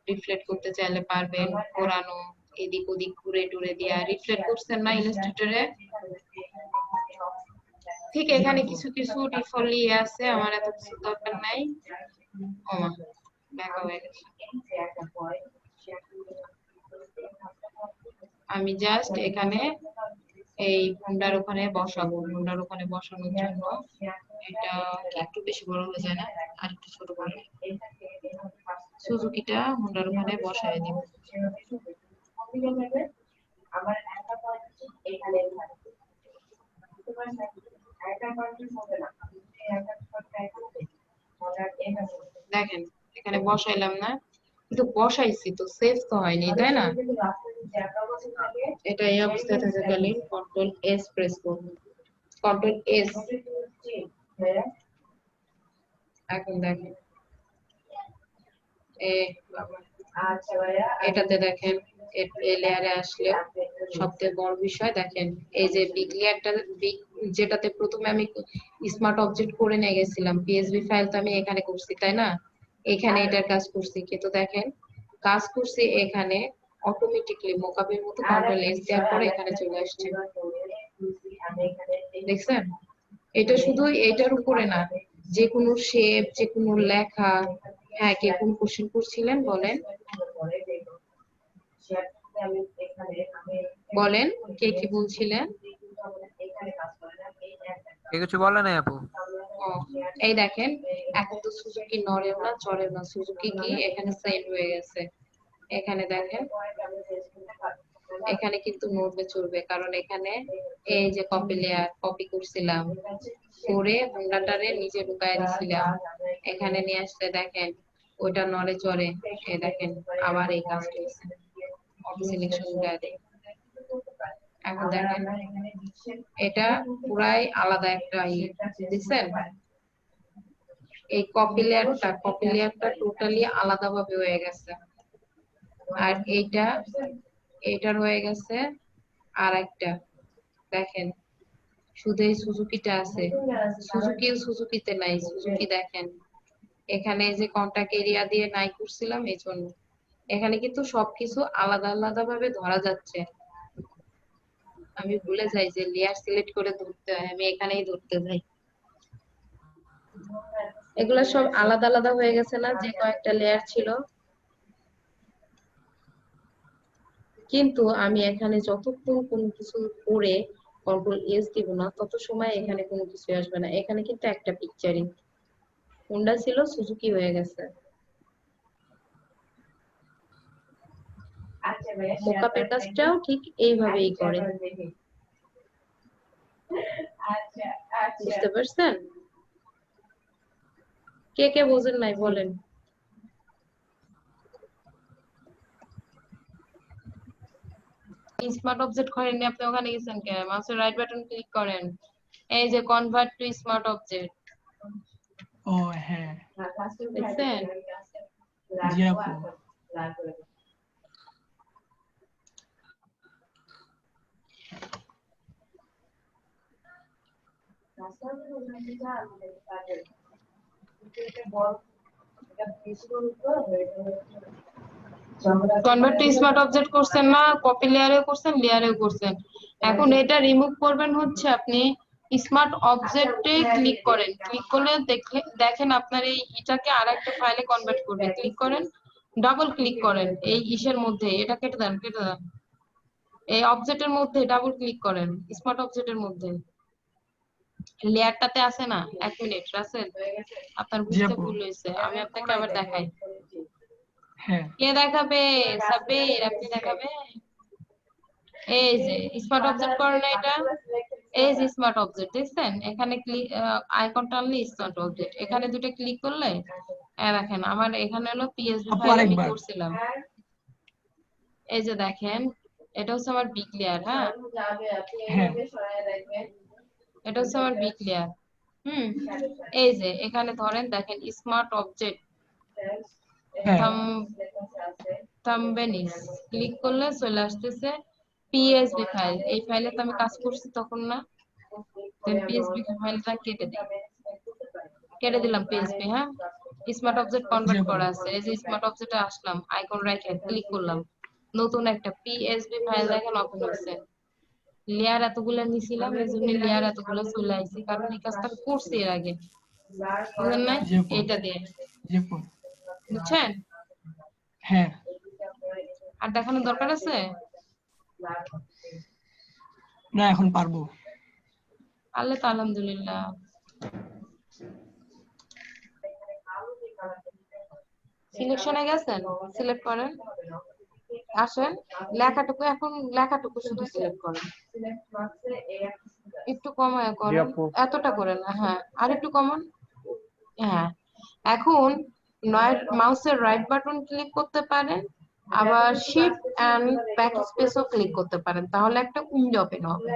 রিফ্লেক্ট করতে চাইলে পারবেন, ঘোরানো, এদিক ওদিক ঘুরে টুরে দিয়া রিফ্লেক্ট করছেন না ইলাস্ট্রেটরে, ঠিক এখানে কিছু কিছু ডিফল্টলি আছে, আমার এত কিছু দরকার নাই। ওমা দেখা হয়ে গেছে, আমি জাস্ট এখানে এই হোন্ডার ওখানে বসাবো। হোন্ডার ওখানে বসানোর জন্য এটা কি একটু বেশি বড় হয়ে যায় না, আর একটু ছোট করে সুজুকিটা হোন্ডার ওখানে বসায় দিব। আমার একটা পয়েন্ট এখানে থাকবে, বুঝতে পারছেন? একটা পয়েন্টের মধ্যে না, একটা পয়েন্ট দেখেন এখানে বসাইলাম না, কিন্তু বসাইছি তো সেভ তো হয়নি, তাই না? এটা এই অবস্থায় থাকাকালীন কন্ট্রোল এস প্রেস করব, কন্ট্রোল এস। এখন দেখেন এটাতে দেখেন এই লেয়ারে আসলে সবথেকে বড় বিষয় দেখেন এই যে বিগ লেয়ারটা, যেটাতে প্রথমে আমি স্মার্ট অবজেক্ট করে নিয়ে গেছিলাম, পিএসবি ফাইল তো আমি এখানে করছি, তাই না? এখানে এটার কাজ করছি, কিন্তু দেখেন কাজ করছি এখানে অটোমেটিকলি মোকাবের মতো কন্ট্রোল এস দেওয়ার পরে এখানে চলে আসছে, দেখছেন? এটা শুধু এটার উপরে না, যে কোনো শেপ, যে কোনো লেখা। হ্যাঁ, কে কোন কোশ্চেন করছিলেন বলেন, বলেন কে কি বলছিলেন? কিছু বলে নাই আপু। ও, এই দেখেন এখন তো সুজুকি নড়েও না চড়েও না, সুজুকি কি এখানে সেট হয়ে গেছে। এখানে দেখেন এখানে কিন্তু নড়বে চলবে, কারণ এখানে এই যে কপি লেয়ার কপি করছিলাম, করে হোন্ডাটারে নিচে ঢুকায় দিছিলাম, এখানে নিয়ে আসতে দেখেন ওইটা নড়ে চড়ে। এই দেখেন আবার এই কাজটা হয়েছে, অটো সিলেকশন দেয়। এখন দেখেন এটা পুরাই আলাদা একটা দেখছেন? এই কপি লেয়ারটা টোটালি আলাদা ভাবে হয়ে গেছে, আর এইটার হয়ে গেছে আর একটা। দেখেন শুধু এই সুজুকিটা আছে, সুজুকিতে নাই। সুজুকি দেখেন এখানে যে কন্টাক্ট এরিয়া দিয়ে নাই করছিলাম, এই জন্য এখানে কিন্তু সবকিছু আলাদা আলাদা ভাবে ধরা যাচ্ছে। আমি ভুলে যাই যে লেয়ার সিলেক্ট করে ধরতে হয়, আমি এখানেই ধরতে যাই। এগুলা সব আলাদা আলাদা হয়ে গেছে না, যে কয়েকটা লেয়ার ছিল। কিন্তু আমি এখানে যতক্ষণ কোনো কিছু করে কন্ট্রোল এস দিব না, তত সময় এখানে কোনো কিছু আসবে না। এখানে কিন্তু একটা পিকচারই, হোন্ডা ছিল সুজুকি হয়ে গেছে। মোকাপের কাজটাও ঠিক এইভাবেই করে, বুঝতে পারছেন? কে কে বোঝেন নাই বলেন। স্মার্ট অবজেক্ট করেননি আপনি, ওখানে গেছেন কেন? মাউসের রাইট বাটন ক্লিক করেন, এই যে কনভার্ট টু স্মার্ট অবজেক্ট। ও হ্যাঁ, দেখছেন? জি আপু। কনভার্ট টু স্মার্ট অবজেক্ট করছেন না, কপি লেয়ারেও করছেন, লেয়ারেও করছেন। এখন এটা রিমুভ করবেন হচ্ছে আপনি স্মার্ট অবজেক্টে ক্লিক করেন, ক্লিক করলে দেখেন আপনার এই এটাকে আরেকটা ফাইলে কনভার্ট করবে। ক্লিক করেন, ডাবল ক্লিক করেন এই ইসের মধ্যে, এটা কেটে দেন, কেটে দেন। এই অবজেক্টের মধ্যে ডাবল ক্লিক করেন, স্মার্ট অবজেক্টের মধ্যে লেয়ারটাতে আছে না। 1 মিনিট রাসেল, আপনার বুঝতে ভুল হয়েছে, আমি আপনাকে আবার দেখাই। হ্যাঁ, কে দেখাবে? সাব্বির, আপনি দেখাবে। এই যে স্মার্ট অবজেক্ট করেন না এটা, এই যে স্মার্ট অবজেক্ট দেখছেন? এখানে ক্লিক আইকন টানলে স্মার্ট অবজেক্ট, এখানে দুটো ক্লিক করলে দেখেন আমার এখানে হলো পিএসবি আপু ফাইল আমি আরেকবার। করছিলাম। এই যে দেখেন এটা হচ্ছে আমার বিগ লেয়ার। হ্যাঁ, হ্যাঁ, এটা হচ্ছে আমার বিগ লেয়ার। এই যে এখানে ধরেন দেখেন স্মার্ট অবজেক্ট হ্যাঁ, থাম্বনেইলস ক্লিক করলে চলে আসতেছে পিএসবি ফাইল। এই ফাইলে তো আমি কাজ করছি তখন না, পিএসবি ফাইলটা কেটে দিলাম পিএসবি। হ্যাঁ, স্মার্ট অবজেক্ট জি কনভার্ট আপু। করা আছে। এই যে স্মার্ট অবজেক্টে আসলাম, আইকন রেখে ক্লিক করলাম, নতুন একটা পিএসবি ফাইল দেখেন ওপেন হচ্ছে। লেয়ার এতগুলো নিছিলাম, এই জন্য লেয়ার এতগুলো চলে আইছে, কারণ এই কাজটা আমি করছি এর আগে, বুঝলেন না? জি আপু। এইটা দিয়ে, জি আপু। বুঝছেন? হ্যাঁ, আর দেখানোর দরকার আছে? না এখন পারবো। আল্লাহ তো আলহামদুলিল্লাহ। সিলেকশনে গেছেন, সিলেক্ট করেন, আসেন লেখাটুকু, এখন লেখাটুকু শুধু সিলেক্ট করেন, একটু কমায় জি করেন, আপু। এতটা করেন না, হ্যাঁ আর একটু কমান। হ্যাঁ এখন মাউসের রাইট বাটন ক্লিক করতে পারেন, আবার শিফট এন্ড ব্যাক স্পেসও ক্লিক করতে পারেন, তাহলে একটা উইন্ডো ওপেন হবে।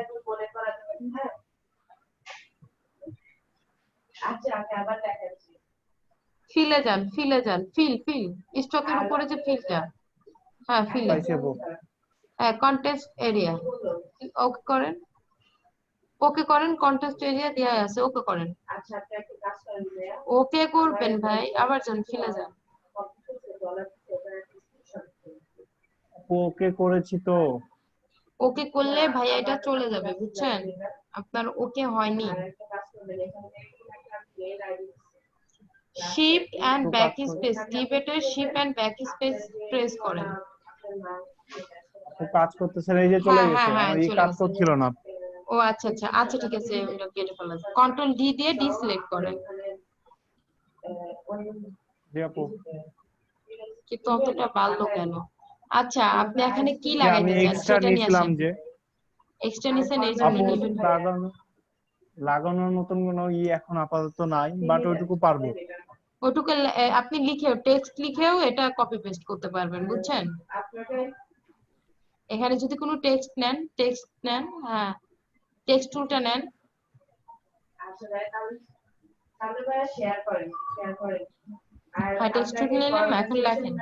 ফিলে যান, ফিল স্টকের উপরে যে ফিলটা, হ্যাঁ ফিলে, পাইছি আপু। হ্যাঁ কন্টেস্ট এরিয়া ওকে করেন, ওকে করেন, কন্টেস্ট এরিয়া দেয়া আছে, ওকে করেন। ওকে করবেন ভাই, আবার যান ফিলে যান। আপু ওকে করেছি তো। ওকে করলে ভাই এটা চলে যাবে, বুঝছেন, আপনার ওকে হয়নি। শিফট এন্ড একটু ব্যাক কাজ করে স্পেস, কিবোর্ডের shift and backspace press করেন। ও কাজ করতেছে না, এই যে চলে হ্যাঁ গেছে, হ্যাঁ হ্যাঁ আমার এই চলে কাজ গেছে। করছিল না। ও আচ্ছা আচ্ছা আচ্ছা ঠিক আছে, কেটে ফেলা যায়। কন্ট্রোল ডি দিয়ে ডিসিলেক্ট করেন। জি আপু। কিন্তু অতটা বাড়লো কেন? আচ্ছা আপনি এখানে কি যে আমি লাগাইতে চান এক্সট্রা সেটা নিয়ে নিয়েছিলাম আসেন। যে এক্সট্রা নিছেন, এই জন্য আপু নিবেন। লাগানোর মতন কোনো এখন আপাতত নাই, বাট ওইটুকু পারবো। ওটুকু আপনি লিখেও, টেক্সট লিখেও এটা কপি পেস্ট করতে পারবেন, বুঝছেন। এখানে যদি কোনো টেক্সট নেন, হ্যাঁ টেক্সট টুলটা নেন। হ্যাঁ টেক্সট টুল নিলাম, এখন লেখেন।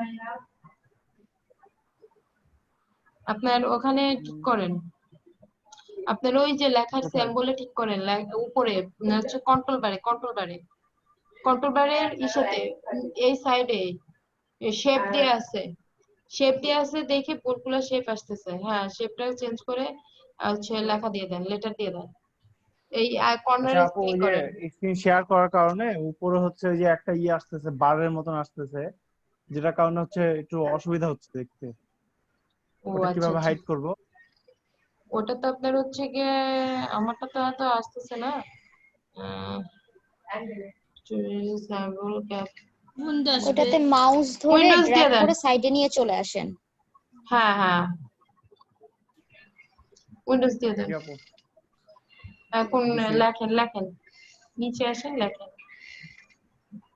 আপনার ওখানে ঠিক করেন, আপনার ওই যে লেখার সিম্বলে ঠিক করেন, উপরে হচ্ছে কন্ট্রোল বারের ইসেতে, এই সাইডে শেপ দিয়ে আছে, দেখে পুরোগুলো শেপ আসতেছে, হ্যাঁ শেপটা চেঞ্জ করে হচ্ছে লেখা দিয়ে দেন, লেটার দিয়ে দেন, এই আচ্ছা কর্নারে আপু, ক্লিক ওই যে করেন। স্ক্রিন শেয়ার করার কারণে উপরে হচ্ছে ওই যে একটা আসতেছে, বারের মতন আসতেছে, যেটা কারণে হচ্ছে একটু অসুবিধা হচ্ছে দেখতে। ও ওটা আচ্ছা কিভাবে আচ্ছা, হাইড করব? ওটা তো আপনার হচ্ছে গিয়ে, আমারটা তো এত আসতেছে না। ওটাতে মাউস ধরে উইন্ডোজ ড্র্যাগ দিয়ে দেন, করে সাইডে নিয়ে চলে আসেন। হ্যাঁ হ্যাঁ উইন্ডোজ দিয়ে দেন। জি আপু। এখন দিছি। লেখেন নিচে আসেন, লেখেন।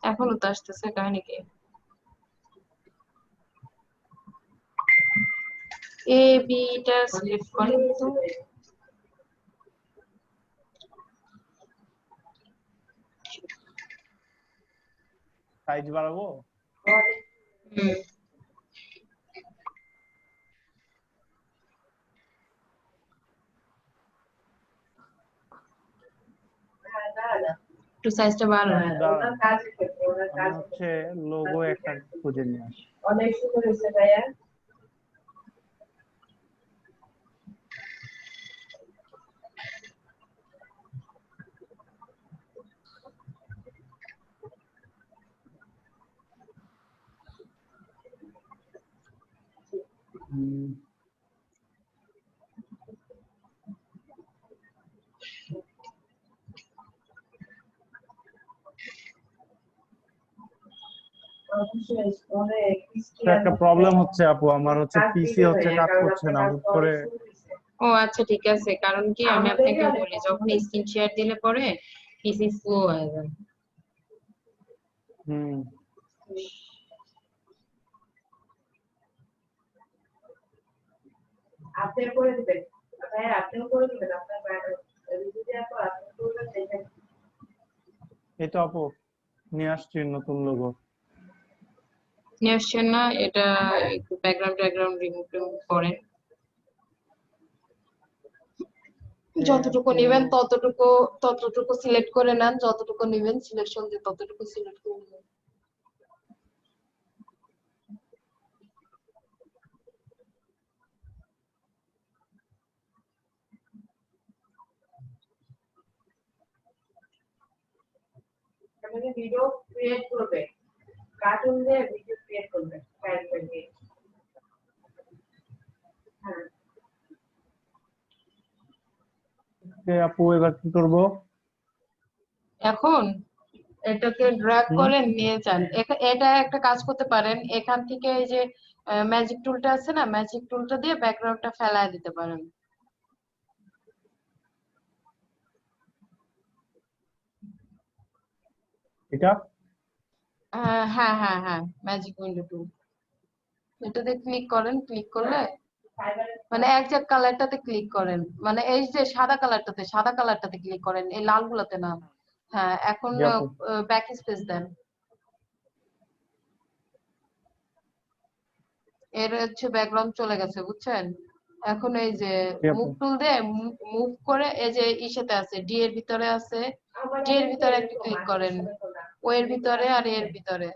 এখনো তো আসতেছে, কাহিনী কি? এ বিটা সিলেক্ট করেন তো। সাইজ বাড়াবো? একটু সাইজটা বাড়ান। আমি হচ্ছে লোগো একটা খুঁজে নিয়ে আসি। অনেক সুন্দর হয়েছে ভাইয়া। একটা প্রবলেম হচ্ছে আপু, আমার হচ্ছে পিসি হচ্ছে কাজ করছে না হুট করে। ও আচ্ছা ঠিক আছে, কারণ কি আমি আপনাকে বলি, যখন স্ক্রিন শেয়ার দিলে পরে পিসি স্লো হয়ে যায়। আপনি করে দিবেন ভাই, আপনিও করে দিবেন, আপনার রিভিউ দেওয়ার পর আপনি করবেন, দেখেন। এটা আপু নিয়ে আসছি নতুন লোগো। নিয়ে আসছেন না, এটা একটু ব্যাকগ্রাউন্ড রিমুভ করেন। যতটুকু নেবেন ততটুকু সিলেক্ট করে নেন, যতটুকু নেবেন সিলেকশন দিয়ে ততটুকু সিলেক্ট করে নেবেন। আপনি ভিডিও ক্রিয়েট করবে, কার্টুন দিয়ে ভিডিও ক্রিয়েট করবে, ক্যারেক্টার দিয়ে। হ্যাঁ ওকে আপু, এবার কি করব? এখন এটাকে ড্র্যাগ হুম, করে নিয়ে যান। এটা একটা কাজ করতে পারেন, এখান থেকে এই যে ম্যাজিক টুলটা আছে না, ম্যাজিক টুলটা দিয়ে ব্যাকগ্রাউন্ডটা ফেলায় দিতে পারেন। এটা হ্যাঁ হ্যাঁ হ্যাঁ, ম্যাজিক উইন্ডো টুল, এটাতে ক্লিক করেন। ক্লিক করলে মানে একজ্যাক্ট কালারটাতে ক্লিক করেন, মানে এই যে সাদা কালারটাতে ক্লিক করেন, এই লালগুলোতে না। হ্যাঁ, এখন জি আপু। ব্যাক স্পেস দেন। এর হচ্ছে ব্যাকগ্রাউন্ড চলে গেছে, বুঝছেন? এখন এই যে জি আপু। মুভ টুল দিয়ে মুভ করে এই যে ইসেতে আছে, ডি এর ভিতরে আছে, ডি এর ভিতরে একটু ক্লিক করেন, ও এর ভিতরে আর এর ভিতরে।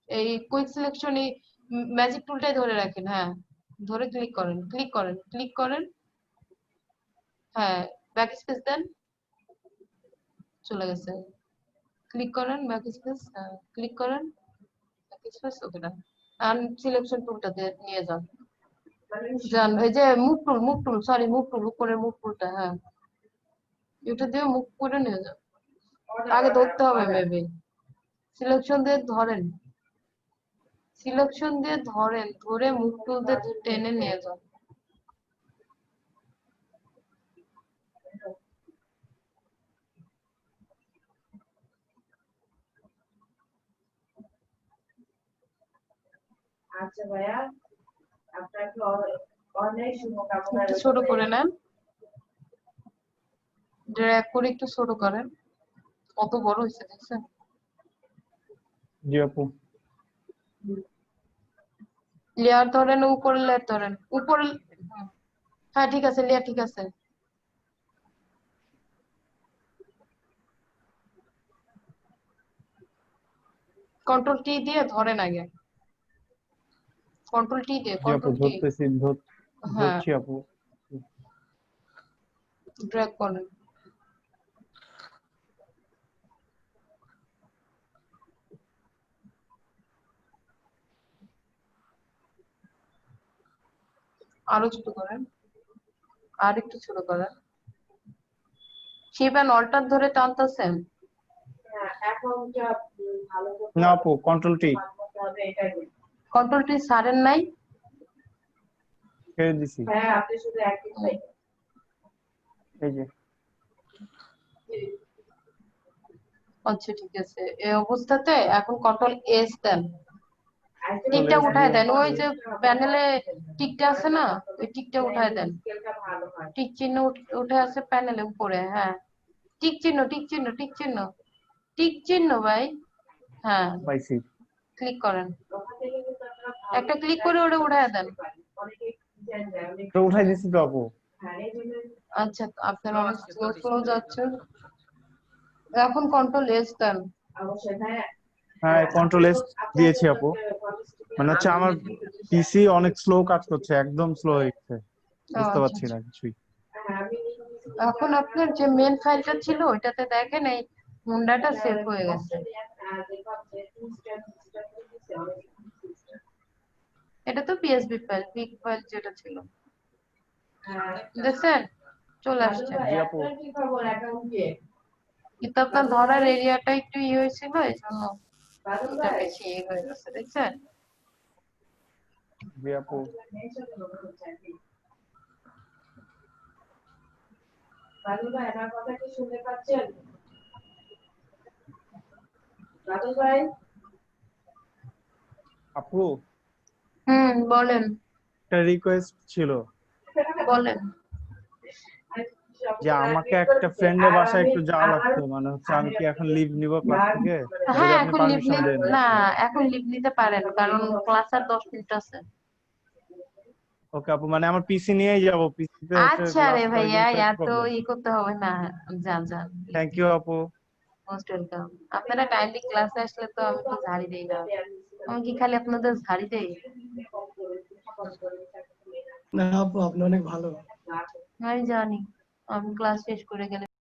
এই কুইক সিলেকশন, এই ম্যাজিক টুলটাই ধরে রাখেন। হ্যাঁ, ধরে ক্লিক করেন, ক্লিক করেন, ক্লিক করেন। হ্যাঁ, ব্যাক স্পেস দেন, চলে গেছে। ক্লিক করেন, ব্যাক স্পেস, হ্যাঁ ক্লিক করেন, ব্যাক স্পেস, ওকে না। আন সিলেকশন টুলটা নিয়ে যান, যান এই যে move tool, sorry move tool, উপরে মুভ টুলটা, হ্যাঁ এটা দিয়ে মুভ করে নিয়ে যান। আগে ধরতে হবে মেবি, সিলেকশন দিয়ে ধরেন, সিলেকশন দিয়ে ধরেন, ধরে মুভ টুল দিয়ে টেনে নিয়ে যান। আচ্ছা ভাইয়া, আপনাকে অনেক শুভকামনা একটু রইলো ছোট করে ভাইয়া। নেন, ড্র্যাগ করে একটু ছোট করেন। কত বড় হয়েছে দেখছেন? জি আপু। লেয়ার ধরেন, উপরে লেয়ার ধরেন, উপরে। হ্যাঁ ঠিক আছে, লেয়ার ঠিক আছে। কন্ট্রোল টি দিয়ে ধরেন আগে, কন্ট্রোল টি দিয়ে, জি আপু, কন্ট্রোল টি। ধরতেছি, হ্যাঁ, ধরছি আপু। ড্র্যাগ করেন। আরো ছোট করেন, আর একটু ছোট করেন। শিপ এন্ড অল্টার ধরে টানতেছেন? হ্যাঁ, এখন যা ভালো করতে না হবে, আপু, কন্ট্রোল টি করতে হবে এটাই। কন্ট্রোল টি সারেন নাই? ছেড়ে দিছি। হ্যাঁ, আপনি শুধু অ্যাক্টিভ থাকেন। এই যে আচ্ছা ঠিক আছে, এই অবস্থাতে এখন কন্ট্রোল এস দেন, কন্ট্রোল টিকটা এস উঠায় দিয়ে দেন, ওই যে প্যানেলে টিকটা আছে না, ওই টিকটা উঠায় দেন। স্কেলটা ভালো হয়। টিক চিহ্ন উঠে আছে প্যানেলে উপরে, হ্যাঁ টিক চিহ্ন, টিক চিহ্ন, টিক চিহ্ন, টিক চিহ্ন ভাই। হ্যাঁ, পাইছি। ক্লিক করেন, ওখান থেকে কিন্তু আপনারা ভালো একটা ক্লিক করে ওটা উঠায় দেন। অনেকে ডিজাইন দেয়, অনেক তো উঠাই দিছি তো আপু। হ্যাঁ এই জন্য আচ্ছা, আপনার অনেক স্লো স্লো যাচ্ছে। এখন কন্ট্রোল এস দেন। অবশ্যই ভাইয়া। হ্যাঁ, কন্ট্রোল এস দিয়েছি আপু। মানে হচ্ছে আমার পিসি অনেক স্লো কাজ করছে, একদম স্লো হয়ে গেছে, বুঝতে আচ্ছা পারছি না কিছুই। এখন আপনার যে মেন ফাইলটা ছিল ওইটাতে দেখেন এই মুন্ডাটা সেভ হয়ে গেছে। এটা তো পিএসবি ফাইল, বিগ ফাইল যেটা ছিল, দেখছেন চলে আসছে। জি আপু। কিন্তু আপনার ধরার এরিয়াটা একটু ইয়ে হয়েছিল, এই জন্য এটা বেশি ইয়ে হয়ে গেছে, দেখছেন? জি আপু। বাদল ভাই, আমার কথা কি শুনতে পাচ্ছেন? বাদল ভাই, আপু বলেন। একটা রিকোয়েস্ট ছিল, বলেন। যে আমাকে একটা ফ্রেন্ডের বাসায় একটু যাওয়া লাগতো, মানে হচ্ছে আমি কি এখন লিভ নিব ক্লাস থেকে, যদি হ্যাঁ, আপনি এখন লিভ পারমিশন দেন? না, এখন লিভ নিতে পারেন, কারণ ক্লাস আর 10 মিনিট আছে। ওকে আপু, মানে আমার পিসি নিয়েই যাব, পিসিতে হচ্ছে আচ্ছা ক্লাস রে করার ভাইয়া, জন্য একটু এত প্রবলেম। ই করতে হবে না, যান যান। থ্যাংক ইউ আপু। Most welcome. আপনারা টাইমলি ক্লাসে আসলে তো আমি কি ঝাড়ি দেই না, আমি কি খালি আপনাদের ঝাড়ি দেই? না আপু, আপনি অনেক ভালো। আমি জানি, আমি ক্লাস শেষ করে গেলে